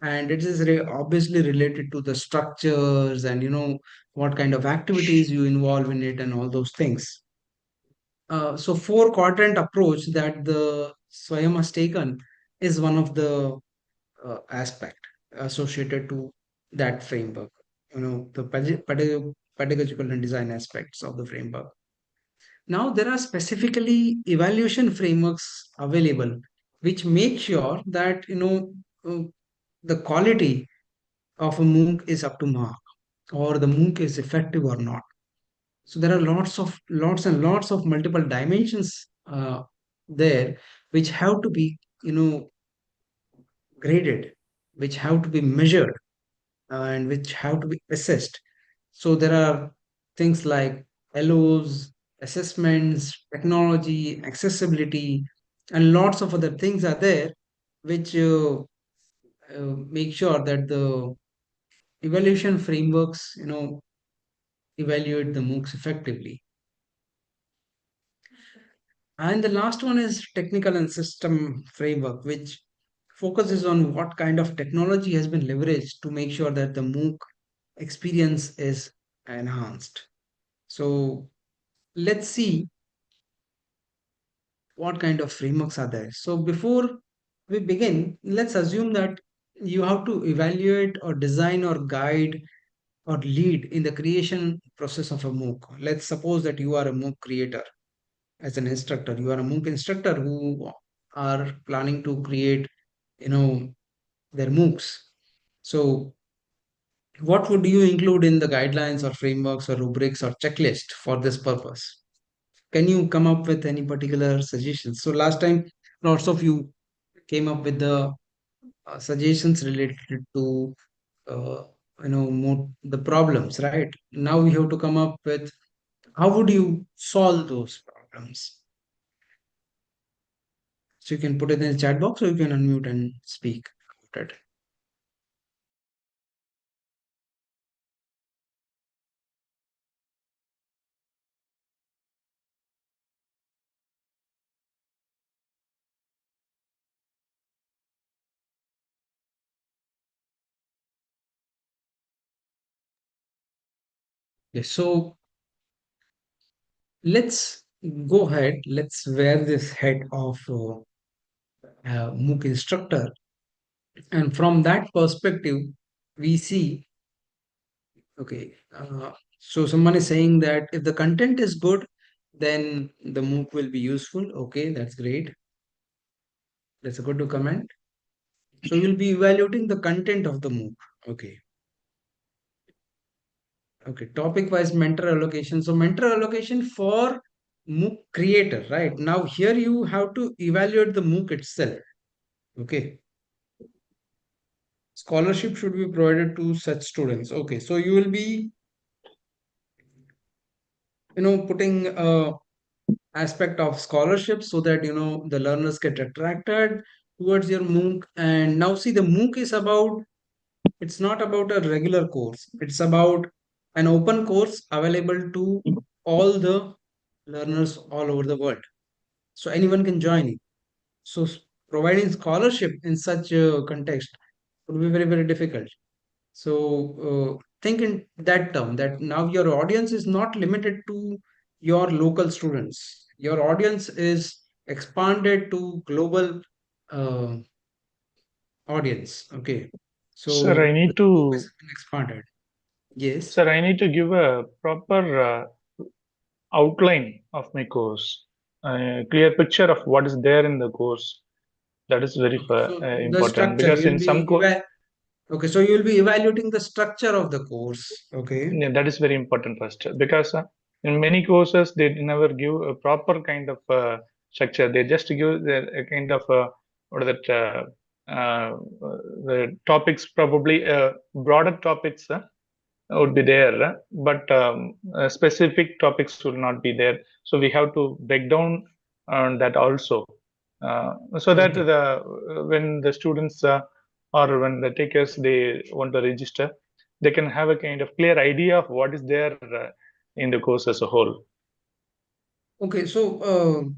And it is obviously related to the structures and what kind of activities you involve in it and all those things. So four quadrant approach that the Swayam has taken is one of the aspect associated to that framework. The pedagogical and design aspects of the framework. Now there are specifically evaluation frameworks available, which make sure that uh, the quality of a MOOC is up to mark, or the MOOC is effective or not. So there are lots and lots of multiple dimensions there, which have to be graded, which have to be measured, and which have to be assessed. So there are things like LOs, assessments, technology, accessibility, and lots of other things are there, which make sure that the evaluation frameworks, evaluate the MOOCs effectively. And the last one is technical and system framework, which focuses on what kind of technology has been leveraged to make sure that the MOOC experience is enhanced. So let's see what kind of frameworks are there. So before we begin, let's assume that you have to evaluate or design or guide or lead in the creation process of a MOOC. Let's suppose that you are a MOOC creator as an instructor. You are a MOOC instructor who are planning to create, their MOOCs. So what would you include in the guidelines or frameworks or rubrics or checklist for this purpose? Can you come up with any particular suggestions? So last time, lots of you came up with the suggestions related to more the problems, right? Now we have to come up with how would you solve those problems. So you can put it in the chat box, or you can unmute and speak about it. Yes, so let's go ahead. Let's wear this head of MOOC instructor, and from that perspective, we see. Okay, so someone is saying that if the content is good, then the MOOC will be useful. Okay, that's great. That's a good to comment. So you'll be evaluating the content of the MOOC. Okay. Okay, topic-wise mentor allocation. So mentor allocation for MOOC creator, right? Now here you have to evaluate the MOOC itself. Okay. Scholarship should be provided to such students. Okay, so you will be, putting aspect of scholarship so that the learners get attracted towards your MOOC. And now see, the MOOC is about, it's not about a regular course, it's about an open course available to all the learners all over the world, so anyone can join it. So providing scholarship in such a context would be very, very difficult. So think in that term, that now your audience is not limited to your local students. Your audience is expanded to global uh, audience. Okay. Sir, So I the need scope to is expanded. Yes. Sir, I need to give a proper outline of my course, a clear picture of what is there in the course. That is very So the important, structure because you'll in some be okay. So you'll be evaluating the structure of the course. Okay. yeah, that is very important first, because in many courses they never give a proper kind of structure. They just give a kind of what is that the topics, probably broader topics would be there, but specific topics will not be there. So we have to break down on that also, so that Okay. when the students or when the takers they want to register, they can have a kind of clear idea of what is there in the course as a whole. Okay, so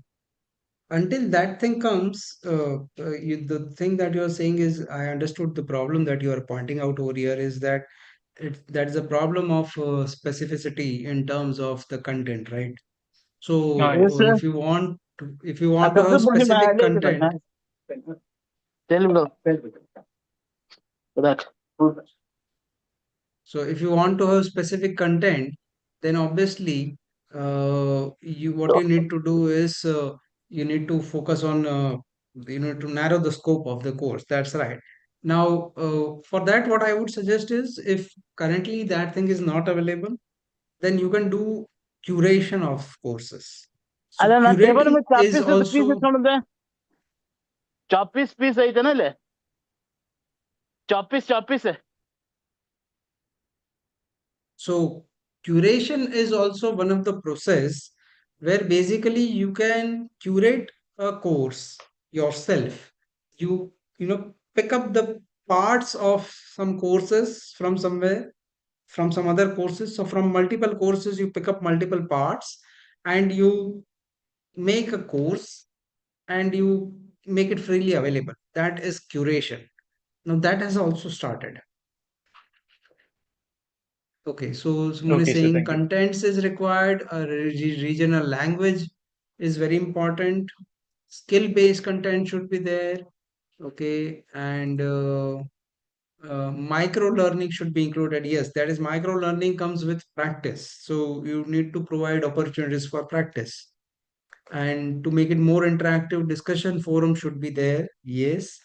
until that thing comes, the thing that you're saying is, I understood the problem that you are pointing out over here is that that's a problem of specificity in terms of the content, right? So Yes, if you want to have specific content, so if you want to have specific content, then obviously what you need to do is you need to focus on to narrow the scope of the course. That's right. Now, for that, what I would suggest is if currently that thing is not available, then you can do curation of courses. So curating is also so curation is also one of the process where basically you can curate a course yourself. You pick up the parts of some courses from somewhere, from some other courses. So from multiple courses you pick up multiple parts and you make a course and you make it freely available. That is curation. Now that has also started. Okay, so someone is okay, sir, saying thank you. contents is required, a regional language is very important, skill-based content should be there, okay, and micro learning should be included. Yes, that is micro learning comes with practice. So you need to provide opportunities for practice. And to make it more interactive, discussion forum should be there. Yes,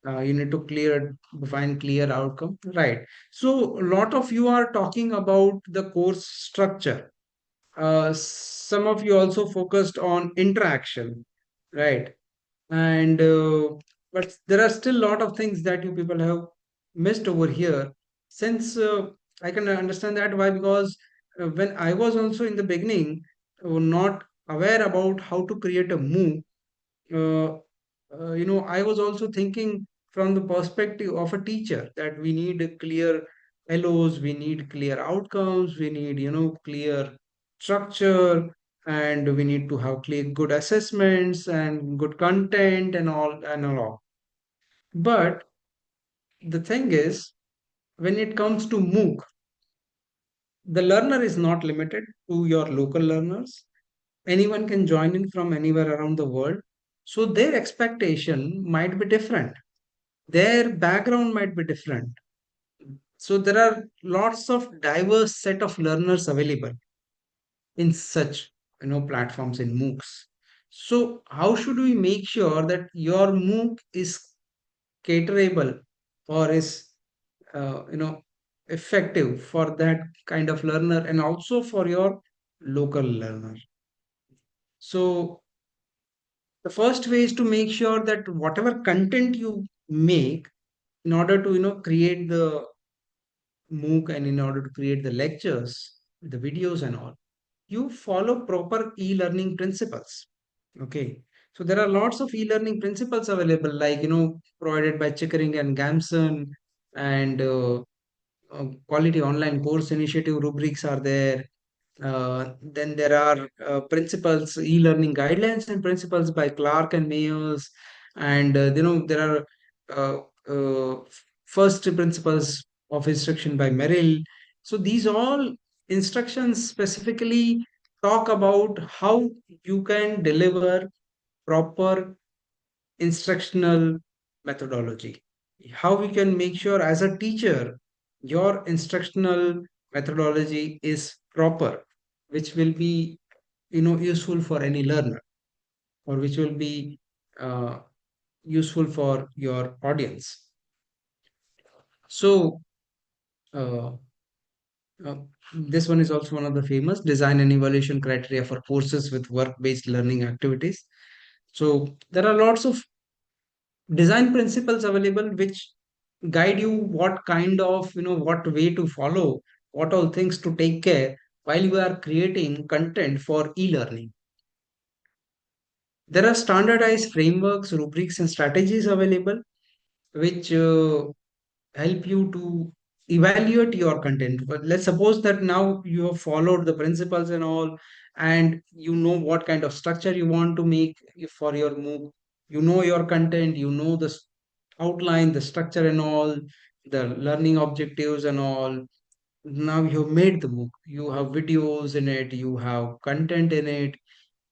you need to define clear outcome, right? So a lot of you are talking about the course structure. Some of you also focused on interaction, right? And but there are still a lot of things that you people have missed over here. Since I can understand that why, because when I was also in the beginning not aware about how to create a MOOC, uh, I was also thinking from the perspective of a teacher that we need a clear LOs, we need clear outcomes, we need, clear structure, and we need to have clear good assessments and good content and all. But the thing is, when it comes to MOOC, the learner is not limited to your local learners. Anyone can join in from anywhere around the world. So their expectation might be different. Their background might be different. So there are lots of diverse set of learners available in such platforms in MOOCs. So how should we make sure that your MOOC is caterable or is effective for that kind of learner and also for your local learner? So the first way is to make sure that whatever content you make in order to create the MOOC and in order to create the lectures, the videos and all, you follow proper e-learning principles. Okay. So there are lots of e-learning principles available, like, provided by Chickering and Gamson, and quality online course initiative rubrics are there. Then there are principles, e-learning guidelines and principles by Clark and Mayers, and there are first principles of instruction by Merrill. So these all instructions specifically talk about how you can deliver proper instructional methodology. How we can make sure as a teacher your instructional methodology is proper, which will be useful for any learner, or which will be uh, useful for your audience. So uh, uh, this one is also one of the famous design and evaluation criteria for courses with work-based learning activities. So there are lots of design principles available which guide you what kind of, what way to follow, what all things to take care while you are creating content for e-learning. There are standardized frameworks, rubrics, and strategies available which help you to evaluate your content. But let's suppose that now you have followed the principles and all, and you know what kind of structure you want to make for your MOOC. You know your content, you know the outline, the structure and all, the learning objectives and all. Now you have made the MOOC. You have videos in it, you have content in it,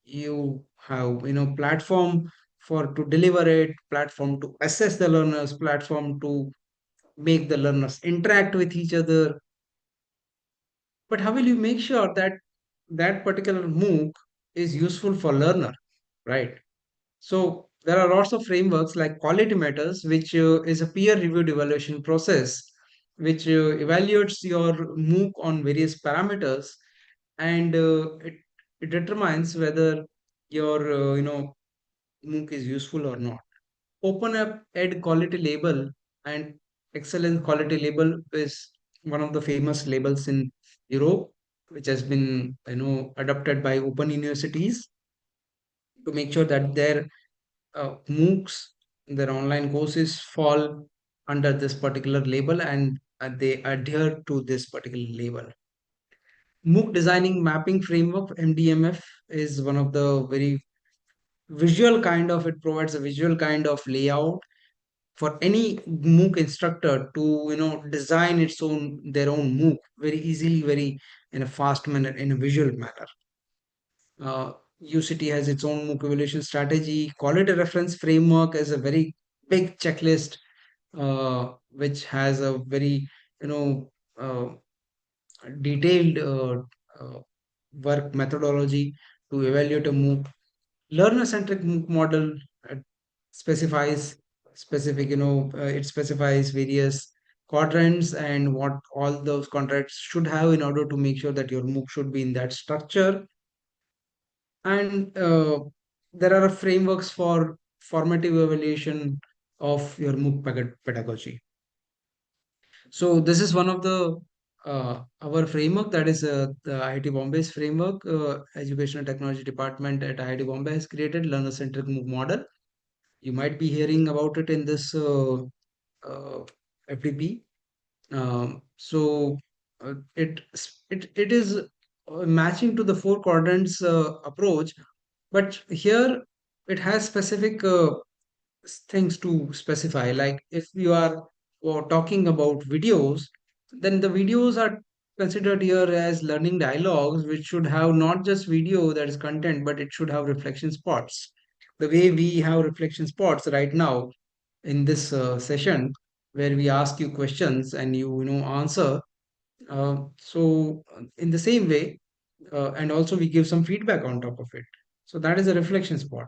you have platform for to deliver it, platform to assess the learners, platform to make the learners interact with each other. But how will you make sure that that particular MOOC is useful for learner, right? So there are lots of frameworks like Quality Matters, which is a peer-reviewed evaluation process, which evaluates your MOOC on various parameters, and it determines whether your MOOC is useful or not. Open Up Ed Quality Label and Excellence Quality Label is one of the famous labels in Europe, which has been adopted by open universities to make sure that their MOOCs, their online courses fall under this particular label, and they adhere to this particular label. MOOC Designing Mapping Framework (MDMF) is one of the very visual kind of, it provides a visual kind of layout for any MOOC instructor to design their own MOOC very easily, very in a fast manner, in a visual manner. UCT has its own MOOC evaluation strategy. Quality reference framework is a very big checklist, which has a very uh, detailed work methodology to evaluate a MOOC. Learner-centric MOOC model uh, specifies specific, it specifies various quadrants and what all those quadrants should have in order to make sure that your MOOC should be in that structure. And there are frameworks for formative evaluation of your MOOC pedagogy. So this is one of the our framework, that is the IIT Bombay's framework. Educational Technology Department at IIT Bombay has created learner-centric MOOC model. You might be hearing about it in this FDP. So it is matching to the four quadrants approach, but here it has specific things to specify. Like if you are talking about videos, then the videos are considered here as learning dialogues, which should have not just video that is content, but it should have reflection spots. The way we have reflection spots right now in this session, where we ask you questions and you answer. So in the same way, and also we give some feedback on top of it. So that is a reflection spot.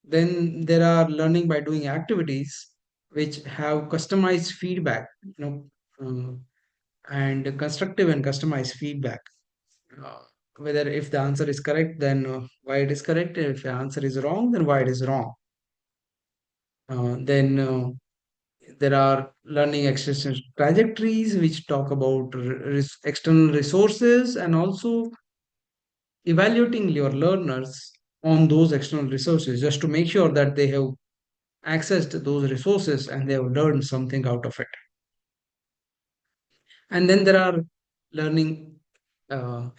Then there are learning by doing activities which have customized feedback, and constructive and customized feedback. Whether if the answer is correct, then why it is correct. If the answer is wrong, then why it is wrong. Then there are learning extension trajectories which talk about external resources, and also evaluating your learners on those external resources, just to make sure that they have accessed those resources and they have learned something out of it. And then there are learning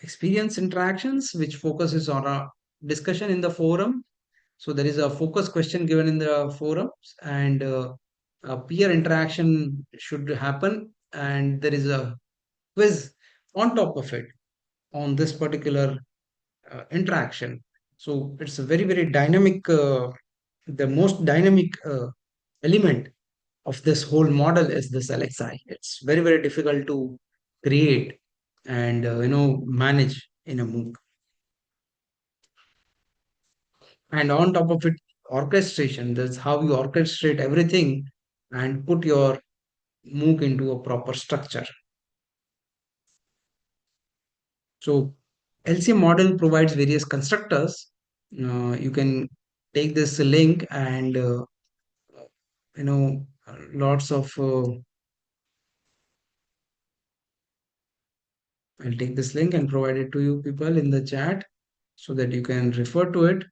experience interactions, which focuses on a discussion in the forum. So there is a focus question given in the forums, and a peer interaction should happen, and there is a quiz on top of it on this particular interaction. So it's a very, very dynamic, the most dynamic element of this whole model is this LXI. It's very, very difficult to create and manage in a MOOC. And on top of it, orchestration. That's how you orchestrate everything and put your MOOC into a proper structure. So LCM model provides various constructors. You can take this link and lots of I'll take this link and provide it to you people in the chat so that you can refer to it.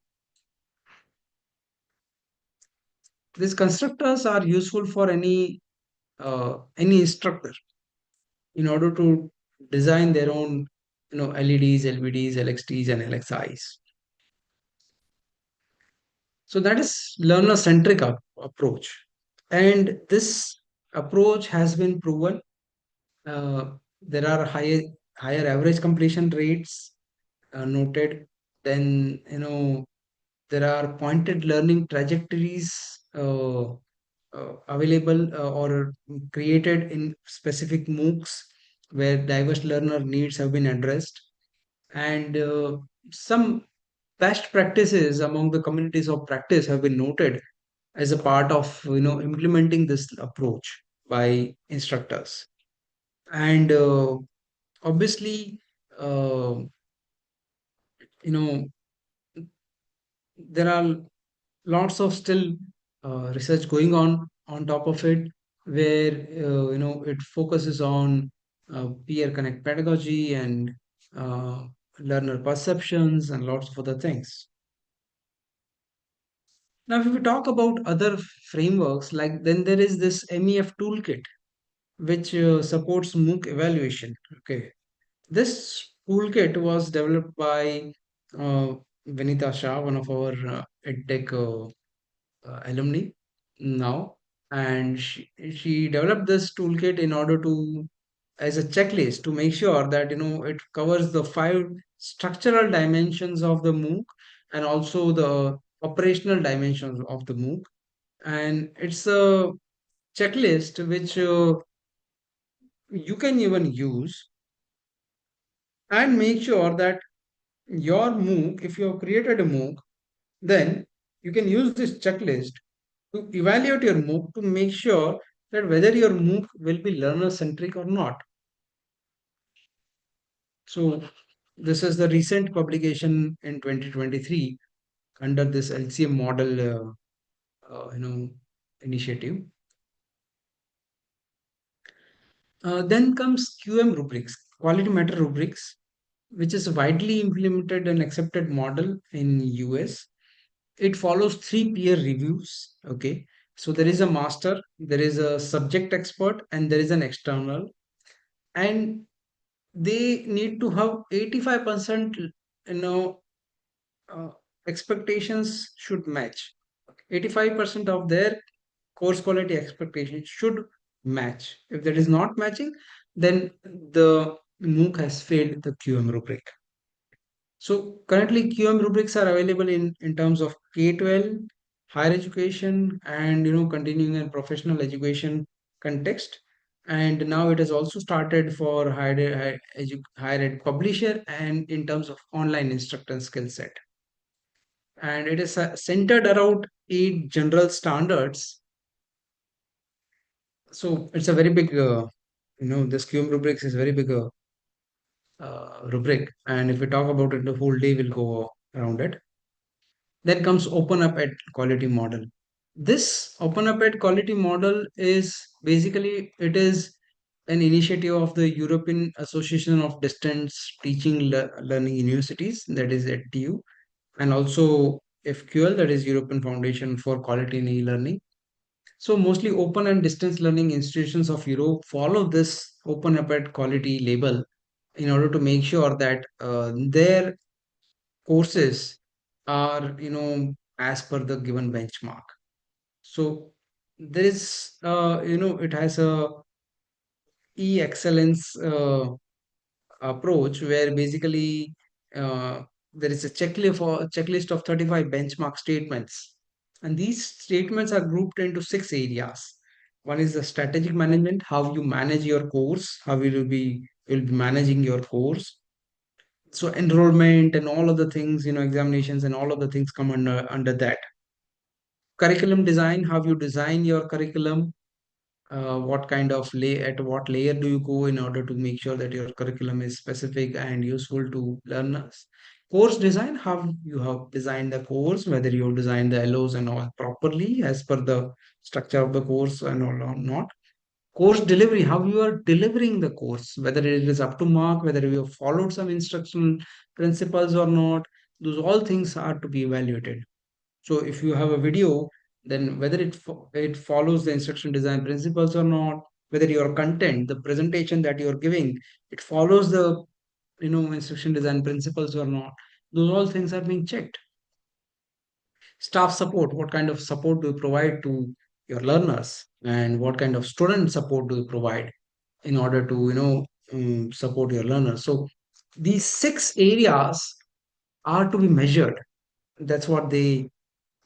These constructors are useful for any instructor. in order to design their own, LEDs, LVDs, LXTs, and LXIs. So that is learner-centric approach. And this approach has been proven. There are higher average completion rates noted. Then, there are pointed learning trajectories available or created in specific MOOCs where diverse learner needs have been addressed. And some best practices among the communities of practice have been noted as a part of implementing this approach by instructors. And obviously, uh, you know there are lots of still research going on top of it, where it focuses on peer connect pedagogy and uh, learner perceptions and lots of other things. Now, if we talk about other frameworks, like then there is this MEF toolkit, which supports MOOC evaluation. Okay, this toolkit was developed by uh, Vinita Shah, one of our EdTech alumni now, and she developed this toolkit in order to as a checklist to make sure that it covers the 5 structural dimensions of the MOOC and also the operational dimensions of the MOOC. And it's a checklist which you can even use and make sure that your MOOC, if you have created a MOOC, then you can use this checklist to evaluate your MOOC to make sure that whether your MOOC will be learner centric or not. So this is the recent publication in 2023 under this LCM model, initiative. Then comes QM rubrics, quality matter rubrics, which is widely implemented and accepted model in US. It follows 3 peer reviews. Okay, so there is a master, there is a subject expert, and there is an external, and they need to have 85%, uh, expectations should match. 85% of their course quality expectations should match. If that is not matching, then the MOOC has failed the QM rubric. So currently QM rubrics are available in terms of K-12, higher education, and continuing and professional education context. And now it has also started for higher ed publisher and in terms of online instructor skill set. And it is centered around 8 general standards. So it's a very big, this QM rubrics is very big rubric. And if we talk about it, the whole day will go around it. Then comes open up ed quality model. This open up ed quality model is basically, it is an initiative of the European Association of Distance Teaching Learning Universities, that is EDTU, and also FQL, that is European Foundation for Quality in E-Learning. So mostly open and distance learning institutions of Europe follow this open up ed quality label in order to make sure that their courses are as per the given benchmark. So there is it has a e-excellence approach where basically there is a checklist of 35 benchmark statements, and these statements are grouped into 6 areas. One is the strategic management, how you manage your course, how you'll be managing your course. So enrollment and all of the things, examinations and all of the things come under that. Curriculum design, how you design your curriculum, what kind of at what layer do you go in order to make sure that your curriculum is specific and useful to learners. Course design, how you have designed the course, whether you have designed the LOs and all properly as per the structure of the course and all or not. Course delivery, how you are delivering the course, whether it is up to mark, whether you have followed some instructional principles or not. Those all things are to be evaluated. So if you have a video, then whether it follows the instruction design principles or not, whether your content, the presentation that you're giving, it follows the instruction design principles or not. Those all things are being checked. Staff support, what kind of support do you provide to your learners, and what kind of student support do you provide in order to support your learners? So these 6 areas are to be measured. That's what they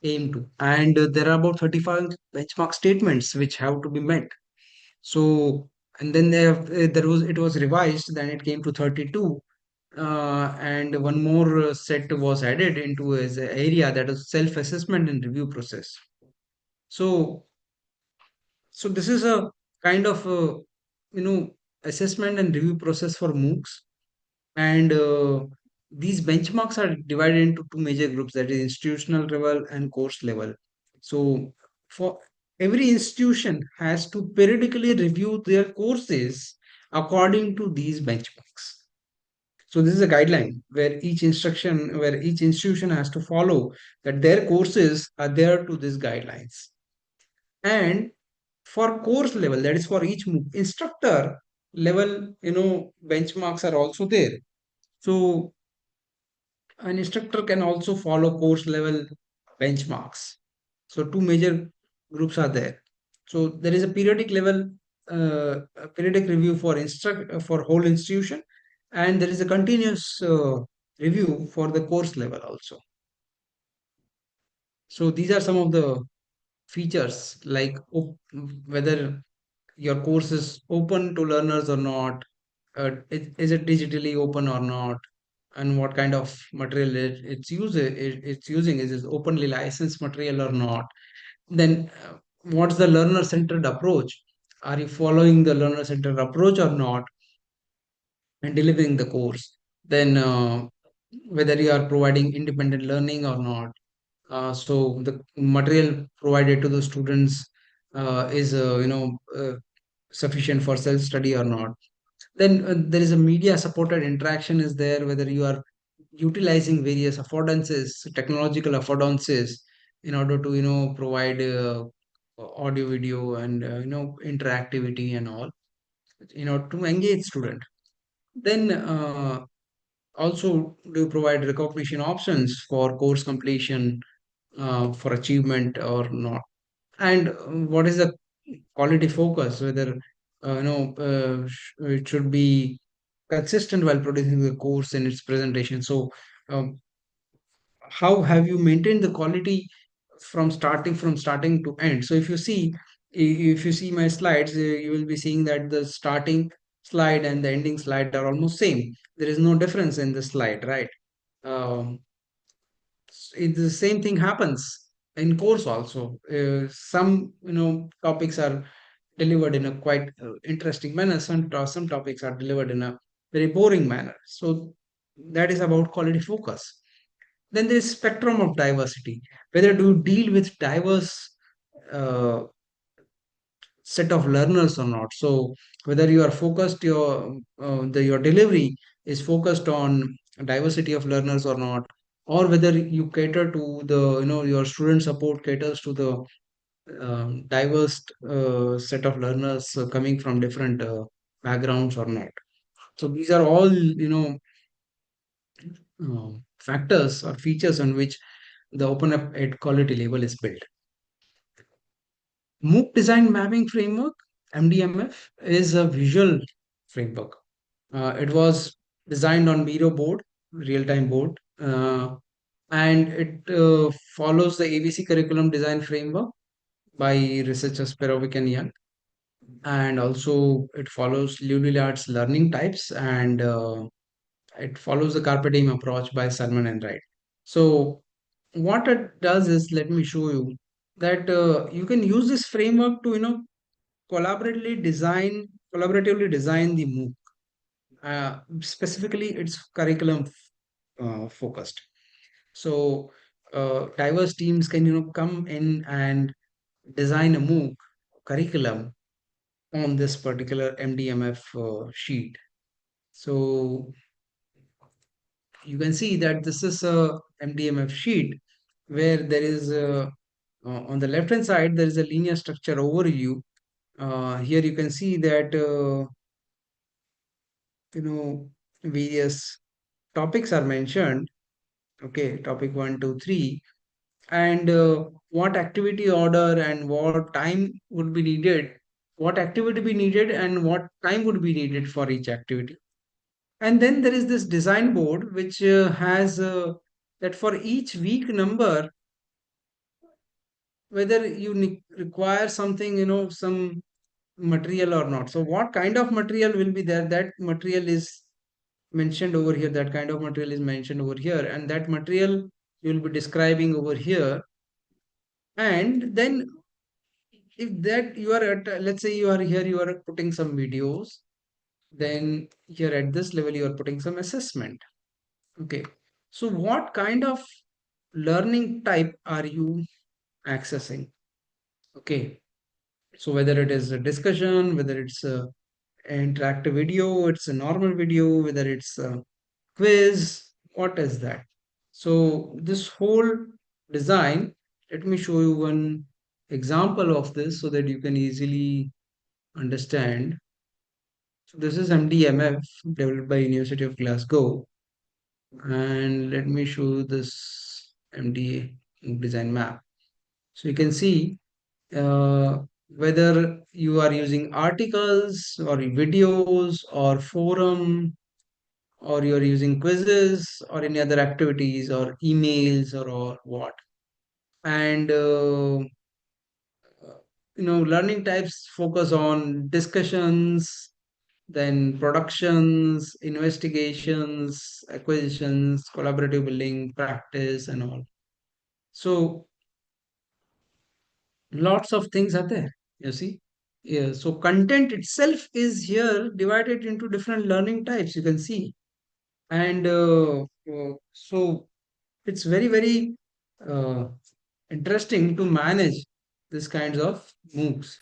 aim to. And there are about 35 benchmark statements which have to be met. So, and then they have, it was revised, then it came to 32. And one more set was added into as an area, that is self-assessment and review process. So, so this is a kind of you know assessment and review process for MOOCs, and these benchmarks are divided into 2 major groups, that is institutional level and course level. So for every institution has to periodically review their courses according to these benchmarks. So this is a guideline where each institution has to follow, that their courses are there to these guidelines. And for course level, that is for each instructor level, benchmarks are also there. So an instructor can also follow course level benchmarks. So 2 major groups are there. So there is a periodic review for whole institution, and there is a continuous review for the course level also. So these are some of the features, like whether your course is open to learners or not, is it digitally open or not, and what kind of material it's using, is it openly licensed material or not. Then what's the learner centered approach, are you following the learner centered approach or not, and delivering the course. Then whether you are providing independent learning or not. So the material provided to the students is sufficient for self study or not. Then there is a media supported interaction is there, whether you are utilizing various affordances, technological affordances, in order to provide audio, video, and interactivity and all, to engage student. Then also, do you provide recognition options for course completion, for achievement or not? And what is the quality focus, whether it should be consistent while producing the course in its presentation. So how have you maintained the quality from starting to end? So if you see my slides, you will be seeing that the starting slide and the ending slide are almost same. There is no difference in the slide, right? um, the same thing happens in course also. Some topics are delivered in a quite interesting manner. Some topics are delivered in a very boring manner. So that is about quality focus. Then there is spectrum of diversity. Whether do you deal with diverse uh, set of learners or not. So whether you are focused, your delivery is focused on diversity of learners or not, or whether you cater to the your student support caters to the diverse set of learners coming from different backgrounds or not. So these are all factors or features on which the open up ed quality label is built. MOOC design mapping framework, MDMF, is a visual framework. It was designed on Miro board, real-time board, and it follows the ABC curriculum design framework by researchers Perovic and Young. And also it follows Lillard's learning types, and it follows the carpe diem approach by Salman and Wright. So what it does is, let me show you that you can use this framework to collaboratively design the MOOC. Specifically, it's curriculum focused. So diverse teams can come in and design a MOOC curriculum on this particular MDMF sheet. So you can see that this is a MDMF sheet where there is on the left hand side there is a linear structure overview Here you can see that various topics are mentioned. Okay, topic 1, 2, 3, and what activity order and what time would be needed, what activity be needed and what time would be needed for each activity. And then there is this design board which has that for each week number, whether you require something, some material or not. So what kind of material will be there, that material is mentioned over here, that kind of material is mentioned over here, and that material you will be describing over here. And then if that you are at, let's say you are here, you are putting some videos, then here at this level you are putting some assessment. Okay, so what kind of learning type are you accessing? Okay, so whether it is a discussion, whether it's a interactive video, it's a normal video, whether it's a quiz, what is that? So this whole design, let me show you one example of this so that you can easily understand. So this is MDMF developed by University of Glasgow, and let me show you this MDA design map. So you can see whether you are using articles or videos or forum, or you're using quizzes or any other activities or emails or what. And learning types focus on discussions, then productions, investigations, acquisitions, collaborative building, practice, and all. So lots of things are there, you see. Yeah, so content itself is here divided into different learning types, you can see. And so it's very, very uh, interesting to manage this kinds of MOOCs.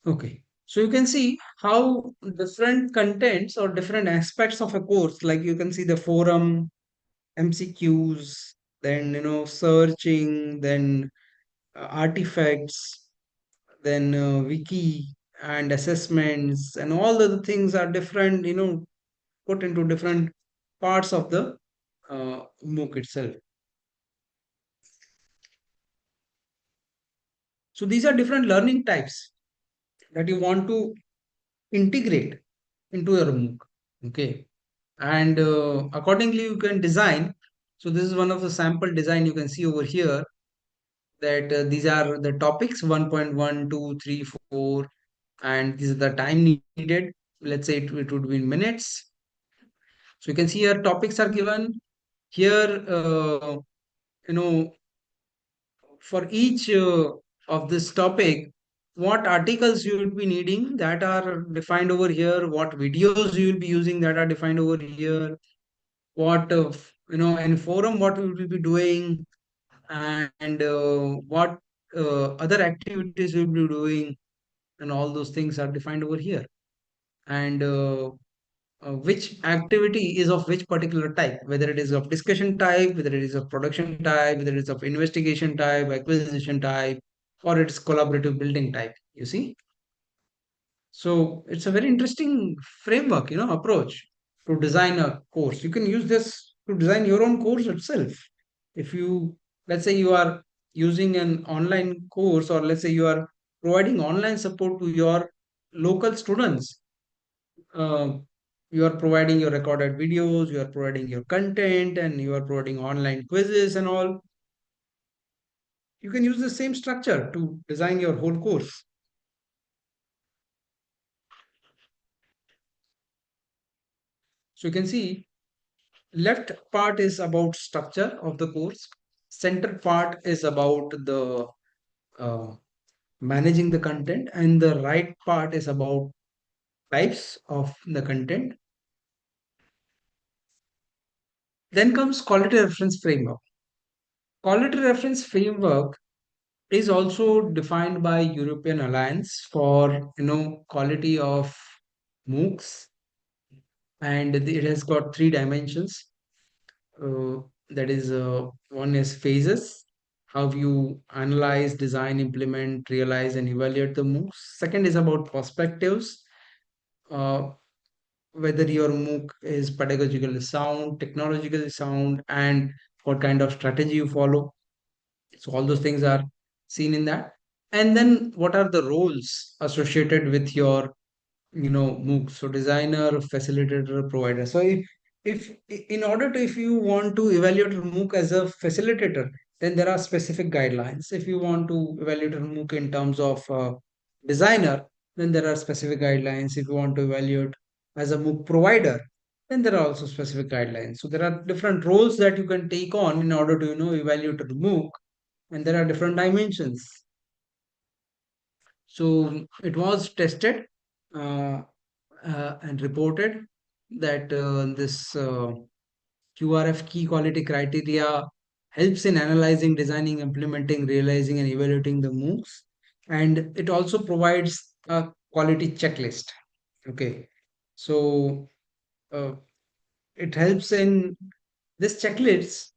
Okay, so you can see how different contents or different aspects of a course, like you can see the forum, MCQs, then searching, then artifacts, then wiki and assessments, and all the things are different, put into different parts of the MOOC itself. So these are different learning types that you want to integrate into your MOOC. Okay, and accordingly you can design. So this is one of the sample design you can see over here, that these are the topics 1.1, 2, 3, 4, and these are the time needed. Let's say it would be in minutes. So you can see here topics are given here. You know, for each of this topic, what articles you will be needing, that are defined over here. What videos you will be using, that are defined over here. What in forum what we will be doing, and what other activities we will be doing, and all those things are defined over here. And which activity is of which particular type, whether it is of discussion type, whether it is of production type, whether it is of investigation type, acquisition type, or it's collaborative building type, you see. So it's a very interesting framework, approach to design a course. You can use this to design your own course itself. If you, let's say you are using an online course, or let's say you are providing online support to your local students, uh, you are providing your recorded videos, you are providing your content, and you are providing online quizzes and all. You can use the same structure to design your whole course. So you can see left part is about structure of the course, center part is about the uh, managing the content, and the right part is about types of the content. Then comes quality reference framework. Quality reference framework is also defined by European Alliance for quality of MOOCs, and it has got three dimensions. That is, one is phases, how you analyze, design, implement, realize, and evaluate the MOOCs. Second is about perspectives, uh, whether your MOOC is pedagogically sound, technologically sound, and what kind of strategy you follow. So all those things are seen in that. And then what are the roles associated with your MOOC? So designer, facilitator, provider. So if in order to, if you want to evaluate a MOOC as a facilitator, then there are specific guidelines. If you want to evaluate a MOOC in terms of designer, then there are specific guidelines. If you want to evaluate as a MOOC provider, then there are also specific guidelines. So there are different roles that you can take on in order to evaluate a MOOC, and there are different dimensions. So it was tested uh, and reported that this QRF, key quality criteria, helps in analyzing, designing, implementing, realizing, and evaluating the MOOCs. And it also provides a quality checklist. Okay. So uh, it helps in this checklist.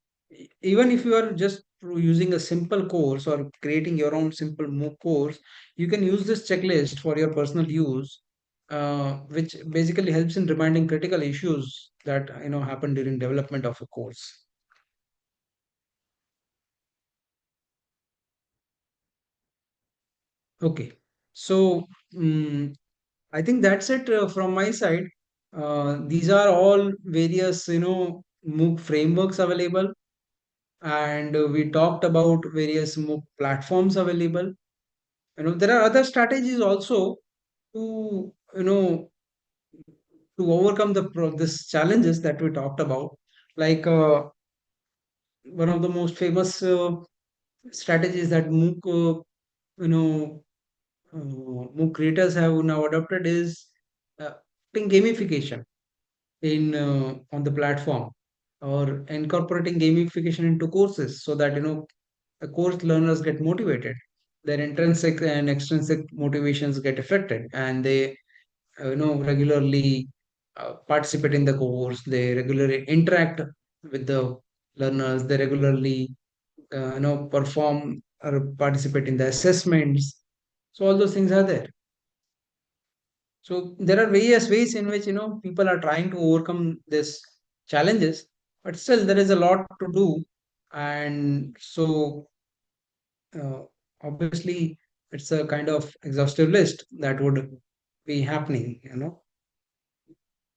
Even if you are just using a simple course or creating your own simple MOOC course, you can use this checklist for your personal use, which basically helps in reminding critical issues that happen during development of a course. Okay, so I think that's it from my side. These are all various MOOC frameworks available, and we talked about various MOOC platforms available. There are other strategies also to to overcome this challenges that we talked about, like one of the most famous strategies that MOOC MOOC creators have now adopted is putting gamification in on the platform, or incorporating gamification into courses, so that the course learners get motivated, their intrinsic and extrinsic motivations get affected, and they regularly participate in the course, they regularly interact with the learners, they regularly perform or participate in the assessments. So all those things are there. So there are various ways in which people are trying to overcome this challenges, but still there is a lot to do. And so uh, obviously it's a kind of exhaustive list that would be happening.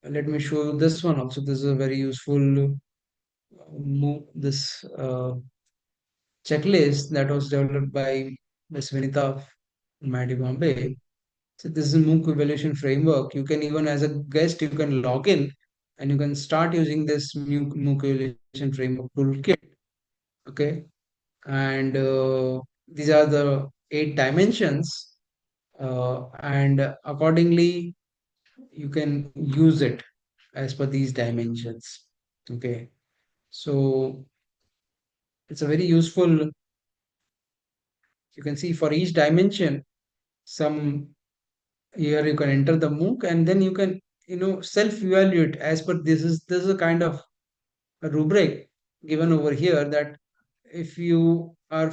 Let me show you this one also. This is a very useful this checklist that was developed by Ms. Vinita from IIT Bombay. So this is a MOOC evaluation framework. You can, even as a guest, you can log in and you can start using this MOOC evaluation framework toolkit. Okay, and these are the 8 dimensions, and accordingly you can use it as per these dimensions. Okay, so it's a very useful. You can see for each dimension, some here you can enter the MOOC, and then you can self-evaluate as per this is a kind of a rubric given over here, that if you are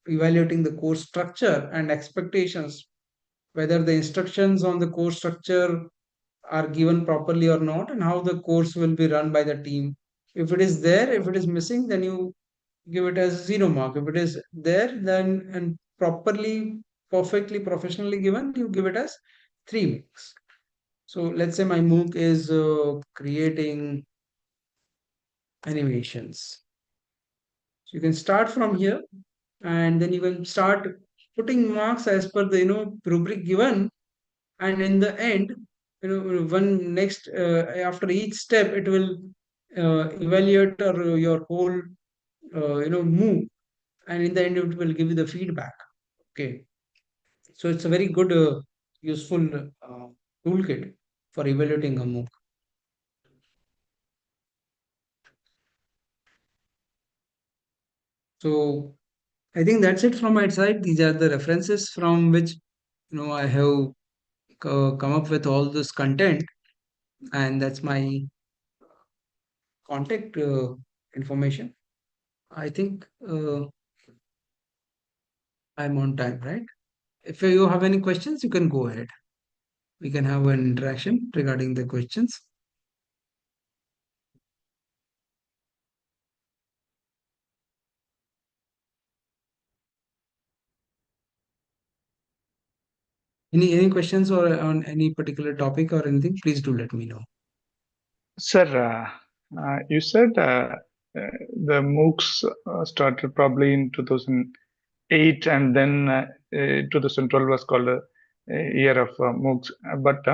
evaluating the course structure and expectations, whether the instructions on the course structure are given properly or not, and how the course will be run by the team. If it is there, if it is missing, then you give it as 0 mark. If it is there, then and properly, perfectly, professionally given, you give it as 3 marks. So let's say my MOOC is creating animations. So you can start from here, and then you can start putting marks as per the rubric given, and in the end, one next after each step, it will evaluate your whole MOOC, and in the end it will give you the feedback. Okay, so it's a very good useful toolkit for evaluating a MOOC. So I think that's it from my side. These are the references from which I have come up with all this content, and that's my contact information. I think I'm on time, right? If you have any questions, you can go ahead. We can have an interaction regarding the questions. Any questions or on any particular topic or anything, please do let me know. Sir, you said the MOOCs started probably in 2008, and then 2012 was called a year of MOOCs. But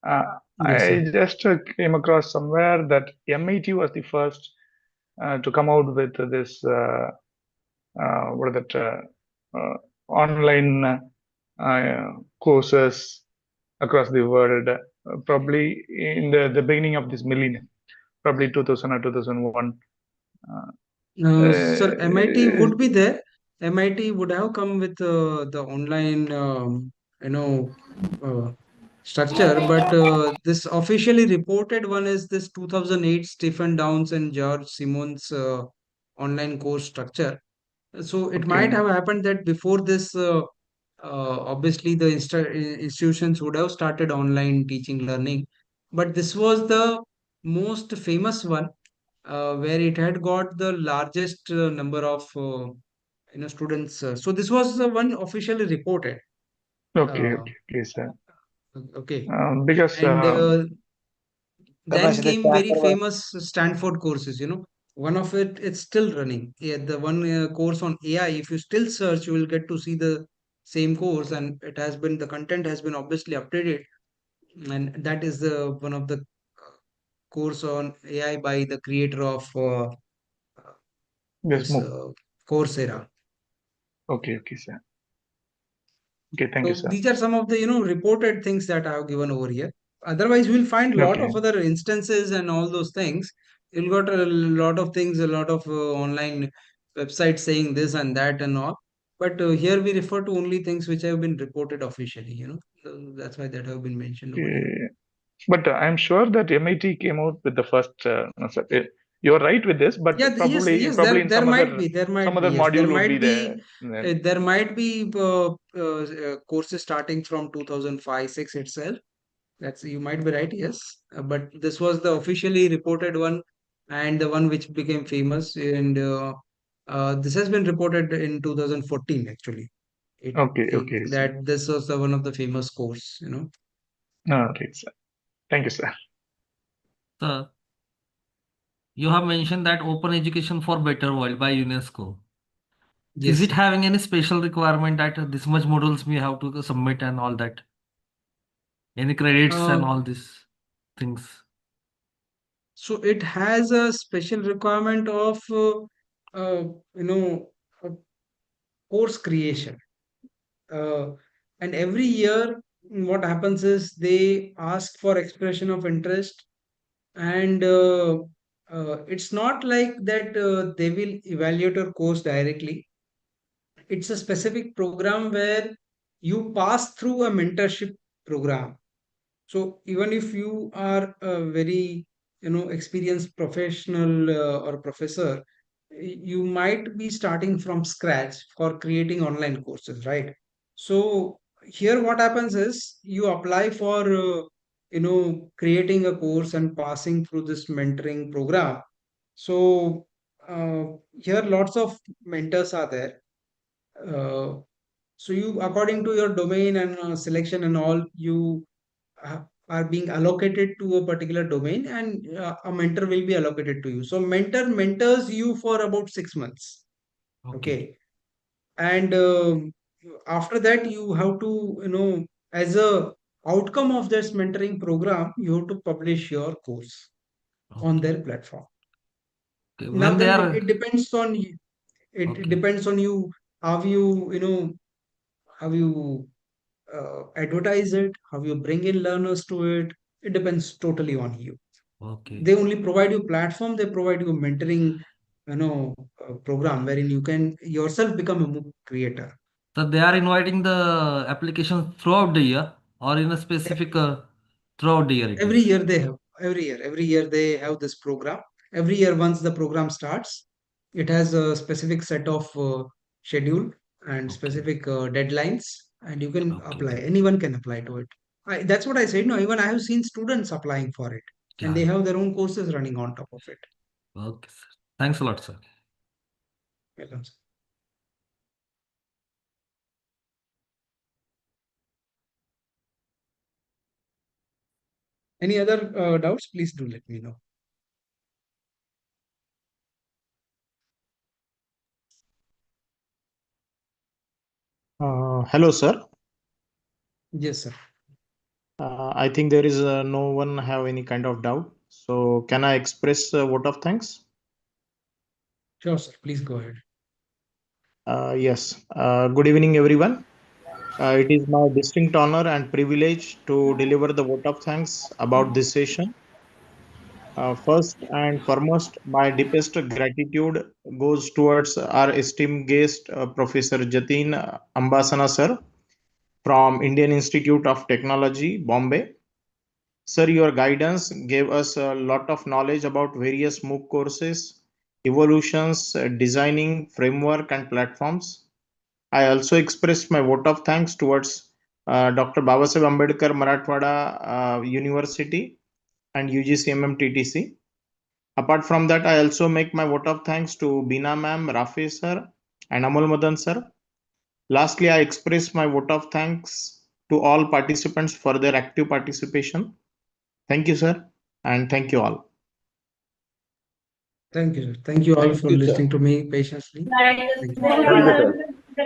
Yes, I sir. just came across somewhere that MIT was the first to come out with this what is that online courses across the world, probably in the beginning of this millennium, probably 2000 or 2001. Sir, MIT would be there. MIT would have come with the online, you know, uh, structure, but this officially reported one is this 2008 Stephen Downes and George Simon's online course structure. So it might Okay. have happened that before this, obviously the institutions would have started online teaching learning, but this was the most famous one where it had got the largest number of students. So this was the one officially reported. Okay, Uh, okay, please, sir. okay, Because and then came very famous Stanford courses. One of it's still running. Yeah, the one course on AI. If you still search, you will get to see the same course, and the content has been obviously updated, and that is the one of the course on AI by the creator of yes, this MOOC. Coursera. Okay, okay, sir. Okay, thank you, So sir. these are some of the reported things that I have given over here. Otherwise, we'll find a lot Okay. of other instances and all those things. You'll got a lot of things, a lot of online websites saying this and that and all. But here we refer to only things which have been reported officially. So that's why that have been mentioned over here. But I'm sure that MIT came out with the first. No, sir, you're right with this, but Yeah, yes, probably yes, probably in there some might be, other yes, there module would be might be, there. Then. there might be courses starting from 2005-6 itself. You might be right, yes. But this was the officially reported one and the one which became famous. And this has been reported in 2014, actually. Okay, okay, sir. That this was one of the famous course. All right, sir. Thank you, sir. Sir, you have mentioned that Open Education for Better World by UNESCO. Yes, Is it sir. having any special requirement that this much modules we have to submit and all that? Any credits and all these things? So it has a special requirement of, uh, you know, uh, course creation. And every year, what happens is they ask for expression of interest, and it's not like that they will evaluate your course directly. It's a specific program where you pass through a mentorship program. So even if you are a very experienced professional or professor, you might be starting from scratch for creating online courses, right? So here what happens is you apply for creating a course and passing through this mentoring program. So here lots of mentors are there. Uh, so you, according to your domain and selection and all, you are being allocated to a particular domain, and a mentor will be allocated to you. So mentor mentors you for about 6 months. Okay. And after that, you have to, as a outcome of this mentoring program, you have to publish your course on their platform. Now When they then are it depends on you. It depends on you how you advertise it, how you bring in learners to it. It depends totally on you. okay. They only provide you platform, they provide you mentoring program wherein you can yourself become a MOOC creator. So they are inviting the applications throughout the year or in a specific throughout the year it Every is. year they have, every year they have this program. Every year once the program starts, it has a specific set of schedule and specific deadlines, and you can apply. Anyone can apply to it. That's what I said. No, even I have seen students applying for it, and they have their own courses running on top of it. Okay, sir. Thanks a lot, sir. Welcome, sir. Any other doubts? Please do let me know. Hello, sir. Yes, sir. I think there is no one have any kind of doubt. So can I express a vote of thanks? Sure, sir. Please go ahead. Yes. Good evening, everyone. It is my distinct honor and privilege to deliver the vote of thanks about this session. First and foremost, my deepest gratitude goes towards our esteemed guest, Professor Jatin Ambasana, sir, from Indian Institute of Technology, Bombay. Sir, your guidance gave us a lot of knowledge about various MOOC courses, evolutions, designing, framework, and platforms. I also express my vote of thanks towards Dr. Babasaheb Ambedkar Marathwada University and UGCMM TTC. Apart from that, I also make my vote of thanks to Bina ma'am, Rafi sir, and Amal Madan sir. Lastly, I express my vote of thanks to all participants for their active participation. Thank you, sir, and thank you all. Thank you, sir. Thank you all Thank for you, sir. listening to me patiently. Right. Thank you. Thank you, sir.